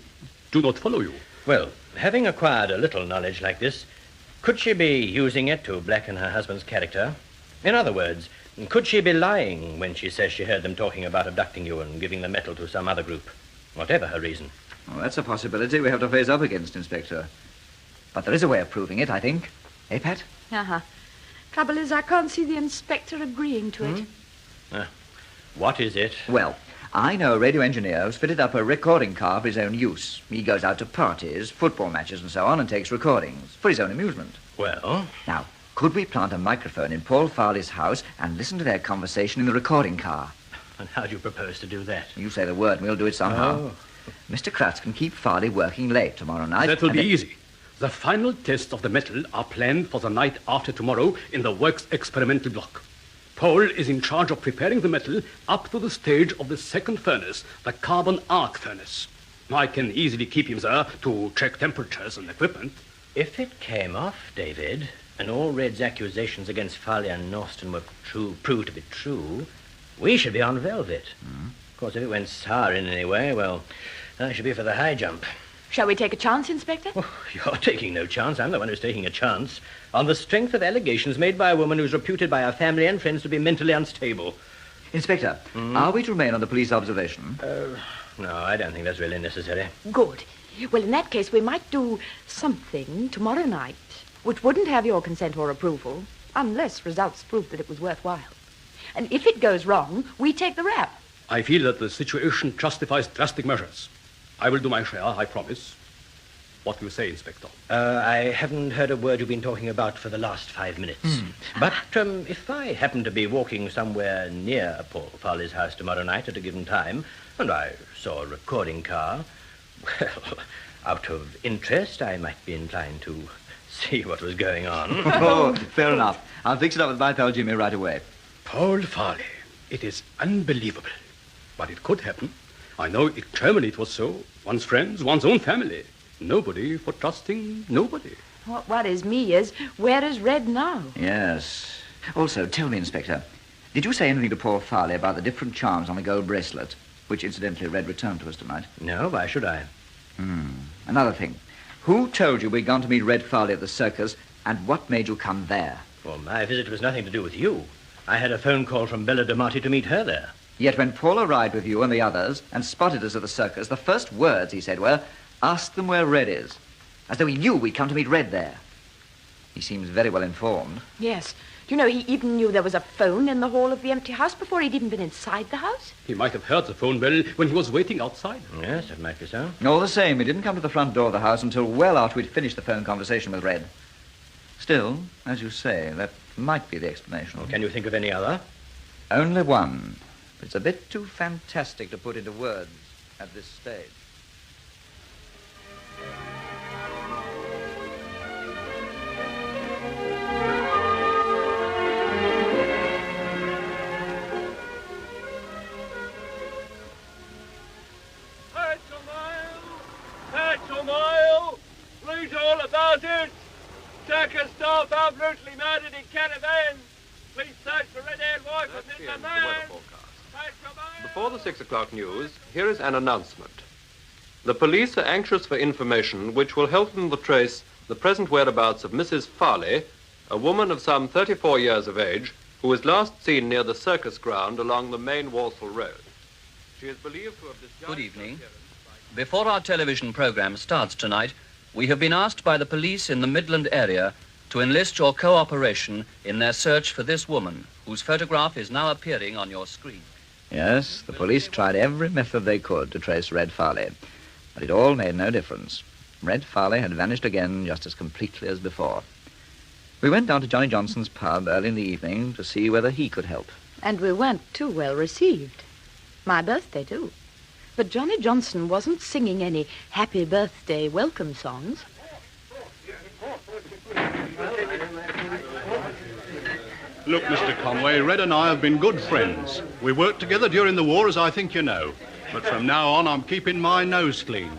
do not follow you. Well, having acquired a little knowledge like this, could she be using it to blacken her husband's character? In other words, could she be lying when she says she heard them talking about abducting you and giving the metal to some other group, whatever her reason? Well, that's a possibility we have to face up against, Inspector. But there is a way of proving it, I think. Eh, Pat? Uh-huh. Trouble is, I can't see the Inspector agreeing to it. What is it? Well, I know a radio engineer who's fitted up a recording car for his own use. He goes out to parties, football matches and so on, and takes recordings for his own amusement. Well? Now, could we plant a microphone in Paul Farley's house and listen to their conversation in the recording car? And how do you propose to do that? You say the word and we'll do it somehow. Mr. Kratz can keep Farley working late tomorrow night. That will be easy. The final tests of the metal are planned for the night after tomorrow in the works experimental block. Paul is in charge of preparing the metal up to the stage of the second furnace, the carbon arc furnace. I can easily keep him there to check temperatures and equipment. If it came off, David, and all Red's accusations against Farley and Norton were proved to be true, we should be on velvet. Of course, if it went sour in any way, well, I should be for the high jump. Shall we take a chance, Inspector? Oh, you're taking no chance. I'm the one who's taking a chance. On the strength of allegations made by a woman who's reputed by her family and friends to be mentally unstable. Inspector, are we to remain on the police observation? No, I don't think that's really necessary. Good. Well, in that case, we might do something tomorrow night which wouldn't have your consent or approval unless results prove that it was worthwhile. And if it goes wrong, we take the rap. I feel that the situation justifies drastic measures. I will do my share, I promise. What do you say, Inspector? I haven't heard a word you've been talking about for the last 5 minutes. But if I happen to be walking somewhere near Paul Farley's house tomorrow night at a given time, and I saw a recording car, well, out of interest, I might be inclined to see what was going on. Oh, fair enough. I'll fix it up with my pal Jimmy right away. Paul Farley. It is unbelievable. But it could happen. I know in Germany it was so. One's friends, one's own family. Nobody for trusting nobody. What worries me is, where is Red now? Yes. Also, tell me, Inspector, did you say anything to Paul Farley about the different charms on the gold bracelet, which incidentally Red returned to us tonight? No, why should I? Another thing. Who told you we'd gone to meet Red Farley at the circus, and what made you come there? Well, my visit was nothing to do with you. I had a phone call from Bella D'Amati to meet her there. Yet when Paul arrived with you and the others and spotted us at the circus, the first words he said were, "Ask them where Red is," as though he knew we'd come to meet Red there. He seems very well informed. Yes. Do you know, he even knew there was a phone in the hall of the empty house before he'd even been inside the house? He might have heard the phone bell when he was waiting outside. Yes, that might be so. All the same, he didn't come to the front door of the house until well after we'd finished the phone conversation with Red. Still, as you say, that might be the explanation. Well, can you think of any other? Only one. But it's a bit too fantastic to put into words at this stage. Leave all of Sergeant! Circus staff found brutally murdered in caravan. Please search for red-haired wife of Mr. Man. Before the 6 o'clock news, here is an announcement. The police are anxious for information which will help them to trace the present whereabouts of Mrs. Farley, a woman of some 34 years of age, who was last seen near the circus ground along the main Walsall Road. She is believed to have discharged... Good evening. Before our television program starts tonight, we have been asked by the police in the Midland area to enlist your cooperation in their search for this woman, whose photograph is now appearing on your screen. Yes, the police tried every method they could to trace Red Farley, but it all made no difference. Red Farley had vanished again just as completely as before. We went down to Johnny Johnson's pub early in the evening to see whether he could help. And we weren't too well received. My birthday, too. But Johnny Johnson wasn't singing any happy birthday welcome songs. Look, Mr. Conway, Red and I have been good friends. We worked together during the war, as I think you know. But from now on, I'm keeping my nose clean.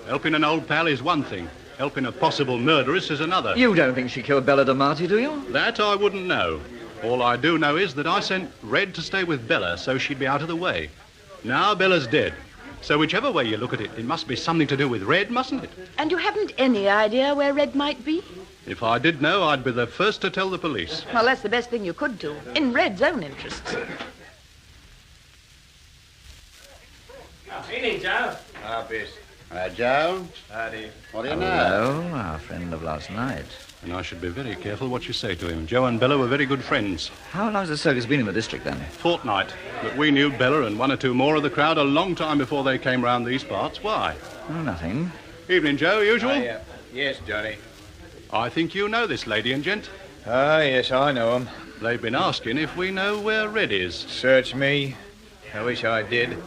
Helping an old pal is one thing. Helping a possible murderess is another. You don't think she killed Bella DeMarti, do you? That I wouldn't know. All I do know is that I sent Red to stay with Bella so she'd be out of the way. Now Bella's dead. So whichever way you look at it, it must be something to do with Red, mustn't it? And you haven't any idea where Red might be? If I did know, I'd be the first to tell the police. Well, that's the best thing you could do, in Red's own interests. Evening, Joe. Peace. Joe. Howdy. What do you know? Hello, our friend of last night. And I should be very careful what you say to him. Joe and Bella were very good friends. How long has the circus been in the district, then? Fortnight. But we knew Bella and one or two more of the crowd a long time before they came round these parts. Why? Oh, nothing. Evening, Joe. Usual? Yes, Johnny. I think you know this lady and gent. Yes, I know him. They've been asking if we know where Red is. Search me. I wish I did.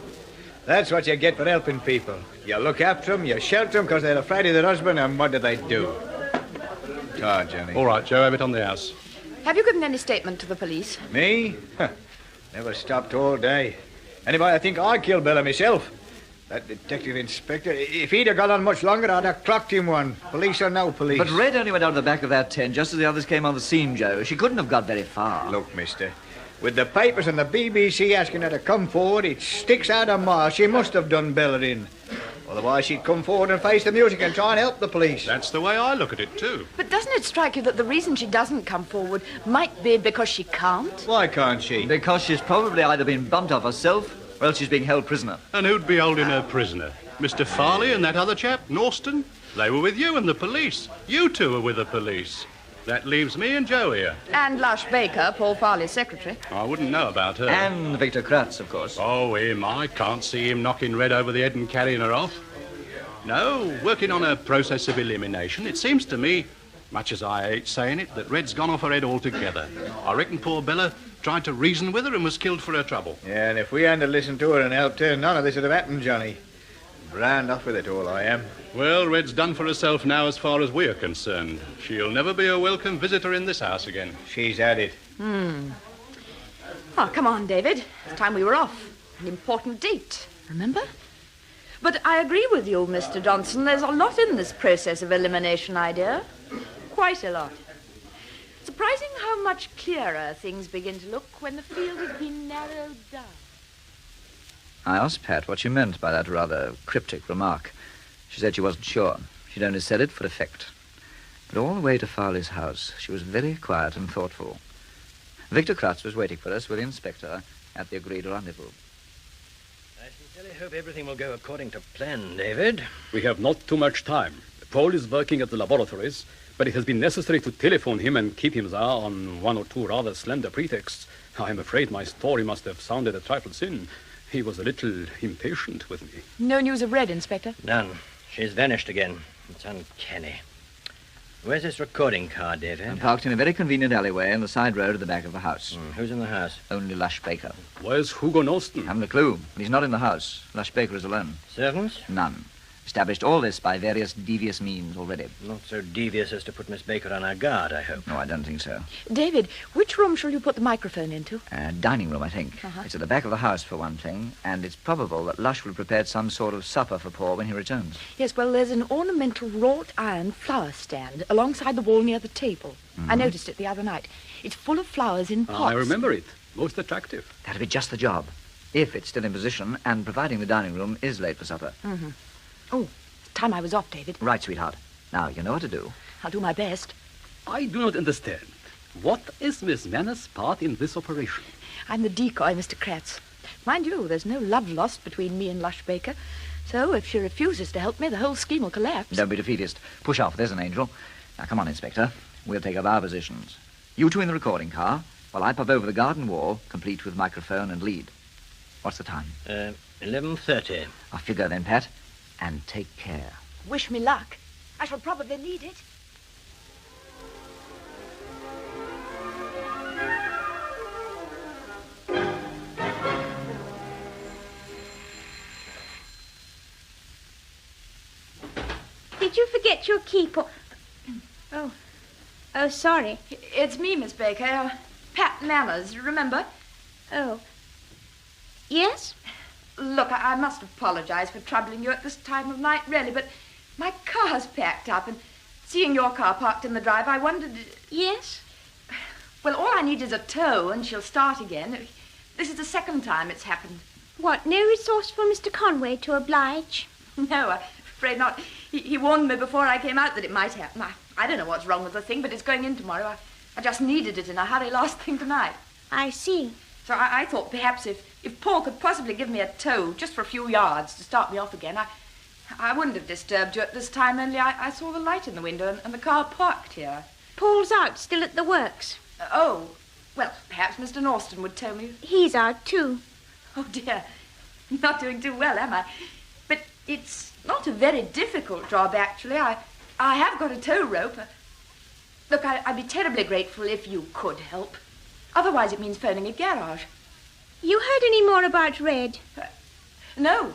That's what you get for helping people. You look after them, you shelter them because they're afraid of their husband, and what do they do? Johnny. All right, Joe, have it on the house. Have you given any statement to the police? Me? Never stopped all day. Anybody think I killed Bella myself? That detective inspector, if he'd have gone on much longer, I'd have clocked him one. Police or no police. But Red only went out of the back of that tent just as the others came on the scene, Joe. She couldn't have got very far. Look, mister, with the papers and the BBC asking her to come forward, it sticks out a mile. She must have done Bella in. Otherwise, she'd come forward and face the music and try and help the police. That's the way I look at it, too. But doesn't it strike you that the reason she doesn't come forward might be because she can't? Why can't she? Because she's probably either been bumped off herself or else she's being held prisoner. And who'd be holding her prisoner? Mr. Farley and that other chap, Norston? They were with you and the police. You two were with the police. That leaves me and Joe here. And Lush Baker, Paul Farley's secretary. I wouldn't know about her. And Victor Kratz, of course. Oh, him. I can't see him knocking Red over the head and carrying her off. No, working on a process of elimination. It seems to me, much as I hate saying it, that Red's gone off her head altogether. I reckon poor Bella tried to reason with her and was killed for her trouble. Yeah, and if we hadn't listened to her and helped her, none of this would have happened, Johnny. Brand off with it all, I am. Well, Red's done for herself now as far as we're concerned. She'll never be a welcome visitor in this house again. She's had it. Oh, come on, David. It's time we were off. An important date, remember? But I agree with you, Mr. Johnson. There's a lot in this process of elimination idea. Quite a lot. Surprising how much clearer things begin to look when the field has been narrowed down. I asked Pat what she meant by that rather cryptic remark. She said she wasn't sure. She'd only said it for effect. But all the way to Farley's house, she was very quiet and thoughtful. Victor Kratz was waiting for us with the inspector at the agreed rendezvous. I sincerely hope everything will go according to plan, David. We have not too much time. Paul is working at the laboratories, but it has been necessary to telephone him and keep him there on one or two rather slender pretexts. I'm afraid my story must have sounded a trifle thin. He was a little impatient with me. No news of Red, Inspector? None. She's vanished again. It's uncanny. Where's this recording car, David? And parked in a very convenient alleyway in the side road at the back of the house. Who's in the house? Only Lush Baker. Where's Hugo Norston? Haven't a clue. But he's not in the house. Lush Baker is alone. Servants? None. Established all this by various devious means already. Not so devious as to put Miss Baker on her guard, I hope. No, I don't think so. David, which room shall you put the microphone into? Dining room, I think. Uh-huh. It's at the back of the house, for one thing, and it's probable that Lush will have prepared some sort of supper for Paul when he returns. Yes, well, there's an ornamental wrought iron flower stand alongside the wall near the table. I noticed it the other night. It's full of flowers in pots. I remember it. Most attractive. That'll be just the job. If it's still in position, and providing the dining room is late for supper. Mm-hmm. Oh, it's time I was off, David. Right, sweetheart. Now, you know what to do. I'll do my best. I do not understand. What is Miss Manners' part in this operation? I'm the decoy, Mr. Kratz. Mind you, there's no love lost between me and Lush Baker. So if she refuses to help me, the whole scheme will collapse. Don't be defeatist. Push off. There's an angel. Now, come on, Inspector. We'll take up our positions. You two in the recording car, while I pop over the garden wall, complete with microphone and lead. What's the time? 11:30. Off you go then, Pat. And take care. Wish me luck. I shall probably need it. Did you forget your key, Paul? Oh, sorry. It's me, Miss Baker. Pat Manners, remember? Oh. Yes? Look, I must apologize for troubling you at this time of night, really, but my car's packed up, and seeing your car parked in the drive, I wondered... Yes? Well, all I need is a tow, and she'll start again. This is the second time it's happened. What, no resourceful Mr. Conway to oblige? No, I'm afraid not. He warned me before I came out that it might happen. I don't know what's wrong with the thing, but it's going in tomorrow. I just needed it in a hurry last thing tonight. I see. So I thought perhaps if Paul could possibly give me a tow just for a few yards to start me off again, I wouldn't have disturbed you at this time, only I saw the light in the window and the car parked here. Paul's out, still at the works. Oh, well, perhaps Mr. Norston would tow me. He's out, too. Oh, dear. Not doing too well, am I? But it's not a very difficult job, actually. I have got a tow rope. Look, I'd be terribly grateful if you could help. Otherwise, it means phoning a garage. You heard any more about Red? No.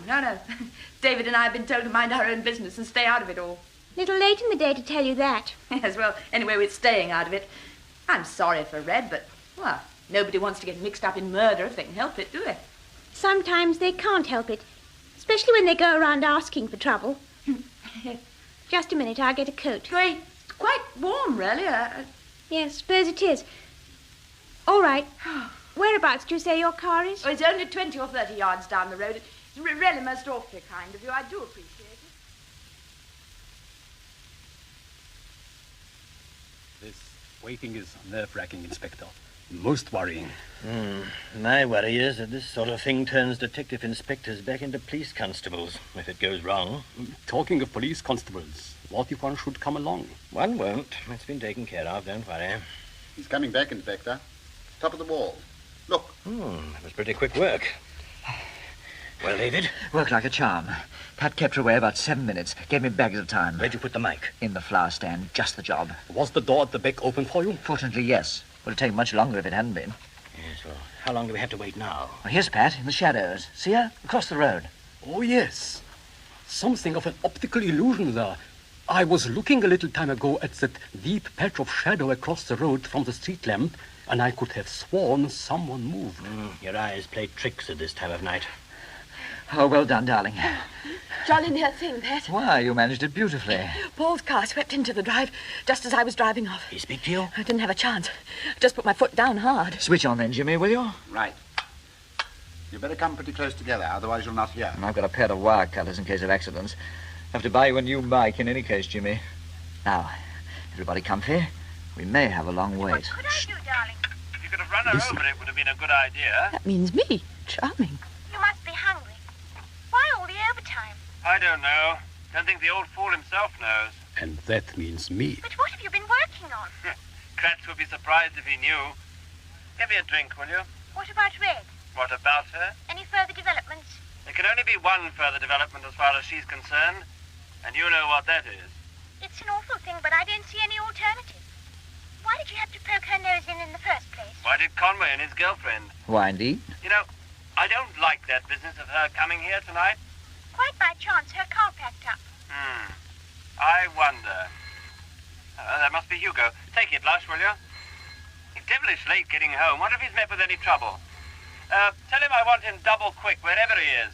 David and I have been told to mind our own business and stay out of it all. Little late in the day to tell you that. Yes, well, anyway, we're staying out of it. I'm sorry for Red, but, well, nobody wants to get mixed up in murder if they can help it, do they? Sometimes they can't help it, especially when they go around asking for trouble. Just a minute, I'll get a coat. It's quite warm, really. Yes, suppose it is. All right. Whereabouts do you say your car is? Oh, it's only 20 or 30 yards down the road. It's really most awfully kind of you. I do appreciate it. This waiting is nerve-wracking, Inspector. Most worrying. My worry is that this sort of thing turns detective inspectors back into police constables, if it goes wrong. Talking of police constables, what if one should come along? One won't. It's been taken care of, don't worry. He's coming back, Inspector. Top of the wall. Look. That was pretty quick work. Well, David? Worked like a charm. Pat kept her away about 7 minutes. Gave me bags of time. Where'd you put the mic? In the flower stand. Just the job. Was the door at the back open for you? Fortunately, yes. Would have taken much longer if it hadn't been. Yes, well, how long do we have to wait now? Well, here's Pat, in the shadows. See her? Across the road. Oh, yes. Something of an optical illusion there. I was looking a little time ago at that deep patch of shadow across the road from the street lamp, and I could have sworn someone moved. Your eyes play tricks at this time of night. Oh, well done, darling. Jolly near thing, Pat. Why, you managed it beautifully. Paul's car swept into the drive just as I was driving off. He speak to you? I didn't have a chance. Just put my foot down hard. Switch on then, Jimmy, will you? Right. You better come pretty close together, otherwise you'll not hear. And I've got a pair of wire cutters in case of accidents. Have to buy you a new mic in any case, Jimmy. Now, everybody comfy? We may have a long wait. What could I do, darling? If you could have run her over, it would have been a good idea. That means me. Charming. You must be hungry. Why all the overtime? I don't know. Don't think the old fool himself knows. And that means me. But what have you been working on? Kratz would be surprised if he knew. Give me a drink, will you? What about Red? What about her? Any further developments? There can only be one further development as far as she's concerned, and you know what that is. It's an awful thing, but I don't see any alternative. Why did you have to poke her nose in the first place? Why did Conway and his girlfriend? Why, indeed? You know, I don't like that business of her coming here tonight. Quite by chance, her car packed up. I wonder. That must be Hugo. Take it, Lush, will you? He's devilish late getting home. Wonder if he's met with any trouble. Tell him I want him double quick, wherever he is.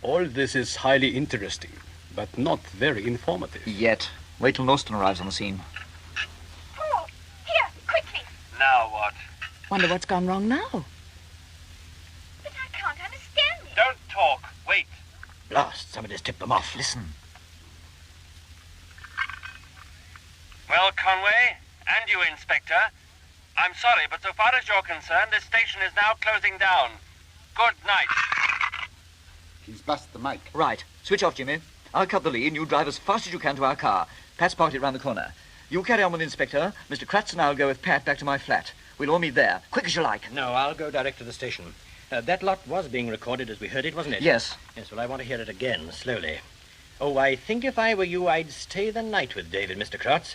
All this is highly interesting, but not very informative. Yet. Wait till Norton arrives on the scene. Paul, here, quickly. Now what? Wonder what's gone wrong now. But I can't understand it. Don't talk. Wait. Blast, somebody's tipped them off. Listen. Well, Conway, and you, Inspector, I'm sorry, but so far as you're concerned, this station is now closing down. Good night. He's bust the mic. Right. Switch off, Jimmy. I'll cut the lead and you drive as fast as you can to our car. Pat's parked it round the corner. You carry on with the Inspector. Mr. Kratz and I'll go with Pat back to my flat. We'll all meet there. Quick as you like. No, I'll go direct to the station. That lot was being recorded as we heard it, wasn't it? Yes. Yes, well, I want to hear it again, slowly. Oh, I think if I were you, I'd stay the night with David, Mr. Kratz.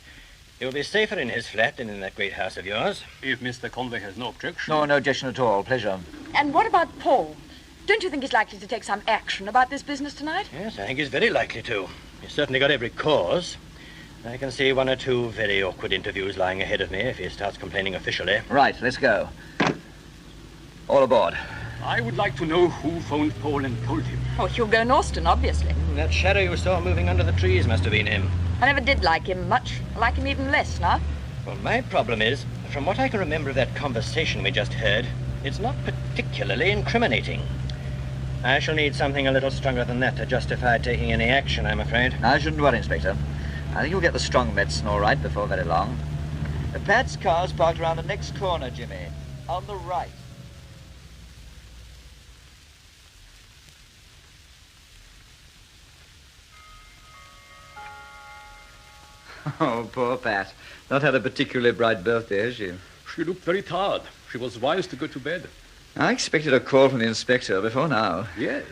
You'll be safer in his flat than in that great house of yours. If Mr. Conway has no objection. No objection at all. Pleasure. And what about Paul? Don't you think he's likely to take some action about this business tonight? Yes, I think he's very likely to. He's certainly got every cause. I can see 1 or 2 very awkward interviews lying ahead of me if he starts complaining officially. Right, let's go. All aboard. I would like to know who phoned Paul and told him. Oh, Hugo Norton, obviously. That shadow you saw moving under the trees must have been him. I never did like him much. I like him even less now. Well, my problem is, from what I can remember of that conversation we just heard, it's not particularly incriminating. I shall need something a little stronger than that to justify taking any action, I'm afraid. I shouldn't worry, Inspector. I think you'll get the strong medicine all right before very long. Pat's car's parked around the next corner, Jimmy. On the right. Oh, poor Pat. Not had a particularly bright birthday, has she? She looked very tired. She was wise to go to bed. I expected a call from the inspector before now. Yes.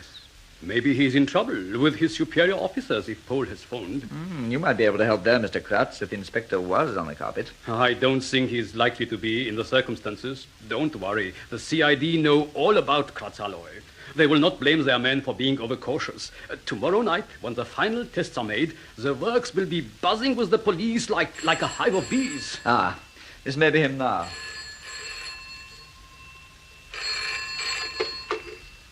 Maybe he's in trouble with his superior officers if Paul has phoned. You might be able to help there, Mr. Kratz, if the inspector was on the carpet. I don't think he's likely to be in the circumstances. Don't worry. The CID know all about Kratz alloy. They will not blame their men for being overcautious. Tomorrow night, when the final tests are made, the works will be buzzing with the police like a hive of bees. Ah, this may be him now.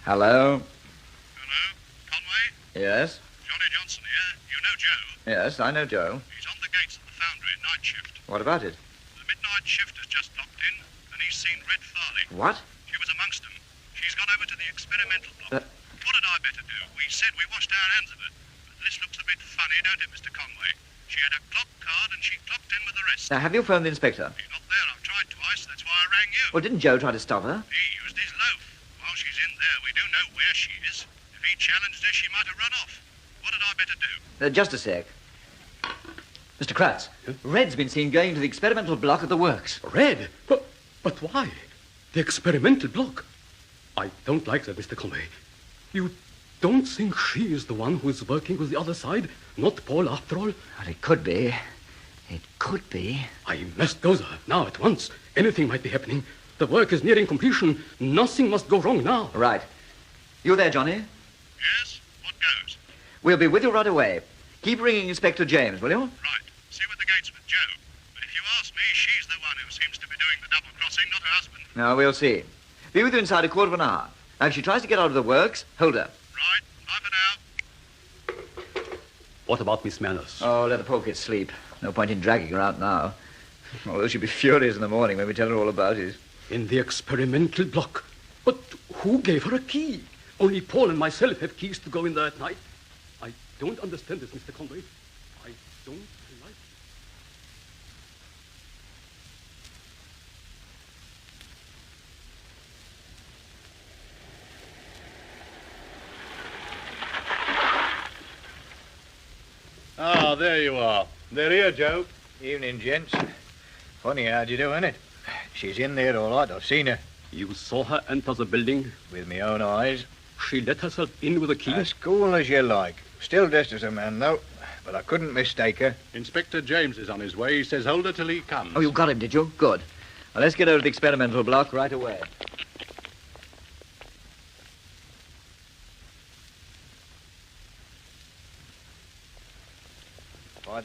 Hello? Hello? Conway? Yes? Johnny Johnson here. You know Joe? Yes, I know Joe. He's on the gates at the foundry at night shift. What about it? The midnight shift has just locked in, and he's seen Red Farley. What? She was amongst them. She's gone over to the experimental block. What had I better do? We said we washed our hands of her. But this looks a bit funny, don't it, Mr. Conway? She had a clock card and she clocked in with the rest. Now, have you phoned the inspector? He's not there. I've tried twice. That's why I rang you. Well, didn't Joe try to stop her? He used his loaf. While she's in there, we don't know where she is. If he challenged her, she might have run off. What had I better do? Just a sec. Mr. Kratz, Red's been seen going to the experimental block at the works. Red? But why? The experimental block? I don't like that, Mr. Conway. You don't think she is the one who is working with the other side? Not Paul, after all? Well, it could be. It could be. I must go there, now, at once. Anything might be happening. The work is nearing completion. Nothing must go wrong now. Right. You there, Johnny? Yes? What goes? We'll be with you right away. Keep ringing Inspector James, will you? Right. See you at the gates with Joe. But if you ask me, she's the one who seems to be doing the double crossing, not her husband. No, we'll see. Be with you inside a quarter of an hour. Now, if she tries to get out of the works, hold her. Right. Bye for now. What about Miss Manners? Oh, let the poor kid sleep. No point in dragging her out now. Although she'll be furious in the morning when we tell her all about it. In the experimental block. But who gave her a key? Only Paul and myself have keys to go in there at night. I don't understand this, Mr. Conway. I don't like it. Ah, there you are. They're here, Joe. Evening, gents. Funny how'd you do, innit? She's in there all right. I've seen her. You saw her enter the building? With my own eyes. She let herself in with a key? As cool as you like. Still dressed as a man, though. But I couldn't mistake her. Inspector James is on his way. He says hold her till he comes. Oh, you got him, did you? Good. Well, let's get over to the experimental block right away.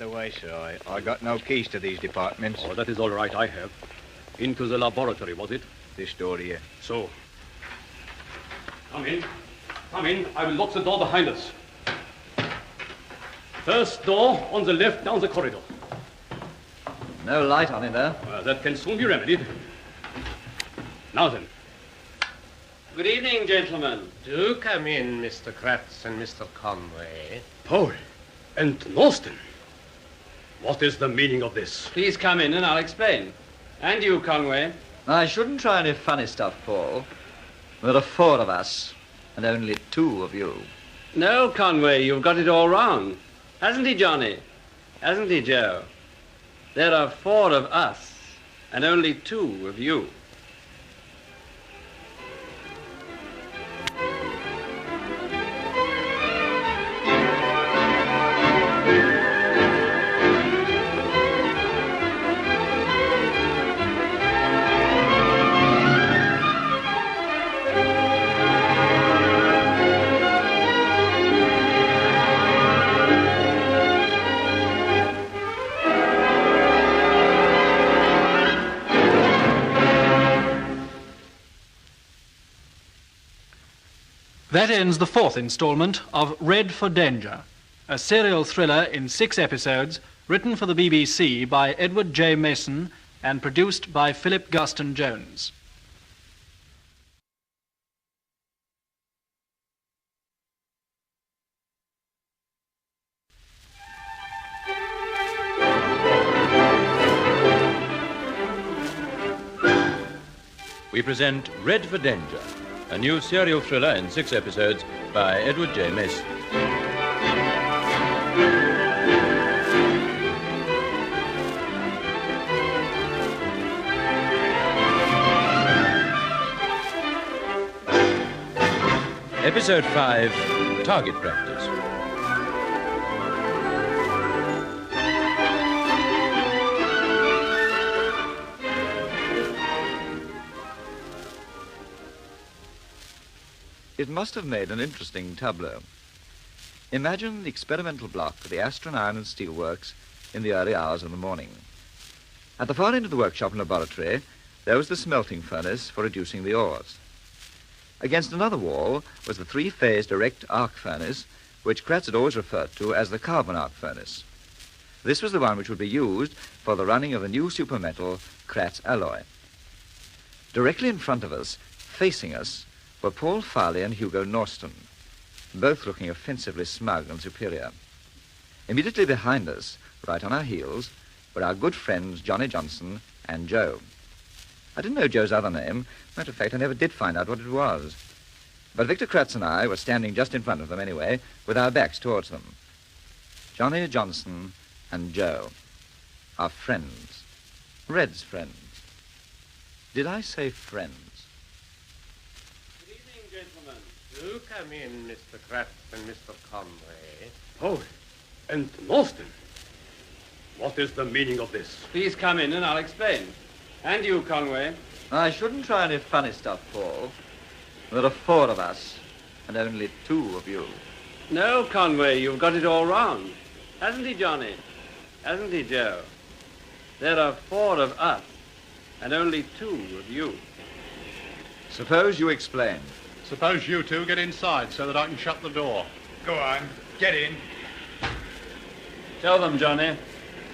the way, sir. I got no keys to these departments. Oh, that is all right, I have. Into the laboratory, was it? This door here. So. Come in. Come in. I will lock the door behind us. First door on the left down the corridor. No light on in there. That can soon be remedied. Now then. Good evening, gentlemen. Do come in, Mr. Kratz and Mr. Conway. Paul and Norton. What is the meaning of this? Please come in and I'll explain. And you, Conway. I shouldn't try any funny stuff, Paul. There are 4 of us, and only 2 of you. No, Conway, you've got it all wrong. Hasn't he, Johnny? Hasn't he, Joe? There are 4 of us, and only 2 of you. That ends the 4th installment of Red for Danger, a serial thriller in 6 episodes written for the BBC by Edward J. Mason and produced by Philip Guston Jones. We present Red for Danger, a new serial thriller in 6 episodes by Edward J. Mason. Episode 5, Target Practice. It must have made an interesting tableau. Imagine the experimental block for the Astron Iron and Steel Works in the early hours of the morning. At the far end of the workshop and laboratory, there was the smelting furnace for reducing the ores. Against another wall was the 3-phase direct arc furnace, which Kratz had always referred to as the carbon arc furnace. This was the one which would be used for the running of the new supermetal Kratz alloy. Directly in front of us, facing us, were Paul Farley and Hugo Norton, both looking offensively smug and superior. Immediately behind us, right on our heels, were our good friends Johnny Johnson and Joe. I didn't know Joe's other name. Matter of fact, I never did find out what it was. But Victor Kratz and I were standing just in front of them anyway, with our backs towards them. Johnny Johnson and Joe, our friends, Red's friends. Did I say friends? Do come in, Mr. Kratz and Mr. Conway. Paul and Norton. What is the meaning of this? Please come in and I'll explain. And you, Conway. I shouldn't try any funny stuff, Paul. There are 4 of us, and only 2 of you. No, Conway, you've got it all wrong. Hasn't he, Johnny? Hasn't he, Joe? There are 4 of us, and only 2 of you. Suppose you explain. Suppose you 2 get inside so that I can shut the door. Go on, get in. Tell them, Johnny.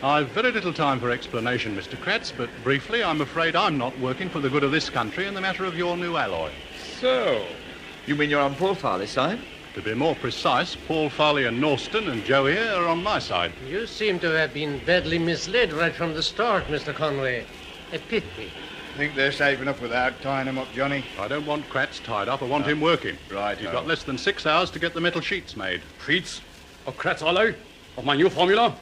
I've very little time for explanation, Mr. Kratz, but briefly, I'm afraid I'm not working for the good of this country in the matter of your new alloy. So, you mean you're on Paul Farley's side? To be more precise, Paul Farley and Norton and Joe here are on my side. You seem to have been badly misled right from the start, Mr. Conway. A pity. Think they're safe enough without tying him up, Johnny? I don't want Kratz tied up. I want him working. Right. He's got less than 6 hours to get the metal sheets made. Sheets of Kratz alloy? Of my new formula?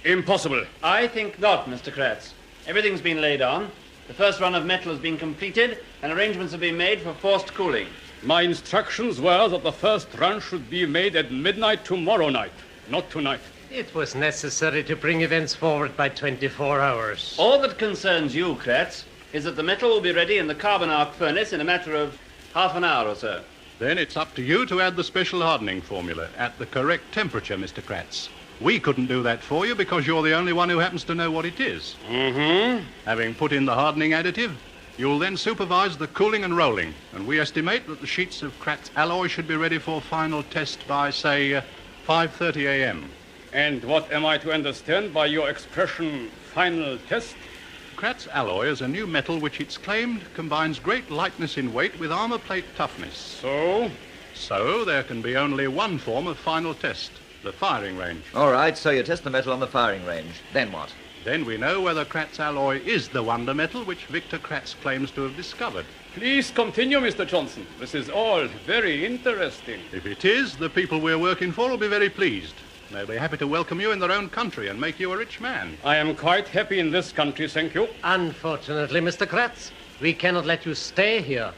Impossible. I think not, Mr. Kratz. Everything's been laid on. The first run of metal has been completed, and arrangements have been made for forced cooling. My instructions were that the first run should be made at midnight tomorrow night, not tonight. It was necessary to bring events forward by 24 hours. All that concerns you, Kratz, is that the metal will be ready in the carbon arc furnace in a matter of half an hour or so. Then it's up to you to add the special hardening formula at the correct temperature, Mr. Kratz. We couldn't do that for you because you're the only one who happens to know what it is. Mm-hmm. Having put in the hardening additive, you'll then supervise the cooling and rolling, and we estimate that the sheets of Kratz alloy should be ready for final test by, say, 5:30 a.m. And what am I to understand by your expression, final test? Kratz alloy is a new metal which it's claimed combines great lightness in weight with armor plate toughness. So? So there can be only one form of final test, the firing range. All right, so you test the metal on the firing range. Then what? Then we know whether Kratz alloy is the wonder metal which Victor Kratz claims to have discovered. Please continue, Mr. Johnson. This is all very interesting. If it is, the people we're working for will be very pleased. They'll be happy to welcome you in their own country and make you a rich man. I am quite happy in this country, thank you. Unfortunately, Mr. Kratz, we cannot let you stay here.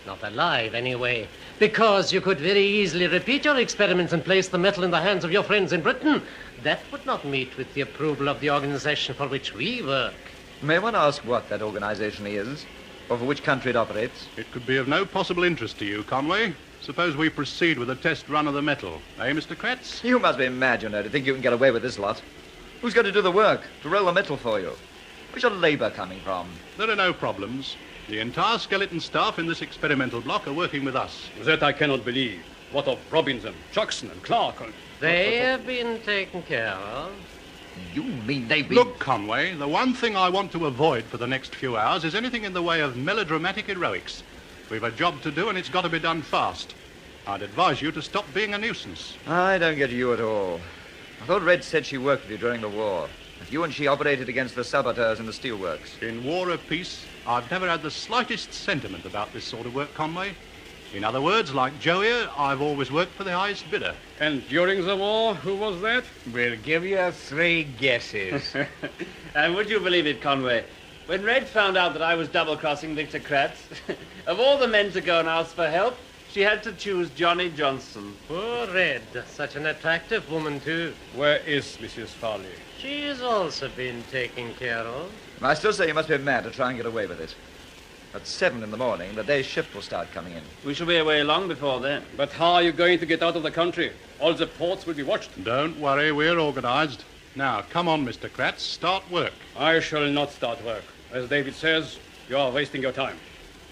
Not alive, anyway. Because you could very easily repeat your experiments and place the metal in the hands of your friends in Britain. That would not meet with the approval of the organization for which we work. May one ask what that organization is? Or for which country it operates? It could be of no possible interest to you, Conway. Suppose we proceed with a test run of the metal. Eh, Mr. Kratz? You must be mad, you know, to think you can get away with this lot. Who's going to do the work, to roll the metal for you? Where's your labor coming from? There are no problems. The entire skeleton staff in this experimental block are working with us. That I cannot believe. What of Robinson, Jackson, and Clark? They have been taken care of. You mean they've been... Look, Conway, the one thing I want to avoid for the next few hours is anything in the way of melodramatic heroics. We've a job to do, and it's got to be done fast. I'd advise you to stop being a nuisance. I don't get you at all. I thought Red said she worked with you during the war. That you and she operated against the saboteurs in the steelworks. In war or peace, I've never had the slightest sentiment about this sort of work, Conway. In other words, like Joe here, I've always worked for the highest bidder. And during the war, who was that? We'll give you 3 guesses. And would you believe it, Conway? When Red found out that I was double-crossing Victor Kratz, of all the men to go and ask for help, she had to choose Johnny Johnson. Poor Red. Such an attractive woman, too. Where is Mrs. Farley? She's also been taken care of. I still say you must be mad to try and get away with it. At 7 in the morning, the day's shift will start coming in. We shall be away long before then. But how are you going to get out of the country? All the ports will be watched. Don't worry, we're organized. Now, come on, Mr. Kratz, start work. I shall not start work. As David says, you are wasting your time.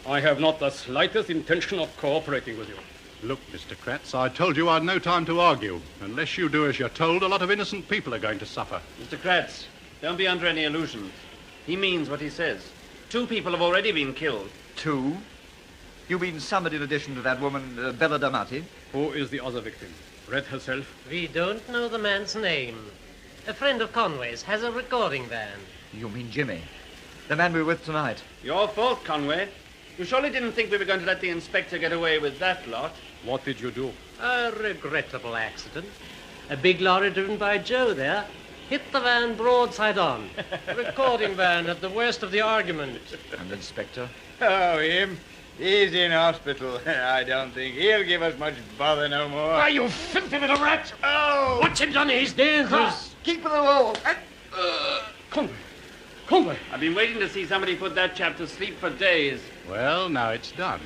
I have not the slightest intention of cooperating with you. Look, Mr. Kratz, I told you I'd no time to argue. Unless you do as you're told, a lot of innocent people are going to suffer. Mr. Kratz, don't be under any illusions. He means what he says. 2 people have already been killed. 2? You mean somebody in addition to that woman, Bella Damati? Who is the other victim? Red herself? We don't know the man's name. A friend of Conway's has a recording van. You mean Jimmy? The man we were with tonight? Your fault, Conway. You surely didn't think we were going to let the inspector get away with that lot. What did you do? A regrettable accident. A big lorry driven by Joe there hit the van broadside on. Recording van at the worst of the argument. And the inspector? Oh, him? He's in hospital. I don't think he'll give us much bother no more. Ah, you filthy little rat! Oh! Watch him, Johnny. He's dangerous. Keep to the wall. Conway! I've been waiting to see somebody put that chap to sleep for days. Well, now it's done.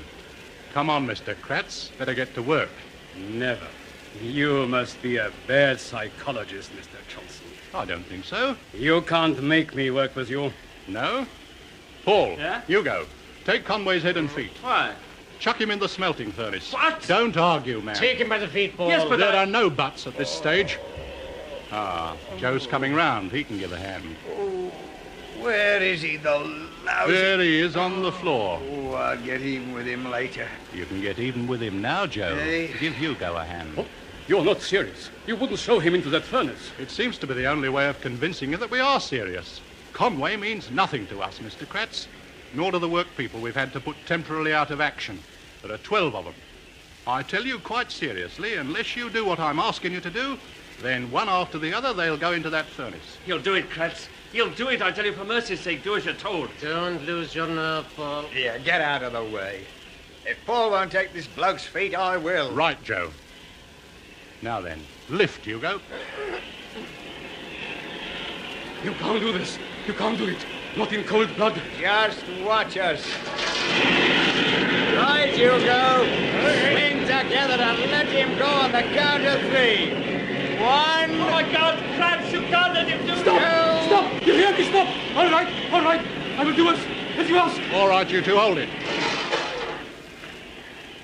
Come on, Mr. Kratz. Better get to work. Never. You must be a bad psychologist, Mr. Johnson. I don't think so. You can't make me work with you. No? Paul, Yeah? you go. Take Conway's head and feet. Why? Chuck him in the smelting furnace. What? Don't argue, man. Take him by the feet, Paul. Yes, but There are no buts at this stage. Ah, Joe's coming round. He can give a hand. Oh, where is he, the lousy... There he is on the floor. Oh, I'll get even with him later. You can get even with him now, Joe. Hey. Give Hugo a hand. Oh, you're not serious. You wouldn't throw him into that furnace. It seems to be the only way of convincing you that we are serious. Conway means nothing to us, Mr. Kratz, nor to the work people we've had to put temporarily out of action. There are 12 of them. I tell you quite seriously, unless you do what I'm asking you to do, then one after the other they'll go into that furnace. He'll do it, Kratz. He'll do it. I tell you, for mercy's sake, do as you're told. Don't lose your nerve, Paul. Here, get out of the way. If Paul won't take this bloke's feet, I will. Right, Joe. Now then, lift, Hugo. You can't do this. You can't do it. Not in cold blood. Just watch us. Right, Hugo. Swing together and let him go on the count of 3. One. Oh, my God, Kratz, you can't let him do Stop! it. Stop! You hear me? Stop! All right. I will do as you ask. All right, you two, hold it.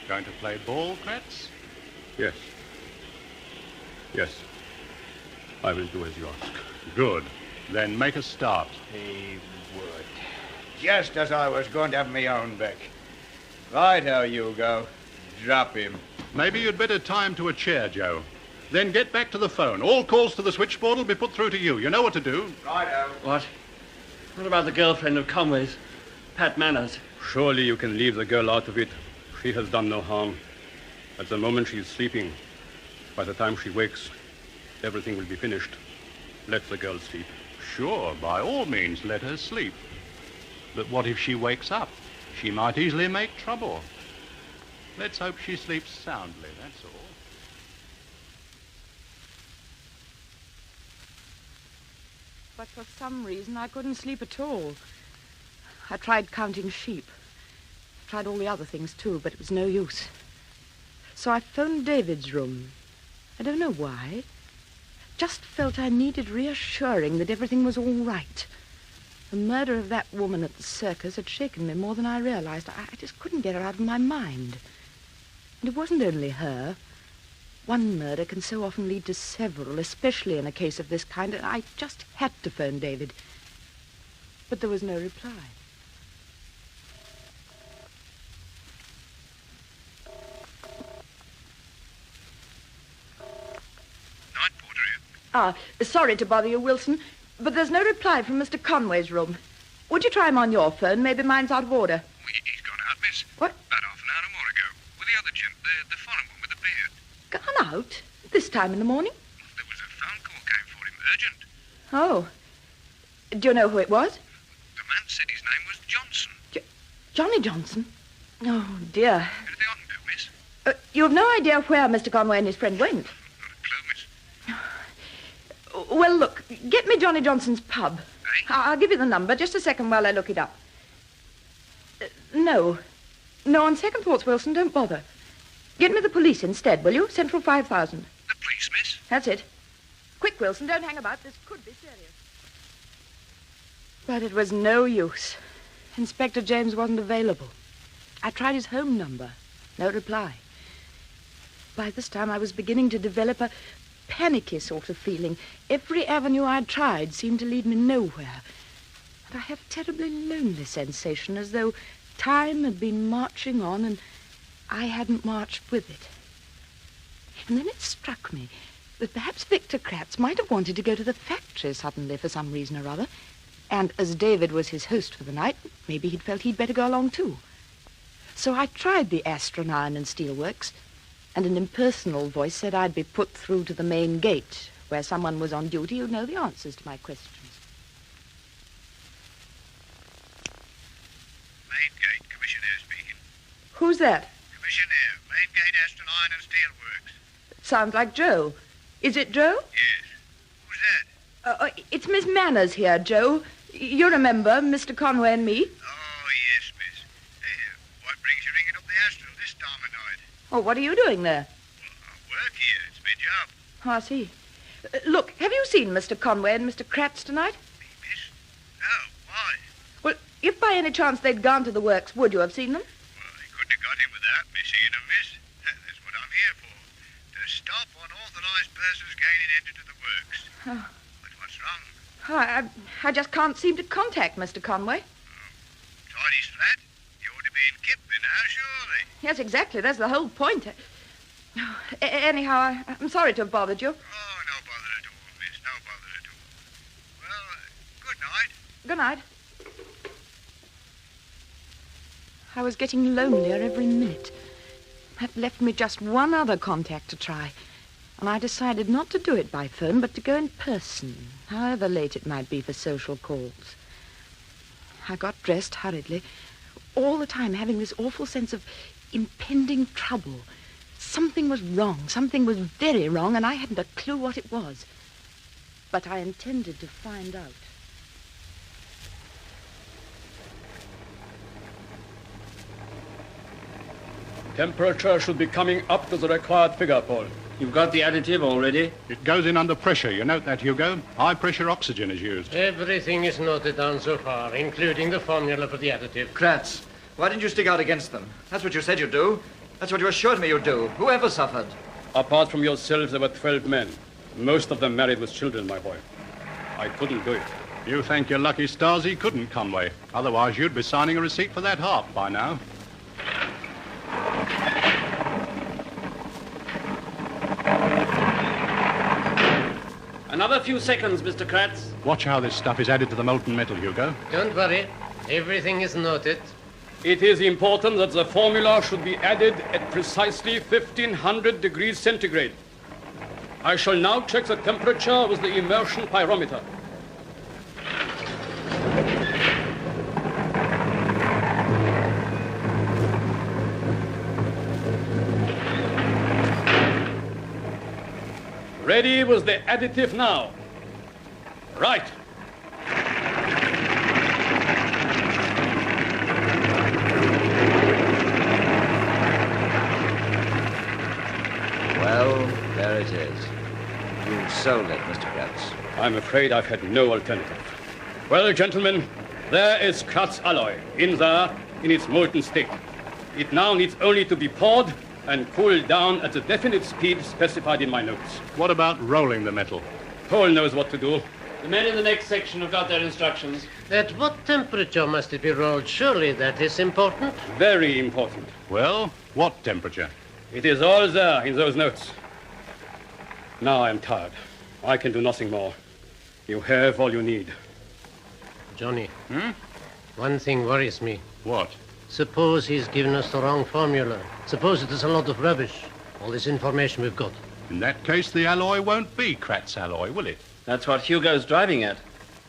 Going to play ball, Kratz? Yes. Yes. I will do as you ask. Good. Then make a start. He would. Just as I was going to have my own back. Right, how you go. Drop him. Maybe you'd better tie him to a chair, Joe. Then get back to the phone. All calls to the switchboard will be put through to you. You know what to do. Righto. What? What about the girlfriend of Conway's, Pat Manners? Surely you can leave the girl out of it. She has done no harm. At the moment she is sleeping. By the time she wakes, everything will be finished. Let the girl sleep. Sure, by all means, let her sleep. But what if she wakes up? She might easily make trouble. Let's hope she sleeps soundly, that's all. But for some reason, I couldn't sleep at all. I tried counting sheep. Tried all the other things, too, but it was no use. So I phoned David's room. I don't know why. Just felt I needed reassuring that everything was all right. The murder of that woman at the circus had shaken me more than I realized. I just couldn't get her out of my mind. And it wasn't only her. One murder can so often lead to several, especially in a case of this kind, and I just had to phone David. But there was no reply. Night porter here. Sorry to bother you, Wilson, but there's no reply from Mr. Conway's room. Would you try him on your phone? Maybe mine's out of order. He's gone out, miss. What? About half an hour or more ago. With the other gent, the foreign one with the beard. Gone out? This time in the morning? There was a phone call came for him, urgent. Oh. Do you know who it was? The man said his name was Johnson. Johnny Johnson? Oh, dear. Anything I can do, miss? You have no idea where Mr. Conway and his friend went? Not a clue, miss. Well, look, get me Johnny Johnson's pub. I'll give you the number. Just a second while I look it up. No, on second thoughts, Wilson, don't bother. Get me the police instead, will you? Central 5000. The police, miss? That's it. Quick, Wilson, don't hang about. This could be serious. But it was no use. Inspector James wasn't available. I tried his home number. No reply. By this time, I was beginning to develop a panicky sort of feeling. Every avenue I'd tried seemed to lead me nowhere. And I have a terribly lonely sensation, as though time had been marching on and I hadn't marched with it. And then it struck me that perhaps Victor Kratz might have wanted to go to the factory suddenly for some reason or other. And as David was his host for the night, maybe he'd felt he'd better go along too. So I tried the Astron Iron and Steel Works, and an impersonal voice said I'd be put through to the main gate, where someone was on duty who'd know the answers to my questions. Main gate, Commissioner speaking. Who's that? Commissioner, main gate, Aston Iron and Steel Works. Sounds like Joe. Is it Joe? Yes. Who's that? It's Miss Manners here, Joe. You remember Mr. Conway and me? Oh, yes, miss. What brings you ringing up the Astral this time of night? Oh, what are you doing there? I work here. It's my job. Oh, I see. Look, have you seen Mr. Conway and Mr. Kratz tonight? Miss? No. Why? Well, if by any chance they'd gone to the works, would you have seen them? Well, they couldn't have got in without me seeing them, miss. That's what I'm here for. To stop unauthorized persons gaining entry to the works. Oh. But what's wrong? Oh, I just can't seem to contact Mr. Conway. Tried his flat? You ought to be in Kipling now, surely. Yes, exactly. That's the whole point. Anyhow, I'm sorry to have bothered you. Oh, no bother at all, miss. No bother at all. Well, good night. Good night. I was getting lonelier every minute. That left me just one other contact to try. And I decided not to do it by phone, but to go in person, however late it might be for social calls. I got dressed hurriedly, all the time having this awful sense of impending trouble. Something was wrong, something was very wrong, and I hadn't a clue what it was. But I intended to find out. Temperature should be coming up to the required figure, Paul. You've got the additive already? It goes in under pressure. You note that, Hugo? High-pressure oxygen is used. Everything is noted down so far, including the formula for the additive. Kratz, why didn't you stick out against them? That's what you said you'd do. That's what you assured me you'd do. Whoever suffered? Apart from yourselves, there were 12 men. Most of them married with children, my boy. I couldn't do it. You thank your lucky stars he couldn't, Conway. Otherwise, you'd be signing a receipt for that harp by now. Another few seconds, Mr. Kratz. Watch how this stuff is added to the molten metal, Hugo. Don't worry. Everything is noted. It is important that the formula should be added at precisely 1500 degrees centigrade. I shall now check the temperature with the immersion pyrometer. Ready with the additive now. Right. Well, there it is. You sold it, Mr. Kratz. I'm afraid I've had no alternative. Well, gentlemen, there is Kratz alloy in there in its molten state. It now needs only to be poured and cooled down at the definite speed specified in my notes. What about rolling the metal? Paul knows what to do. The men in the next section have got their instructions. At what temperature must it be rolled? Surely that is important. Very important. Well, what temperature? It is all there in those notes. Now I'm tired. I can do nothing more. You have all you need. Johnny, one thing worries me. What? Suppose he's given us the wrong formula. Suppose it is a lot of rubbish. All this information we've got. In that case, the alloy won't be Kratz alloy, will it? That's what Hugo's driving at.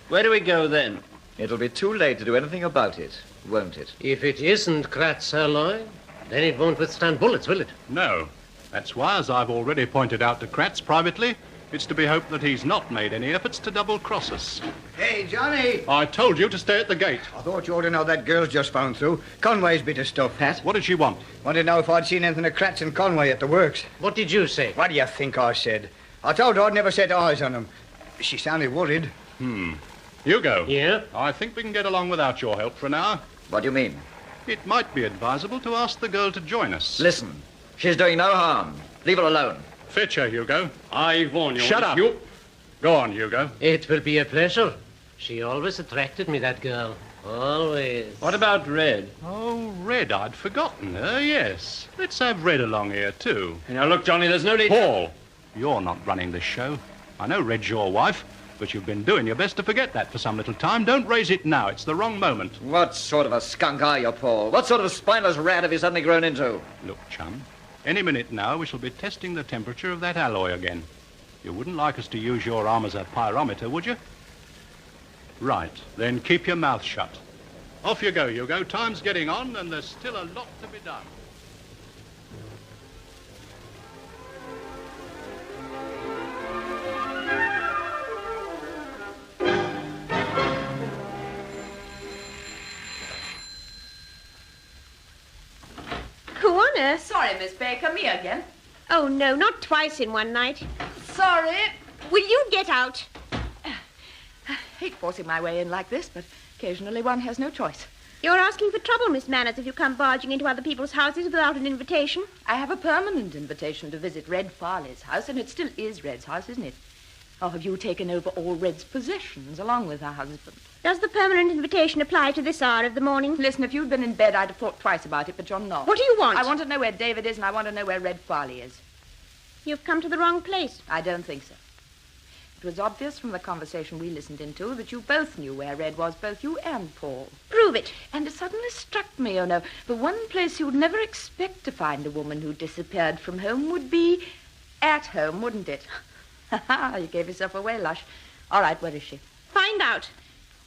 Where do we go then? It'll be too late to do anything about it, won't it? If it isn't Kratz alloy, then it won't withstand bullets, will it? No. That's why, as I've already pointed out to Kratz privately, it's to be hoped that he's not made any efforts to double-cross us. Hey, Johnny! I told you to stay at the gate. I thought you ought to know that girl's just found through. Conway's bit of stuff, Pat. What did she want? Wanted to know if I'd seen anything of Kratz and Conway at the works. What did you say? What do you think I said? I told her I'd never set eyes on them. She sounded worried. Hugo. Yeah? I think we can get along without your help for an hour. What do you mean? It might be advisable to ask the girl to join us. Listen, she's doing no harm. Leave her alone. Fetch her, Hugo. I warn you. Shut up. You... Go on, Hugo. It will be a pleasure. She always attracted me, that girl. Always. What about Red? Oh, Red, I'd forgotten her, yes. Let's have Red along here, too. Now, look, Johnny, there's no need... Paul, you're not running this show. I know Red's your wife, but you've been doing your best to forget that for some little time. Don't raise it now. It's the wrong moment. What sort of a skunk are you, Paul? What sort of spineless rat have you suddenly grown into? Look, chum, any minute now we shall be testing the temperature of that alloy again. You wouldn't like us to use your arm as a pyrometer, would you? Right, then keep your mouth shut. Off you go, Hugo. Time's getting on, and there's still a lot to be done. Who on earth? Sorry, Miss Baker, me again. Oh, no, not twice in one night. Sorry. Will you get out? Hate forcing my way in like this, but occasionally one has no choice. You're asking for trouble, Miss Manners, if you come barging into other people's houses without an invitation. I have a permanent invitation to visit Red Farley's house, and it still is Red's house, isn't it? Or have you taken over all Red's possessions along with her husband? Does the permanent invitation apply to this hour of the morning? Listen, if you'd been in bed, I'd have thought twice about it, but you're not. What do you want? I want to know where David is, and I want to know where Red Farley is. You've come to the wrong place. I don't think so. It was obvious from the conversation we listened into that you both knew where Red was, both you and Paul. Prove it. And it suddenly struck me, the one place you'd never expect to find a woman who disappeared from home would be at home, wouldn't it? Ha-ha, you gave yourself away, Lush. All right, where is she? Find out.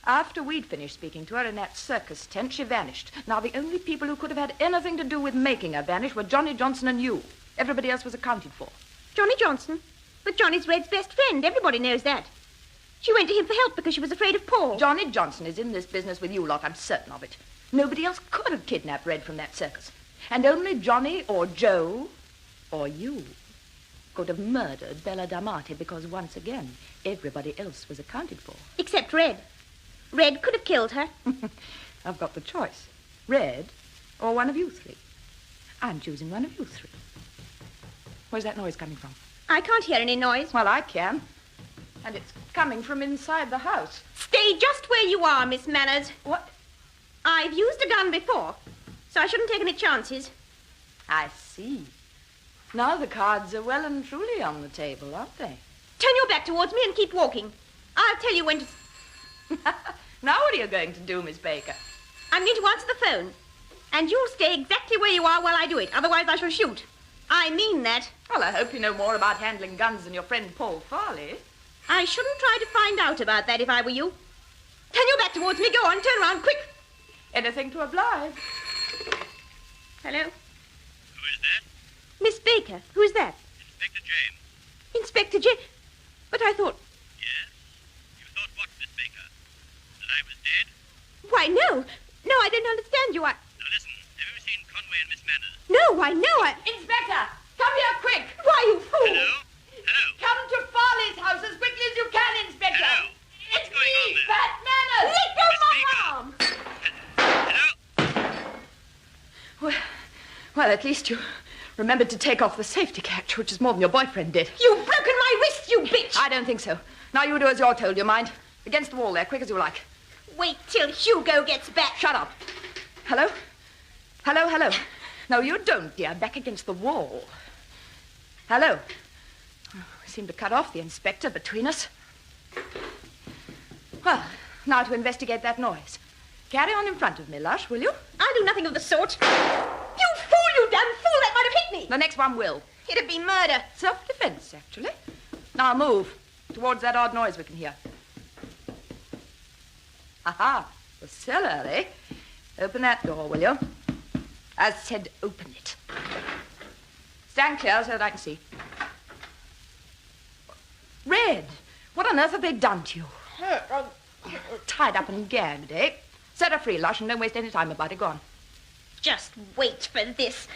After we'd finished speaking to her in that circus tent, she vanished. Now, the only people who could have had anything to do with making her vanish were Johnny Johnson and you. Everybody else was accounted for. Johnny Johnson? But Johnny's Red's best friend. Everybody knows that. She went to him for help because she was afraid of Paul. Johnny Johnson is in this business with you lot, I'm certain of it. Nobody else could have kidnapped Red from that circus. And only Johnny or Joe or you could have murdered Bella D'Amati because, once again, everybody else was accounted for. Except Red. Red could have killed her. I've got the choice. Red or one of you three. I'm choosing one of you three. Where's that noise coming from? I can't hear any noise. Well, I can. And it's coming from inside the house. Stay just where you are, Miss Manners. What? I've used a gun before, so I shouldn't take any chances. I see. Now the cards are well and truly on the table, aren't they? Turn your back towards me and keep walking. I'll tell you when to... Now what are you going to do, Miss Baker? I'm going to answer the phone. And you'll stay exactly where you are while I do it. Otherwise I shall shoot. I mean that. Well, I hope you know more about handling guns than your friend Paul Farley. I shouldn't try to find out about that if I were you. Turn your back towards me. Go on, turn around, quick. Anything to oblige. Hello? Who is that? Miss Baker. Who is that? Inspector James. Inspector James? But I thought... Yes? You thought what, Miss Baker? That I was dead? Why, no. No, I don't understand you. Now listen, have you seen Conway and Miss Manners? No, I know. Inspector, come here quick. Why, you fool? Hello? Hello? Come to Farley's house as quickly as you can, Inspector. Hello? What's going on there? Pat Manners. Let go of my arm. Hello? Well, at least you remembered to take off the safety catch, which is more than your boyfriend did. You've broken my wrist, you bitch. I don't think so. Now you do as you're told, you mind? Against the wall there, quick as you like. Wait till Hugo gets back. Shut up. Hello? Hello, hello. No, you don't, dear. Back against the wall. Hello. Oh, we seem to cut off the inspector between us. Well, now to investigate that noise. Carry on in front of me, Lush, will you? I'll do nothing of the sort. You fool, you damn fool! That might have hit me. The next one will. It'd be murder. Self-defense, actually. Now move towards that odd noise we can hear. Aha, the cellar, eh? Open that door, will you? I said open it. Stand clear so that I can see. Red, what on earth have they done to you? Tied up and gagged, eh? Set her free, Lush, and don't waste any time about it. Go on. Just wait for this.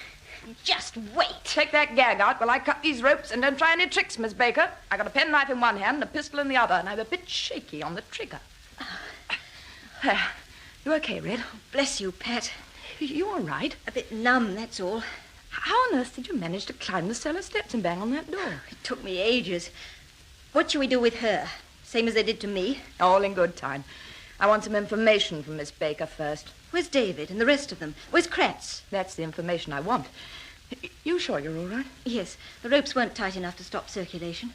Just wait. Take that gag out while I cut these ropes, and don't try any tricks, Miss Baker. I got a penknife in one hand and a pistol in the other, and I'm a bit shaky on the trigger. You okay, Red? Oh, bless you, Pat. You all right? A bit numb, that's all. How on earth did you manage to climb the cellar steps and bang on that door? It took me ages. What shall we do with her? Same as they did to me? All in good time. I want some information from Miss Baker first. Where's David and the rest of them? Where's Kratz? That's the information I want. You sure you're all right? Yes. The ropes weren't tight enough to stop circulation.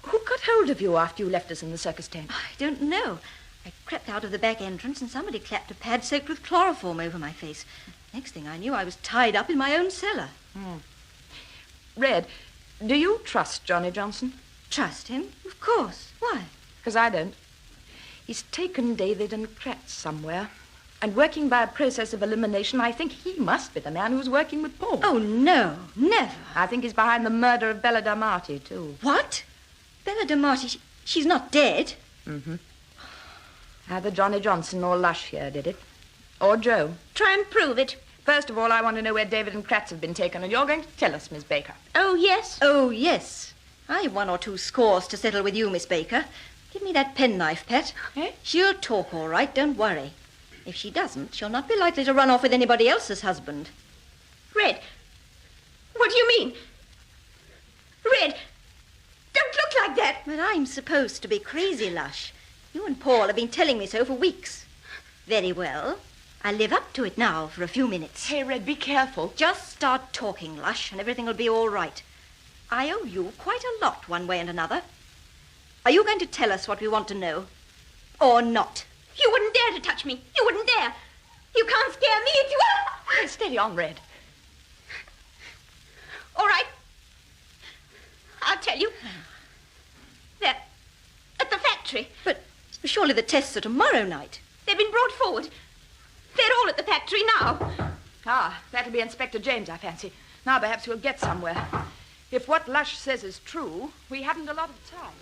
Who got hold of you after you left us in the circus tent? I don't know. I crept out of the back entrance and somebody clapped a pad soaked with chloroform over my face. Next thing I knew, I was tied up in my own cellar. Red, do you trust Johnny Johnson? Trust him? Of course. Why? Because I don't. He's taken David and Kratz somewhere. And working by a process of elimination, I think he must be the man who's working with Paul. Oh, no. Never. I think he's behind the murder of Bella D'Amati, too. What? Bella D'Amati, she's not dead? Mm-hmm. Either Johnny Johnson or Lush here did it. Or Joe. Try and prove it. First of all, I want to know where David and Kratz have been taken, and you're going to tell us, Miss Baker. Oh, yes? Oh, yes. I have 1 or 2 scores to settle with you, Miss Baker. Give me that penknife, Pat. Eh? She'll talk all right, don't worry. If she doesn't, she'll not be likely to run off with anybody else's husband. Red, what do you mean? Red, don't look like that. But I'm supposed to be crazy, Lush. You and Paul have been telling me so for weeks. Very well. I'll live up to it now for a few minutes. Hey, Red, be careful. Just start talking, Lush, and everything will be all right. I owe you quite a lot, one way and another. Are you going to tell us what we want to know? Or not? You wouldn't dare to touch me. You wouldn't dare. You can't scare me if you... Hey, steady on, Red. All right. I'll tell you. They're at the factory. But surely the tests are tomorrow night. They've been brought forward. They're all at the factory now. Ah, that'll be Inspector James, I fancy. Now perhaps we'll get somewhere. If what Lush says is true, we haven't a lot of time.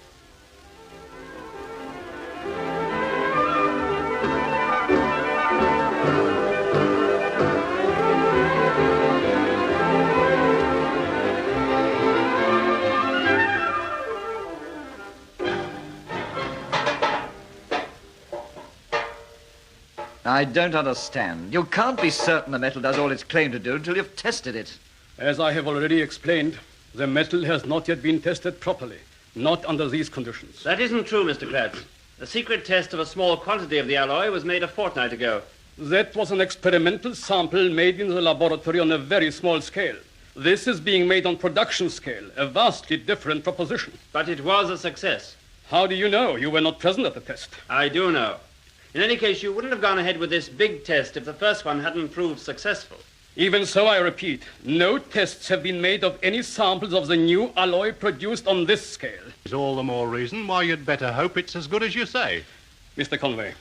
I don't understand. You can't be certain the metal does all it's claimed to do until you've tested it. As I have already explained, the metal has not yet been tested properly. Not under these conditions. That isn't true, Mr. Kratz. The secret test of a small quantity of the alloy was made a fortnight ago. That was an experimental sample made in the laboratory on a very small scale. This is being made on production scale, a vastly different proposition. But it was a success. How do you know? You were not present at the test. I do know. In any case, you wouldn't have gone ahead with this big test if the first one hadn't proved successful. Even so, I repeat, no tests have been made of any samples of the new alloy produced on this scale. It's all the more reason why you'd better hope it's as good as you say. Mr. Conway,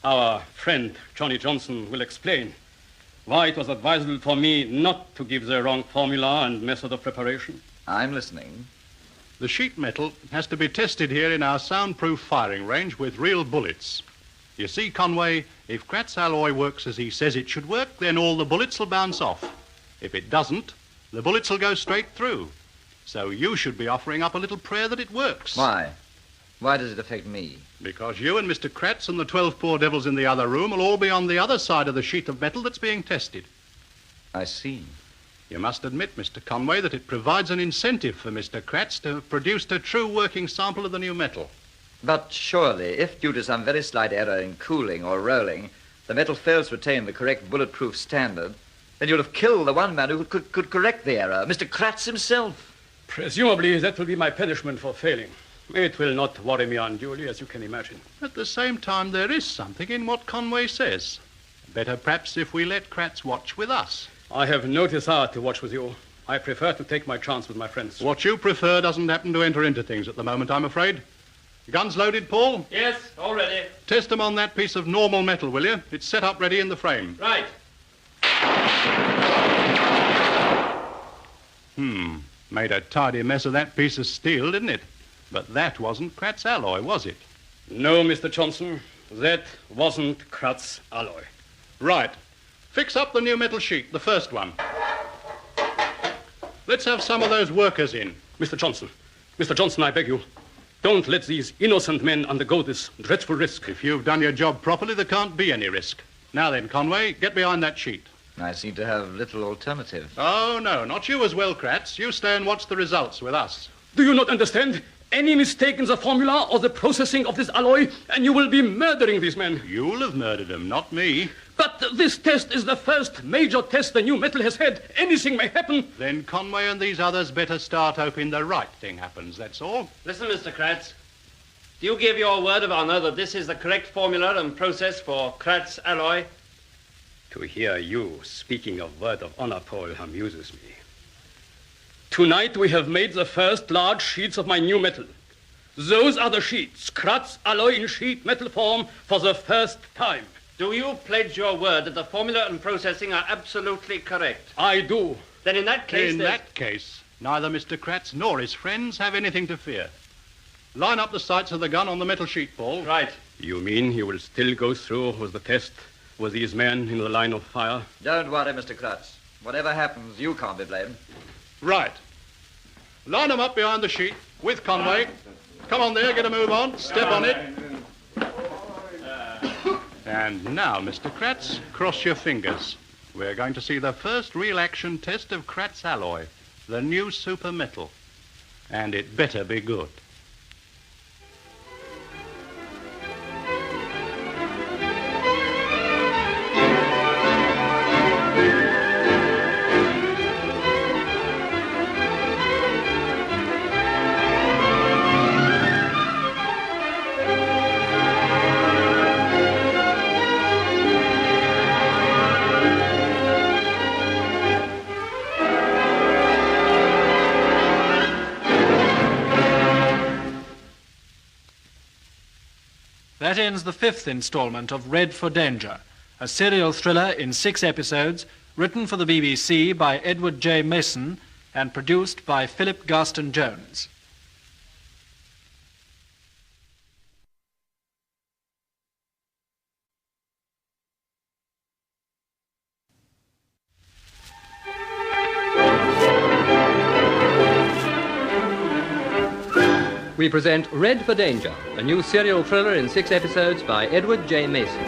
our friend Johnny Johnson will explain why it was advisable for me not to give the wrong formula and method of preparation. I'm listening. The sheet metal has to be tested here in our soundproof firing range with real bullets. You see, Conway, if Kratz alloy works as he says it should work, then all the bullets will bounce off. If it doesn't, the bullets will go straight through. So you should be offering up a little prayer that it works. Why? Why does it affect me? Because you and Mr. Kratz and the 12 poor devils in the other room will all be on the other side of the sheet of metal that's being tested. I see. You must admit, Mr. Conway, that it provides an incentive for Mr. Kratz to have produced a true working sample of the new metal. But surely, if due to some very slight error in cooling or rolling, the metal fails to attain the correct bulletproof standard, then you'll have killed the one man who could correct the error, Mr. Kratz himself. Presumably, that will be my punishment for failing. It will not worry me unduly, as you can imagine. At the same time, there is something in what Conway says. Better perhaps if we let Kratz watch with us. I have no desire to watch with you. I prefer to take my chance with my friends. What you prefer doesn't happen to enter into things at the moment, I'm afraid. Guns loaded, Paul? Yes, all ready. Test them on that piece of normal metal, will you? It's set up ready in the frame. Right. Made a tidy mess of that piece of steel, didn't it? But that wasn't Kratz alloy, was it? No, Mr. Johnson. That wasn't Kratz alloy. Right. Fix up the new metal sheet, the first one. Let's have some of those workers in. Mr. Johnson, I beg you. Don't let these innocent men undergo this dreadful risk. If you've done your job properly, there can't be any risk. Now then, Conway, get behind that sheet. I seem to have little alternative. Oh, no, not you as well, Kratz. You stay and watch the results with us. Do you not understand? Any mistake in the formula or the processing of this alloy, and you will be murdering these men. You'll have murdered them, not me. But this test is the first major test the new metal has had. Anything may happen. Then Conway and these others better start hoping the right thing happens, that's all. Listen, Mr. Kratz. Do you give your word of honor that this is the correct formula and process for Kratz alloy? To hear you speaking of word of honor, Paul, amuses me. Tonight we have made the first large sheets of my new metal. Those are the sheets, Kratz alloy in sheet metal form for the first time. Do you pledge your word that the formula and processing are absolutely correct? I do. Then in that case... In that case, neither Mr. Kratz nor his friends have anything to fear. Line up the sights of the gun on the metal sheet, Paul. Right. You mean you will still go through with the test with these men in the line of fire? Don't worry, Mr. Kratz. Whatever happens, you can't be blamed. Right. Line them up behind the sheet with Conway. Come on there, get a move on. Step on it. And now, Mr. Kratz, cross your fingers. We're going to see the first real action test of Kratz alloy, the new super metal. And it better be good. That ends the 5th installment of Red for Danger, a serial thriller in 6 episodes, written for the BBC by Edward J. Mason and produced by Philip Garston Jones. We present Red for Danger, a new serial thriller in 6 episodes by Edward J. Mason.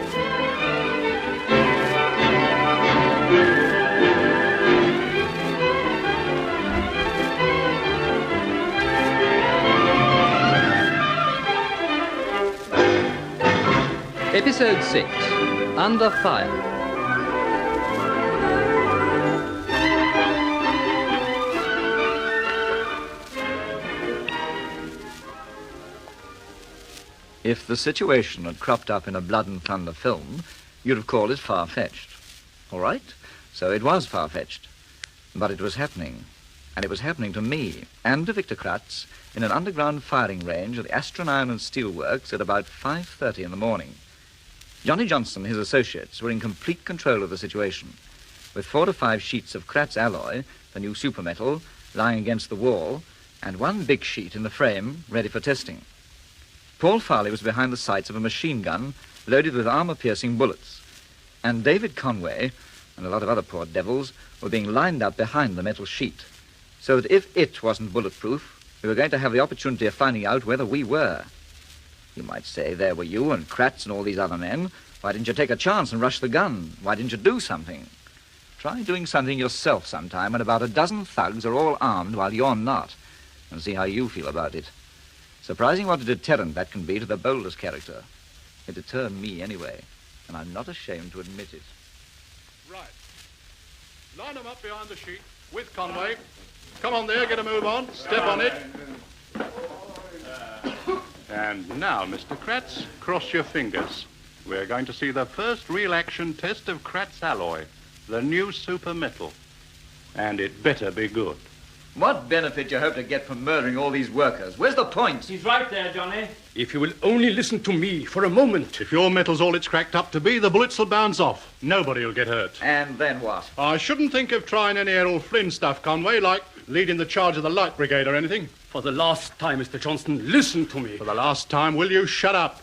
Episode 6, Under Fire. If the situation had cropped up in a Blood and Thunder film, you'd have called it far-fetched. All right, so it was far-fetched. But it was happening. And it was happening to me and to Victor Kratz in an underground firing range at the Astron Iron and Steel Works at about 5:30 in the morning. Johnny Johnson and his associates were in complete control of the situation, with 4 to 5 sheets of Kratz alloy, the new super metal, lying against the wall, and 1 big sheet in the frame ready for testing. Paul Farley was behind the sights of a machine gun loaded with armor-piercing bullets, and David Conway and a lot of other poor devils were being lined up behind the metal sheet, so that if it wasn't bulletproof, we were going to have the opportunity of finding out whether we were. You might say, there were you and Kratz and all these other men. Why didn't you take a chance and rush the gun? Why didn't you do something? Try doing something yourself sometime when about a dozen thugs are all armed while you're not, and see how you feel about it. Surprising what a deterrent that can be to the boldest character. It deterred me anyway, and I'm not ashamed to admit it. Right. Line them up behind the sheet with Conway. Come on there, get a move on. Step on it. And now, Mr. Kratz, cross your fingers. We're going to see the first real action test of Kratz alloy, the new super metal. And it better be good. What benefit do you hope to get from murdering all these workers? Where's the point? He's right there, Johnny. If you will only listen to me for a moment. If your metal's all it's cracked up to be, the bullets will bounce off. Nobody will get hurt. And then what? I shouldn't think of trying any Errol Flynn stuff, Conway, like leading the charge of the Light Brigade or anything. For the last time, Mr. Johnston, listen to me. For the last time, will you shut up?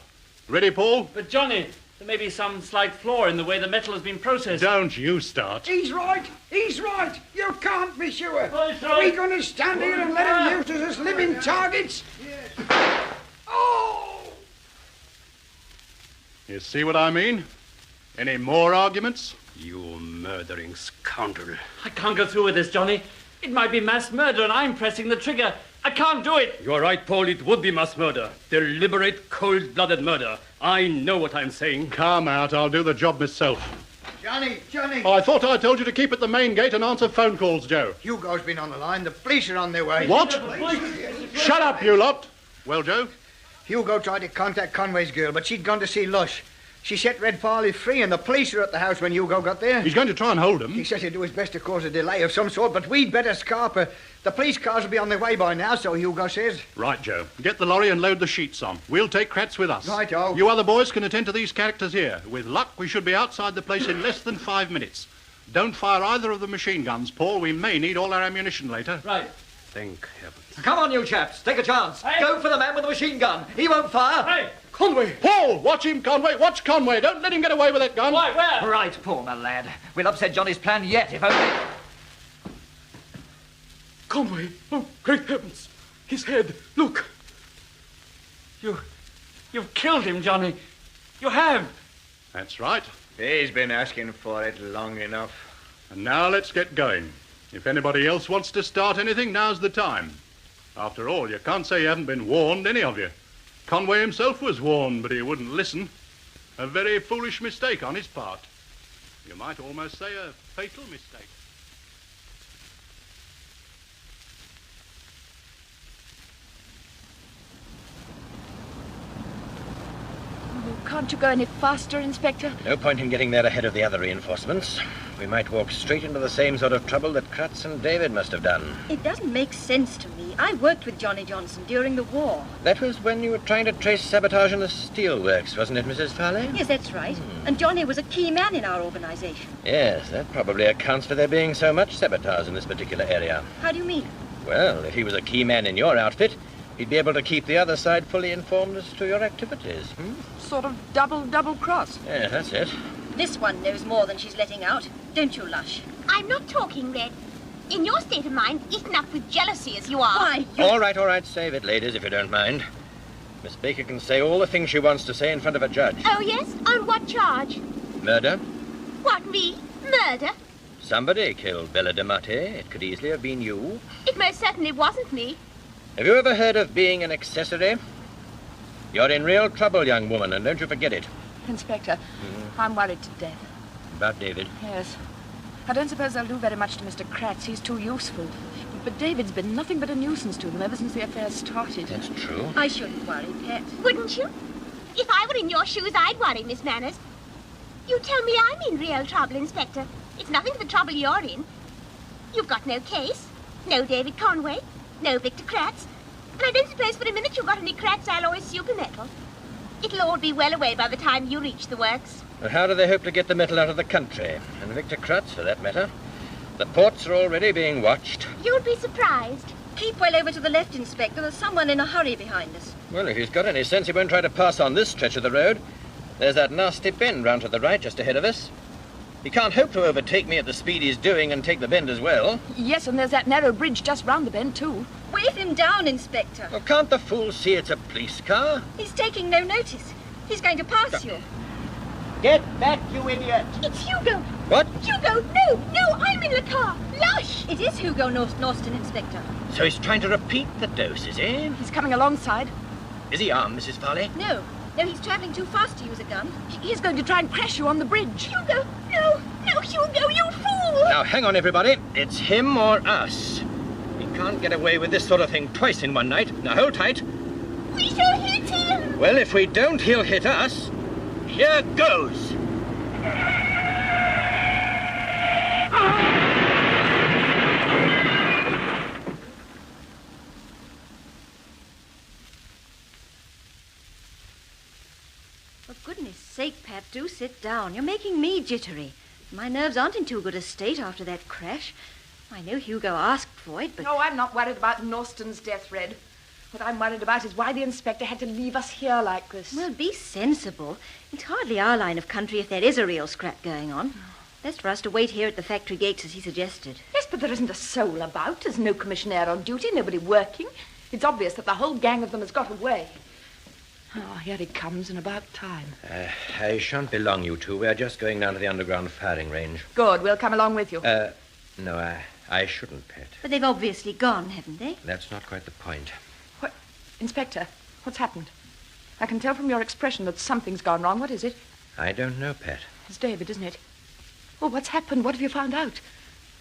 Ready, Paul? But, Johnny, there may be some slight flaw in the way the metal has been processed. Don't you start. He's right. He's right. You can't be sure. Right. Are we going to stand here and let him use us as living targets? Yes. Oh! You see what I mean? Any more arguments? You murdering scoundrel. I can't go through with this, Johnny. It might be mass murder and I'm pressing the trigger. I can't do it. You're right, Paul. It would be mass murder. Deliberate, cold-blooded murder. I know what I'm saying. Come out. I'll do the job myself. Johnny! Oh, I thought I told you to keep at the main gate and answer phone calls, Joe. Hugo's been on the line. The police are on their way. What? Shut up, you lot. Well, Joe? Hugo tried to contact Conway's girl, but she'd gone to see Lush. She set Red Farley free, and the police are at the house when Hugo got there. He's going to try and hold him. He says he'll do his best to cause a delay of some sort, but we'd better scarp her. The police cars will be on their way by now, so Hugo says. Right, Joe. Get the lorry and load the sheets on. We'll take Kratz with us. Right-o. You other boys can attend to these characters here. With luck, we should be outside the place in less than 5 minutes. Don't fire either of the machine guns, Paul. We may need all our ammunition later. Right. Thank heavens. Come on, you chaps. Take a chance. Hey. Go for the man with the machine gun. He won't fire. Hey! Conway! Paul! Watch him, Conway! Watch Conway! Don't let him get away with that gun! Why, where? Right, Paul, my lad. We'll upset Johnny's plan yet, if only... Conway! Oh, great heavens! His head! Look! You've killed him, Johnny. You have. That's right. He's been asking for it long enough. And now let's get going. If anybody else wants to start anything, now's the time. After all, you can't say you haven't been warned, any of you. Conway himself was warned, but he wouldn't listen. A very foolish mistake on his part. You might almost say a fatal mistake. Can't you go any faster, Inspector? No point in getting there ahead of the other reinforcements. We might walk straight into the same sort of trouble that Kratz and David must have done. It doesn't make sense to me. I worked with Johnny Johnson during the war. That was when you were trying to trace sabotage in the steelworks, wasn't it, Mrs. Farley? Yes, that's right. And Johnny was a key man in our organization. Yes, that probably accounts for there being so much sabotage in this particular area. How do you mean? Well, if he was a key man in your outfit, he'd be able to keep the other side fully informed as to your activities. Sort of double cross. Yeah, that's it. This one knows more than she's letting out. Don't you, Lush? I'm not talking, Red. In your state of mind, eaten up with jealousy as you are. Why, All right, save it, ladies, if you don't mind. Miss Baker can say all the things she wants to say in front of a judge. Oh, yes? On what charge? Murder. What, me? Murder? Somebody killed Bella D'Amate. It could easily have been you. It most certainly wasn't me. Have you ever heard of being an accessory? You're in real trouble, young woman, and don't you forget it. Inspector, I'm worried to death. About David? Yes. I don't suppose they'll do very much to Mr. Kratz. He's too useful. But David's been nothing but a nuisance to them ever since the affair started. That's true. I shouldn't worry, Pet. Wouldn't you? If I were in your shoes, I'd worry, Miss Manners. You tell me I'm in real trouble, Inspector. It's nothing to the trouble you're in. You've got no case, no David Conway, no Victor Kratz, and I don't suppose for a minute you've got any Kratz alloy super metal. It'll all be well away by the time you reach the works. Well, how do they hope to get the metal out of the country? And Victor Kratz, for that matter. The ports are already being watched. You'd be surprised. Keep well over to the left, Inspector. There's someone in a hurry behind us. Well, if he's got any sense, he won't try to pass on this stretch of the road. There's that nasty bend round to the right, just ahead of us. He can't hope to overtake me at the speed he's doing and take the bend as well. Yes, and there's that narrow bridge just round the bend, too. Wave him down, Inspector. Well, can't the fool see it's a police car? He's taking no notice. He's going to pass you. Get back, you idiot! It's Hugo. What? Hugo, no, I'm in the car. Lush! It is Hugo Norston, Inspector. So he's trying to repeat the dose, is he? He's coming alongside. Is he armed, Mrs. Farley? No, he's travelling too fast to use a gun. He's going to try and crash you on the bridge. Hugo, no, Hugo, you fool! Now, hang on, everybody. It's him or us. He can't get away with this sort of thing twice in one night. Now, hold tight. We shall hit him! Well, if we don't, he'll hit us. Here goes. For goodness sake, Pat, do sit down. You're making me jittery. My nerves aren't in too good a state after that crash. I know Hugo asked for it, but... No, I'm not worried about Norston's death, Red. What I'm worried about is why the inspector had to leave us here like this. Well, be sensible. It's hardly our line of country if there is a real scrap going on. Best for us to wait here at the factory gates as he suggested. Yes, but there isn't a soul about. There's no commissionaire on duty, nobody working. It's obvious that the whole gang of them has got away. Oh, here he comes, and about time. I shan't be long, you two. We're just going down to the underground firing range. Good, we'll come along with you. No, I shouldn't, Pet. But they've obviously gone, haven't they? That's not quite the point. What? Inspector, what's happened? I can tell from your expression that something's gone wrong. What is it? I don't know, Pet. It's David, isn't it? Well, what's happened? What have you found out?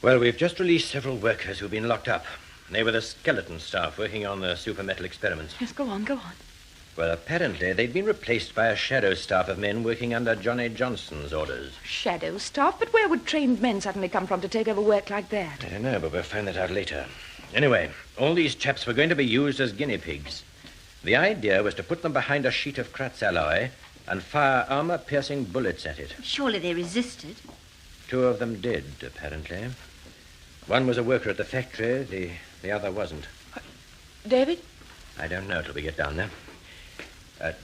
Well, we've just released several workers who've been locked up. They were the skeleton staff working on the super metal experiments. Yes, go on. Well, apparently they'd been replaced by a shadow staff of men working under Johnny Johnson's orders. Shadow staff? But where would trained men suddenly come from to take over work like that? I don't know, but we'll find that out later. Anyway, all these chaps were going to be used as guinea pigs. The idea was to put them behind a sheet of Kratz alloy and fire armor-piercing bullets at it. Surely they resisted. 2 of them did, apparently. One was a worker at the factory, the other wasn't. David? I don't know till we get down there.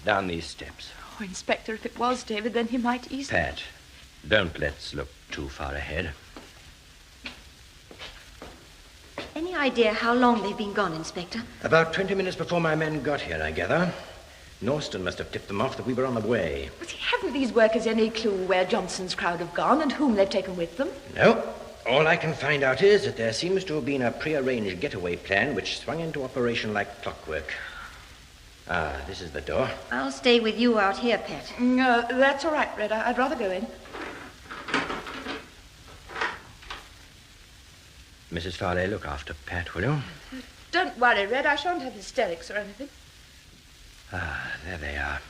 Down these steps. Oh, Inspector, if it was David, then he might easily... Pat, don't let's look too far ahead. Any idea how long they've been gone, Inspector? About 20 minutes before my men got here, I gather. Norston must have tipped them off that we were on the way. But haven't these workers any clue where Johnson's crowd have gone and whom they've taken with them? No. All I can find out is that there seems to have been a prearranged getaway plan which swung into operation like clockwork. Ah, this is the door. I'll stay with you out here, Pat. No, that's all right, Red. I'd rather go in. Mrs. Farley, look after Pat, will you? Don't worry, Red. I shan't have hysterics or anything. Ah, there they are.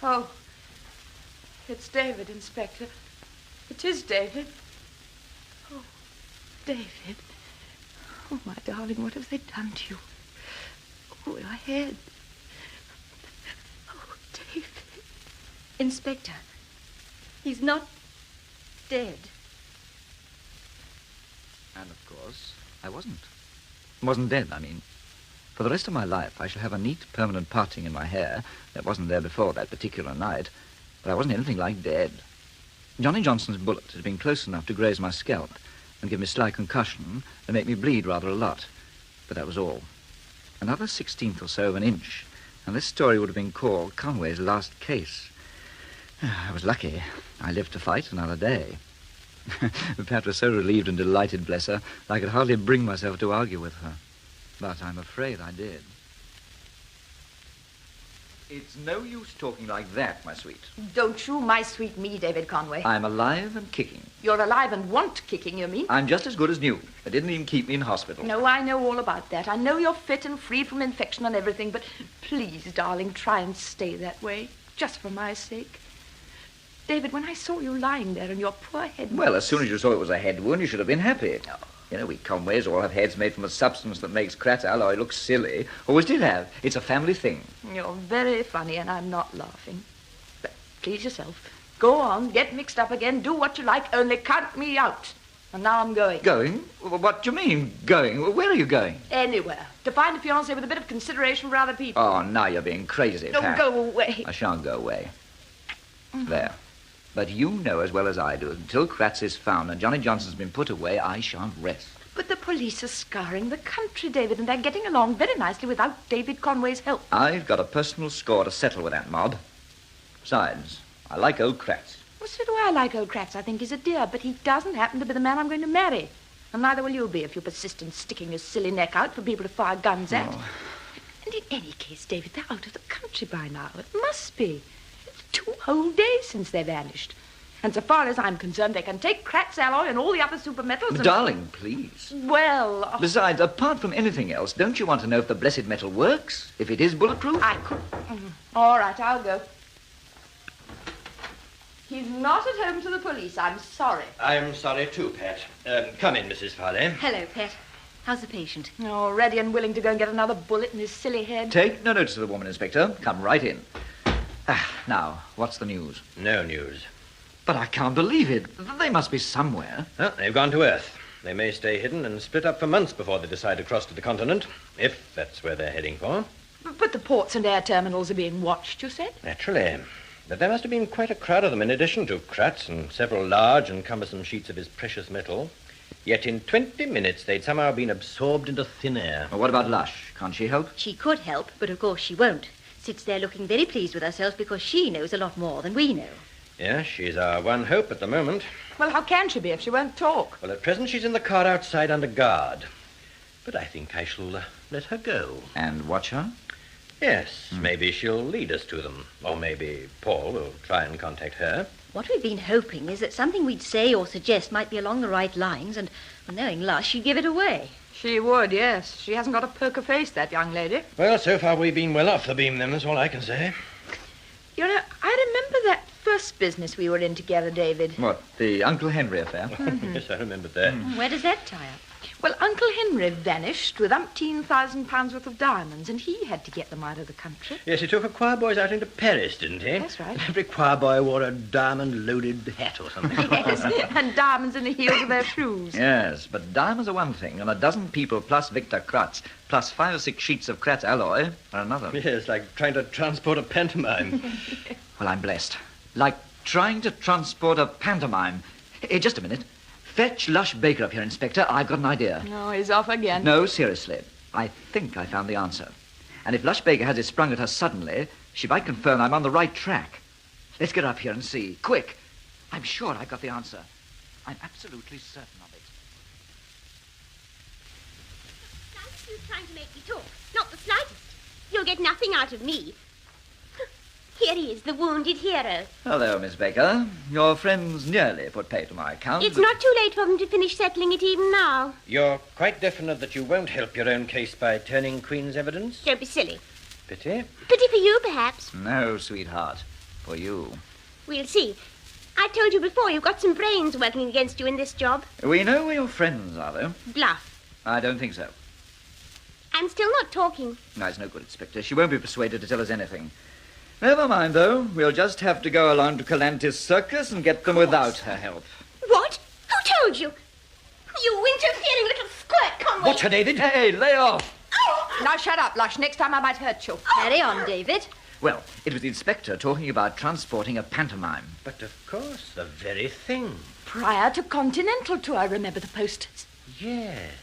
Oh, it's David, Inspector. It is David. Oh, David. Oh, my darling, what have they done to you? Oh, your head. Oh, David. Inspector, he's not dead. And, of course, I wasn't. Wasn't dead, I mean. For the rest of my life, I shall have a neat, permanent parting in my hair that wasn't there before that particular night, but I wasn't anything like dead. Johnny Johnson's bullet had been close enough to graze my scalp and give me slight concussion and make me bleed rather a lot, but that was all. Another 1/16 or so of an inch, and this story would have been called Conway's last case. I was lucky. I lived to fight another day. Pat was so relieved and delighted, bless her, I could hardly bring myself to argue with her. But I'm afraid I did. It's no use talking like that, my sweet. Don't you my sweet me, David Conway. I'm alive and kicking. You're alive and want kicking, you mean? I'm just as good as new. They didn't even keep me in hospital. No, I know all about that. I know you're fit and free from infection and everything, but please, darling, try and stay that way, just for my sake. David, when I saw you lying there and your poor head... Well, as soon as you saw it was a head wound, you should have been happy. Oh. You know, we Conways all have heads made from a substance that makes Kratz alloy look silly. Always did have. It's a family thing. You're very funny, and I'm not laughing. But please yourself. Go on, get mixed up again, do what you like, only count me out. And now I'm going. Going? What do you mean, going? Where are you going? Anywhere. To find a fiancé with a bit of consideration for other people. Oh, now you're being crazy, No, Pat. go away. I shan't go away. There. But you know as well as I do, until Kratz is found and Johnny Johnson's been put away, I shan't rest. But the police are scouring the country, David, and they're getting along very nicely without David Conway's help. I've got a personal score to settle with that mob. Besides, I like old Kratz. Well, so do I like old Kratz. I think he's a dear, but he doesn't happen to be the man I'm going to marry. And neither will you be if you persist in sticking your silly neck out for people to fire guns at. Oh. And in any case, David, they're out of the country by now. It must be. 2 whole days since they vanished. And so far as I'm concerned, they can take Kratz alloy and all the other super metals and... Darling, please. Well... Besides, apart from anything else, don't you want to know if the blessed metal works? If it is bulletproof? I could... All right, I'll go. He's not at home to the police. I'm sorry. I'm sorry too, Pat. Come in, Mrs. Farley. Hello, Pet. How's the patient? Oh, ready and willing to go and get another bullet in his silly head. Take no notice of the woman, Inspector. Come right in. Now, what's the news? No news. But I can't believe it. They must be somewhere. Well, they've gone to Earth. They may stay hidden and split up for months before they decide to cross to the continent, if that's where they're heading for. But the ports and air terminals are being watched, you said? Naturally. But there must have been quite a crowd of them in addition to Kratz and several large and cumbersome sheets of his precious metal. Yet in 20 minutes they'd somehow been absorbed into thin air. Well, what about Lush? Can't she help? She could help, but of course she won't. Sits there looking very pleased with herself because she knows a lot more than we know. Yes, she's our one hope at the moment. Well, how can she be if she won't talk? Well, at present she's in the car outside under guard. But I think I shall let her go. And watch her? Yes, maybe she'll lead us to them. Or maybe Paul will try and contact her. What we've been hoping is that something we'd say or suggest might be along the right lines, and well, knowing Lush, she'd give it away. She would, yes. She hasn't got a poker face, that young lady. Well, so far we've been well off the beam, then, that's all I can say. You know, I remember that first business we were in together, David. What, the Uncle Henry affair? Yes, I remember that. Where does that tie up? Well, Uncle Henry vanished with £18,000 worth of diamonds, and he had to get them out of the country. Yes, he took a choir boys out into Paris, didn't he? That's right. Every choir boy wore a diamond-loaded hat or something. Yes, and diamonds in the heels of their shoes. Yes, but diamonds are one thing, and a dozen people plus Victor Kratz, plus 5 or 6 sheets of Kratz alloy are another. Yes, like trying to transport a pantomime. Well, I'm blessed. Like trying to transport a pantomime. Hey, just a minute. Fetch Lush Baker up here, Inspector. I've got an idea. No, he's off again. No, seriously. I think I found the answer. And if Lush Baker has it sprung at her suddenly, she might confirm I'm on the right track. Let's get up here and see. Quick. I'm sure I've got the answer. I'm absolutely certain of it. You're trying to make me talk. Not the slightest. You'll get nothing out of me. Here he is, the wounded hero. Hello, Miss Baker. Your friends nearly put pay to my account. It's not too late for them to finish settling it even now. You're quite definite that you won't help your own case by turning Queen's evidence? Don't be silly. Pity? Pity for you, perhaps. No, sweetheart. For you. We'll see. I told you before, you've got some brains working against you in this job. We know where your friends are, though. Bluff. I don't think so. I'm still not talking. No, it's no good, Inspector. She won't be persuaded to tell us anything. Never mind, though. We'll just have to go along to Calantis Circus and get them without her help. What? Who told you? You interfering little squirt, Conway. Watch her, David. Hey, lay off. Oh. Now, shut up, Lush. Next time I might hurt you. Carry on, David. Well, it was the Inspector talking about transporting a pantomime. But, of course, the very thing. Prior to Continental tour, remember the posters? Yes.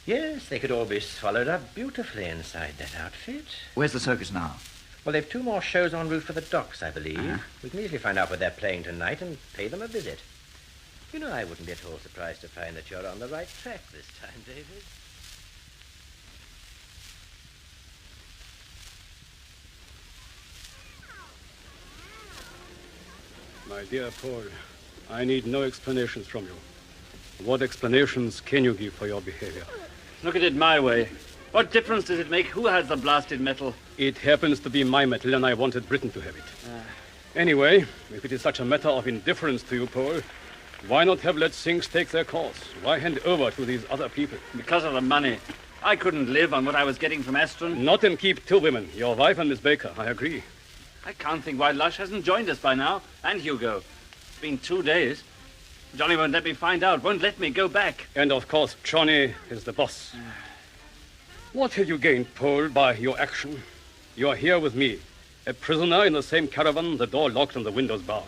Yes, they could all be swallowed up beautifully inside that outfit. Where's the circus now? Well, they've 2 more shows en route for the docks, I believe. Uh-huh. We can easily find out where they're playing tonight and pay them a visit. You know, I wouldn't be at all surprised to find that you're on the right track this time, David. My dear Paul, I need no explanations from you. What explanations can you give for your behavior? Look at it my way. What difference does it make who has the blasted metal? It happens to be my metal, and I wanted Britain to have it. Anyway, if it is such a matter of indifference to you, Paul, why not have let things take their course? Why hand over to these other people? Because of the money. I couldn't live on what I was getting from Astron. Not and keep two women, your wife and Miss Baker. I agree. I can't think why Lush hasn't joined us by now, and Hugo. It's been 2 days. Johnny won't let me find out, won't let me go back. And of course, Johnny is the boss. What have you gained, Paul, by your action? You are here with me, a prisoner in the same caravan, the door locked and the windows barred.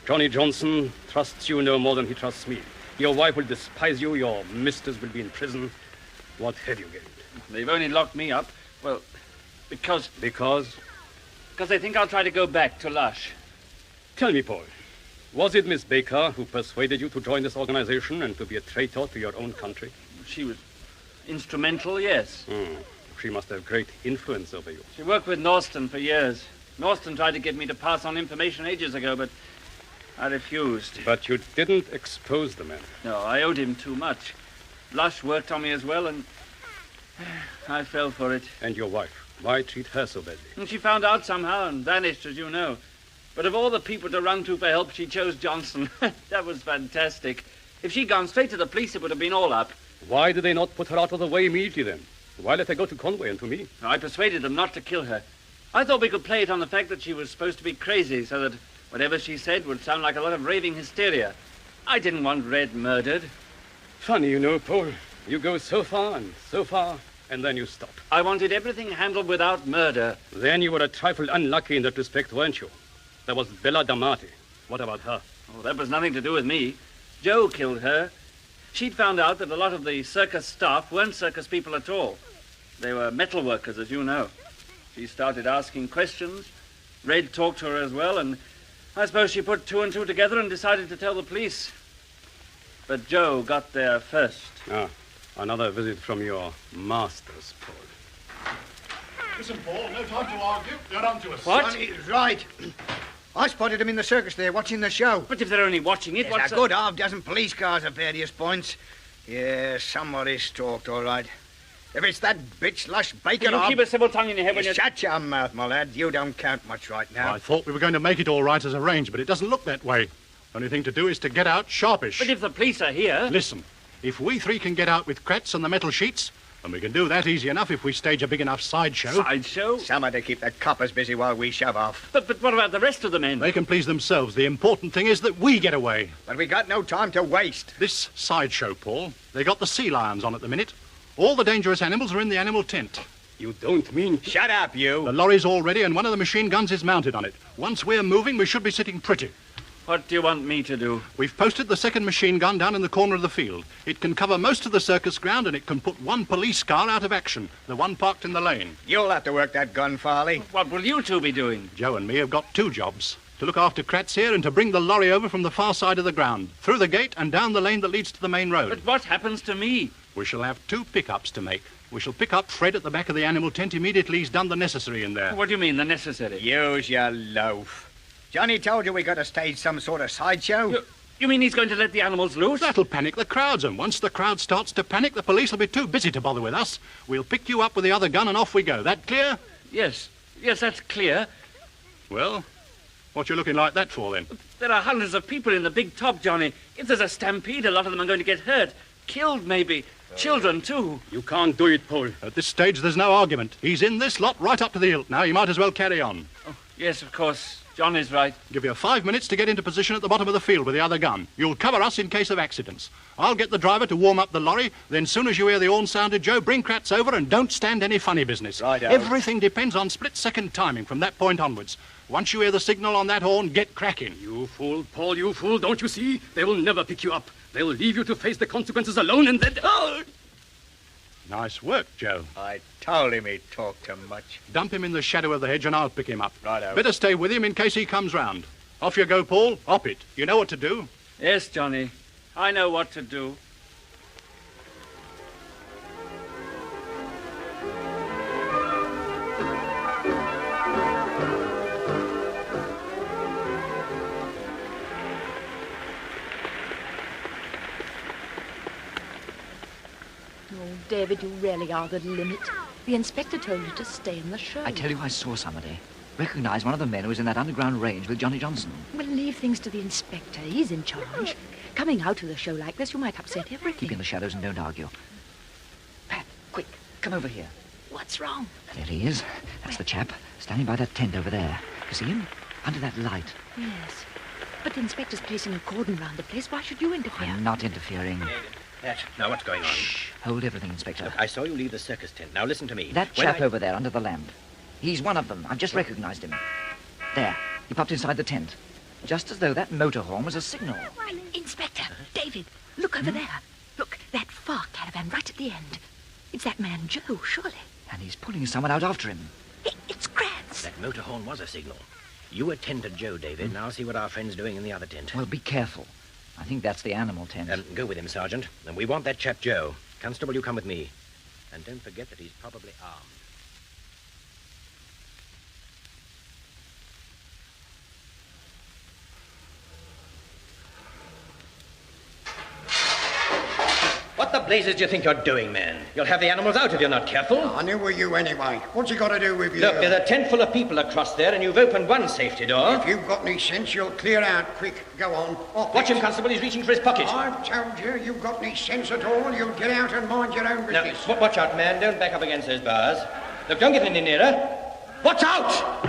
Johnny Johnson trusts you no more than he trusts me. Your wife will despise you, your mistress will be in prison. What have you gained? They've only locked me up, well, because... Because? Because they think I'll try to go back to Lush. Tell me, Paul, was it Miss Baker who persuaded you to join this organization and to be a traitor to your own country? She was instrumental, yes. She must have great influence over you. She worked with Norston for years. Norston tried to get me to pass on information ages ago, but I refused. But you didn't expose the man. No, I owed him too much. Lush worked on me as well, and I fell for it. And your wife? Why treat her so badly? And she found out somehow and vanished, as you know. But of all the people to run to for help, she chose Johnson. That was fantastic. If she'd gone straight to the police, it would have been all up. Why did they not put her out of the way immediately then? Why let her go to Conway and to me? I persuaded them not to kill her. I thought we could play it on the fact that she was supposed to be crazy, so that whatever she said would sound like a lot of raving hysteria. I didn't want Red murdered. Funny, you know, Paul. You go so far, and then you stop. I wanted everything handled without murder. Then you were a trifle unlucky in that respect, weren't you? There was Bella D'Amati. What about her? Oh, that was nothing to do with me. Joe killed her. She'd found out that a lot of the circus staff weren't circus people at all. They were metal workers, as you know. She started asking questions. Red talked to her as well, and I suppose she put two and two together and decided to tell the police. But Joe got there first. Ah, another visit from your masters, Paul. Listen, Paul, no time to argue. Get on to us. What? He's right. I spotted him in the circus there, watching the show. But if they're only watching it, There's a good half-dozen police cars at various points. Yeah, somebody's stalked, all right. If it's that bitch Lush Baker... You keep a civil tongue in your head when you... Shut your mouth, my lad. You don't count much right now. I thought we were going to make it all right as arranged, but it doesn't look that way. Only thing to do is to get out sharpish. But if the police are here... Listen, if we three can get out with Kratz and the metal sheets, and we can do that easy enough if we stage a big enough sideshow. Sideshow? Somebody to keep the coppers busy while we shove off. But what about the rest of the men? They can please themselves. The important thing is that we get away. But we got no time to waste. This sideshow, Paul, they got the sea lions on at the minute. All the dangerous animals are in the animal tent. You don't mean... Shut up, you. The lorry's all ready and one of the machine guns is mounted on it. Once we're moving, we should be sitting pretty. What do you want me to do? We've posted the second machine gun down in the corner of the field. It can cover most of the circus ground and it can put one police car out of action, the one parked in the lane. You'll have to work that gun, Farley. What will you two be doing? Joe and me have got two jobs. To look after Kratz here and to bring the lorry over from the far side of the ground, through the gate and down the lane that leads to the main road. But what happens to me? We shall have two pickups to make. We shall pick up Fred at the back of the animal tent immediately he's done the necessary in there. What do you mean, the necessary? Use your loaf. Johnny told you we got to stage some sort of sideshow. You mean he's going to let the animals loose? That'll panic the crowds, and once the crowd starts to panic, the police will be too busy to bother with us. We'll pick you up with the other gun and off we go. That clear? Yes, that's clear. Well, what you looking like that for, then? There are hundreds of people in the big top, Johnny. If there's a stampede, a lot of them are going to get hurt. Killed, maybe. Children, too. You can't do it, Paul. At this stage, there's no argument. He's in this lot right up to the hilt now. You might as well carry on. Oh, yes, of course. John is right. Give you 5 minutes to get into position at the bottom of the field with the other gun. You'll cover us in case of accidents. I'll get the driver to warm up the lorry. Then, soon as you hear the horn sounded, Joe, bring Kratz over and don't stand any funny business. Right. Everything depends on split-second timing from that point onwards. Once you hear the signal on that horn, get cracking. You fool, Paul, you fool. Don't you see? They will never pick you up. They'll leave you to face the consequences alone and then... Oh! Nice work, Joe. I told him he'd talk too much. Dump him in the shadow of the hedge and I'll pick him up. Righto. Better stay with him in case he comes round. Off you go, Paul. Hop it. You know what to do. Yes, Johnny. I know what to do. David, you really are the limit. The inspector told you to stay in the show. I tell you, I saw somebody. Recognized one of the men who was in that underground range with Johnny Johnson. Well, leave things to the inspector. He's in charge. Coming out to the show like this, you might upset everything. Keep in the shadows and don't argue. Pat, quick, come over here. What's wrong? There he is. That's the chap, standing by that tent over there. You see him? Under that light. Yes. But the inspector's placing a cordon round the place. Why should you interfere? I'm not interfering. Pat, now what's going on? Shh. Hold everything, Inspector. Look, I saw you leave the circus tent. Now listen to me. That chap over there under the lamp. He's one of them. I've just recognized him. There. He popped inside the tent. Just as though that motor horn was a signal. Inspector, David, look over there. Look, that far caravan right at the end. It's that man Joe, surely. And he's pulling someone out after him. It's Kratz. That motor horn was a signal. You attend to Joe, David, and I'll see what our friend's doing in the other tent. Well, be careful. I think that's the animal tent. Go with him, Sergeant. And we want that chap Joe. Constable, you come with me. And don't forget that he's probably armed. What the blazes do you think you're doing, man? You'll have the animals out if you're not careful. I knew with you anyway. What's he got to do with you? Look, there's a tent full of people across there, and you've opened one safety door. If you've got any sense, you'll clear out quick. Go on. Watch him, Constable. He's reaching for his pocket. I've told you, you've got any sense at all, you'll get out and mind your own business. Now, watch out, man. Don't back up against those bars. Look, don't get any nearer. Watch out!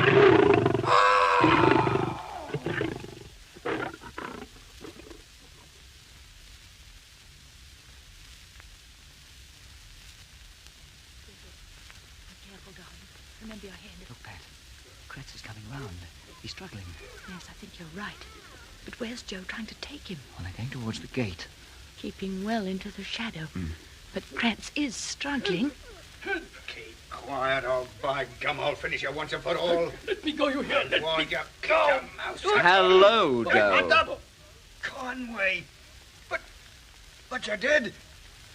Remember your head. Look, Pat. Kratz is coming round. He's struggling. Yes, I think you're right. But where's Joe trying to take him? Well, they're going towards the gate. Keeping well into the shadow. But Kratz is struggling. Keep quiet, or by gum, I'll finish you once and for all. Let me go, you hear? Let Why, me you go. mouse. Hello, Joe. Conway. But you're dead.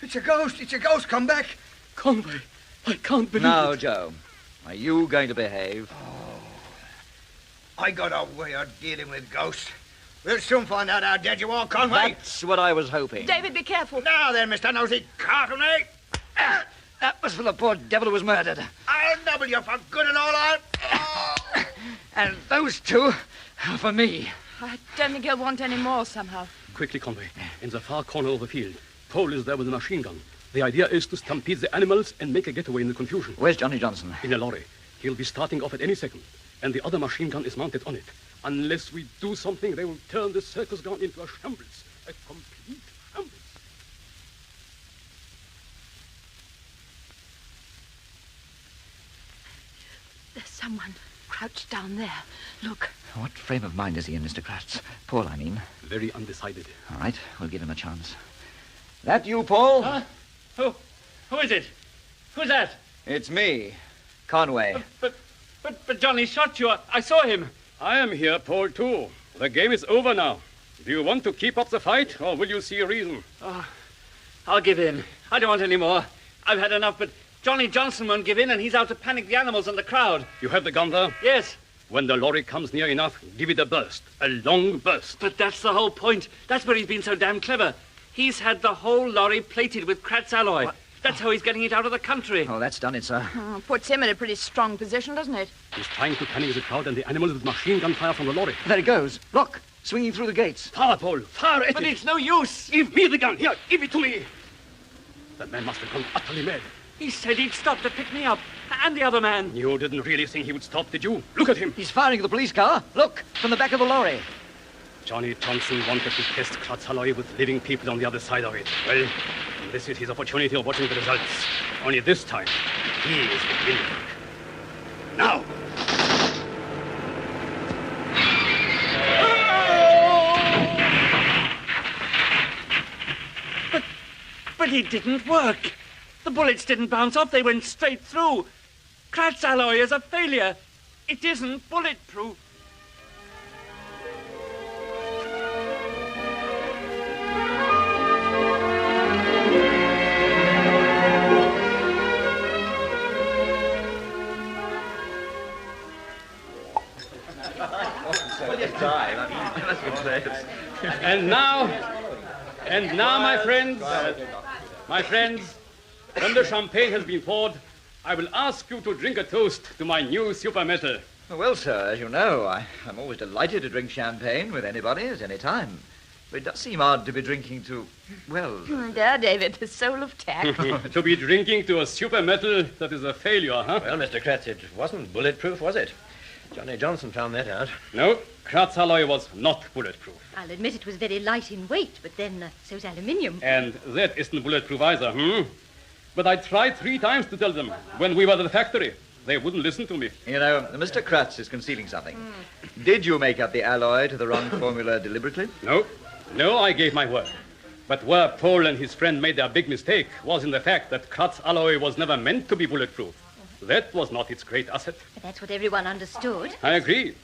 It's a ghost. It's a ghost. Come back. Conway, I can't believe Now, it. Joe, are you going to behave? I got a way of dealing with ghosts. We'll soon find out how dead you are, Conway. That's what I was hoping. David, be careful. Now then, Mr. Nosey Cartonnay. That was for the poor devil who was murdered. I'll double you for good and all. And those two are for me. I don't think he'll want any more somehow. Quickly, Conway. In the far corner of the field, Paul is there with a machine gun. The idea is to stampede the animals and make a getaway in the confusion. Where's Johnny Johnson? In a lorry. He'll be starting off at any second. And the other machine gun is mounted on it. Unless we do something, they will turn the circus ground into a shambles. A complete shambles. There's someone crouched down there. Look. What frame of mind is he in, Mr. Kratz? Paul, I mean. Very undecided. All right, we'll give him a chance. That you, Paul? Huh? Who is it? Who's that? It's me, Conway. But Johnny shot you. I saw him. I am here, Paul, too. The game is over now. Do you want to keep up the fight, or will you see a reason? Oh, I'll give in. I don't want any more. I've had enough, but Johnny Johnson won't give in, and he's out to panic the animals and the crowd. You have the gun there? Yes. When the lorry comes near enough, give it a burst. A long burst. But that's the whole point. That's where he's been so damn clever. He's had the whole lorry plated with Kratz alloy. What? That's how he's getting it out of the country. Oh, that's done it, sir. Puts him in a pretty strong position, doesn't it? He's trying to panic the crowd and the animals with machine gun fire from the lorry. There it goes. Look, swinging through the gates. Fire, Paul. Fire at it. But it's no use. Give me the gun. Here, give it to me. That man must have gone utterly mad. He said he'd stop to pick me up. And the other man. You didn't really think he would stop, did you? Look at him. He's firing at the police car. Look, from the back of the lorry. Johnny Johnson wanted to test Kratz alloy with living people on the other side of it. Well, this is his opportunity of watching the results. Only this time, he is the winner. Now! But it didn't work. The bullets didn't bounce off. They went straight through. Kratz alloy is a failure. It isn't bulletproof. And now, my friends, When the champagne has been poured, I will ask you to drink a toast to my new super metal. Well, sir, as you know, I'm always delighted to drink champagne with anybody at any time. But it does seem odd to be drinking to, well... There, David, the soul of tact. To be drinking to a super metal that is a failure, huh? Well, Mr. Kratz, it wasn't bulletproof, was it? Johnny Johnson found that out. No, Kratz alloy was not bulletproof. I'll admit it was very light in weight, but then so's aluminium. And that isn't bulletproof either, But I tried 3 times to tell them when we were at the factory. They wouldn't listen to me. You know, Mr. Kratz is concealing something. Did you make up the alloy to the wrong formula deliberately? No, I gave my word. But where Paul and his friend made their big mistake was in the fact that Kratz alloy was never meant to be bulletproof. That was not its great asset. But that's what everyone understood. I agree.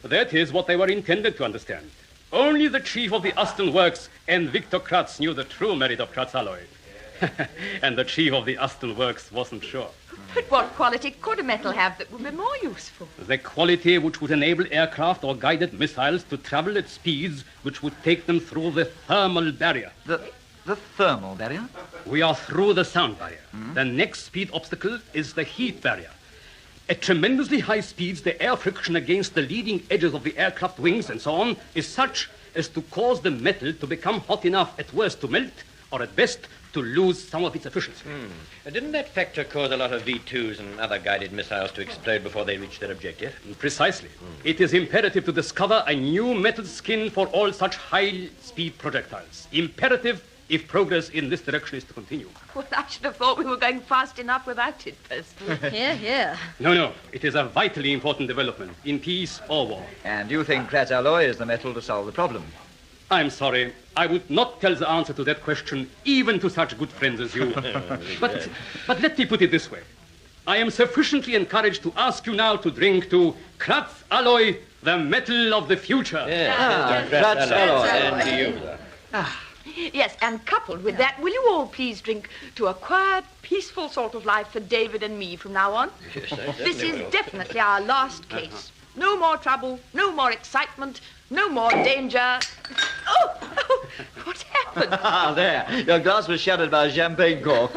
That is what they were intended to understand. Only the chief of the Aston Works and Victor Kratz knew the true merit of Kratz alloy. And the chief of the Aston Works wasn't sure. But what quality could a metal have that would be more useful? The quality which would enable aircraft or guided missiles to travel at speeds which would take them through the thermal barrier. The thermal barrier? We are through the sound barrier. The next speed obstacle is the heat barrier. At tremendously high speeds, the air friction against the leading edges of the aircraft wings and so on is such as to cause the metal to become hot enough at worst to melt, or at best to lose some of its efficiency. Didn't that factor cause a lot of V-2s and other guided missiles to explode before they reached their objective? Precisely. It is imperative to discover a new metal skin for all such high-speed projectiles. Imperative if progress in this direction is to continue. Well, I should have thought we were going fast enough without it, personally. Here. No. It is a vitally important development, in peace or war. And you think Kratz alloy is the metal to solve the problem? I'm sorry. I would not tell the answer to that question even to such good friends as you. But let me put it this way. I am sufficiently encouraged to ask you now to drink to Kratz alloy, the metal of the future. Kratz alloy. And to you. Yes, and coupled with that, will you all please drink to a quiet, peaceful sort of life for David and me from now on? This is definitely our last case. No more trouble, no more excitement, no more danger. Oh, what happened? There. Your glass was shattered by a champagne cork.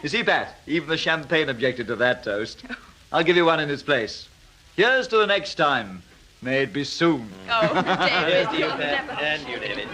You see, Pat, even the champagne objected to that toast. I'll give you one in its place. Here's to the next time. May it be soon. Oh, David. Here's to you, Pat. And you, David.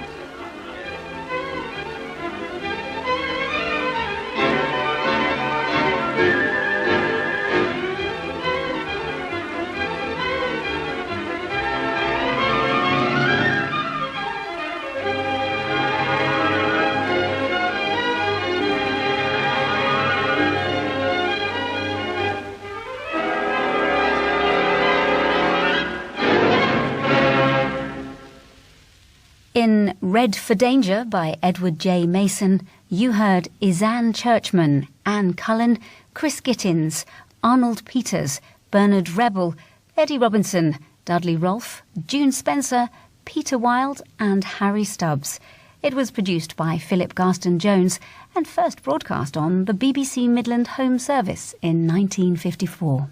In Red for Danger by Edward J. Mason, you heard Ysanne Churchman, Anne Cullen, Chris Gittins, Arnold Peters, Bernard Rebel, Eddie Robinson, Dudley Rolph, June Spencer, Peter Wilde and Harry Stubbs. It was produced by Philip Garston-Jones and first broadcast on the BBC Midland Home Service in 1954.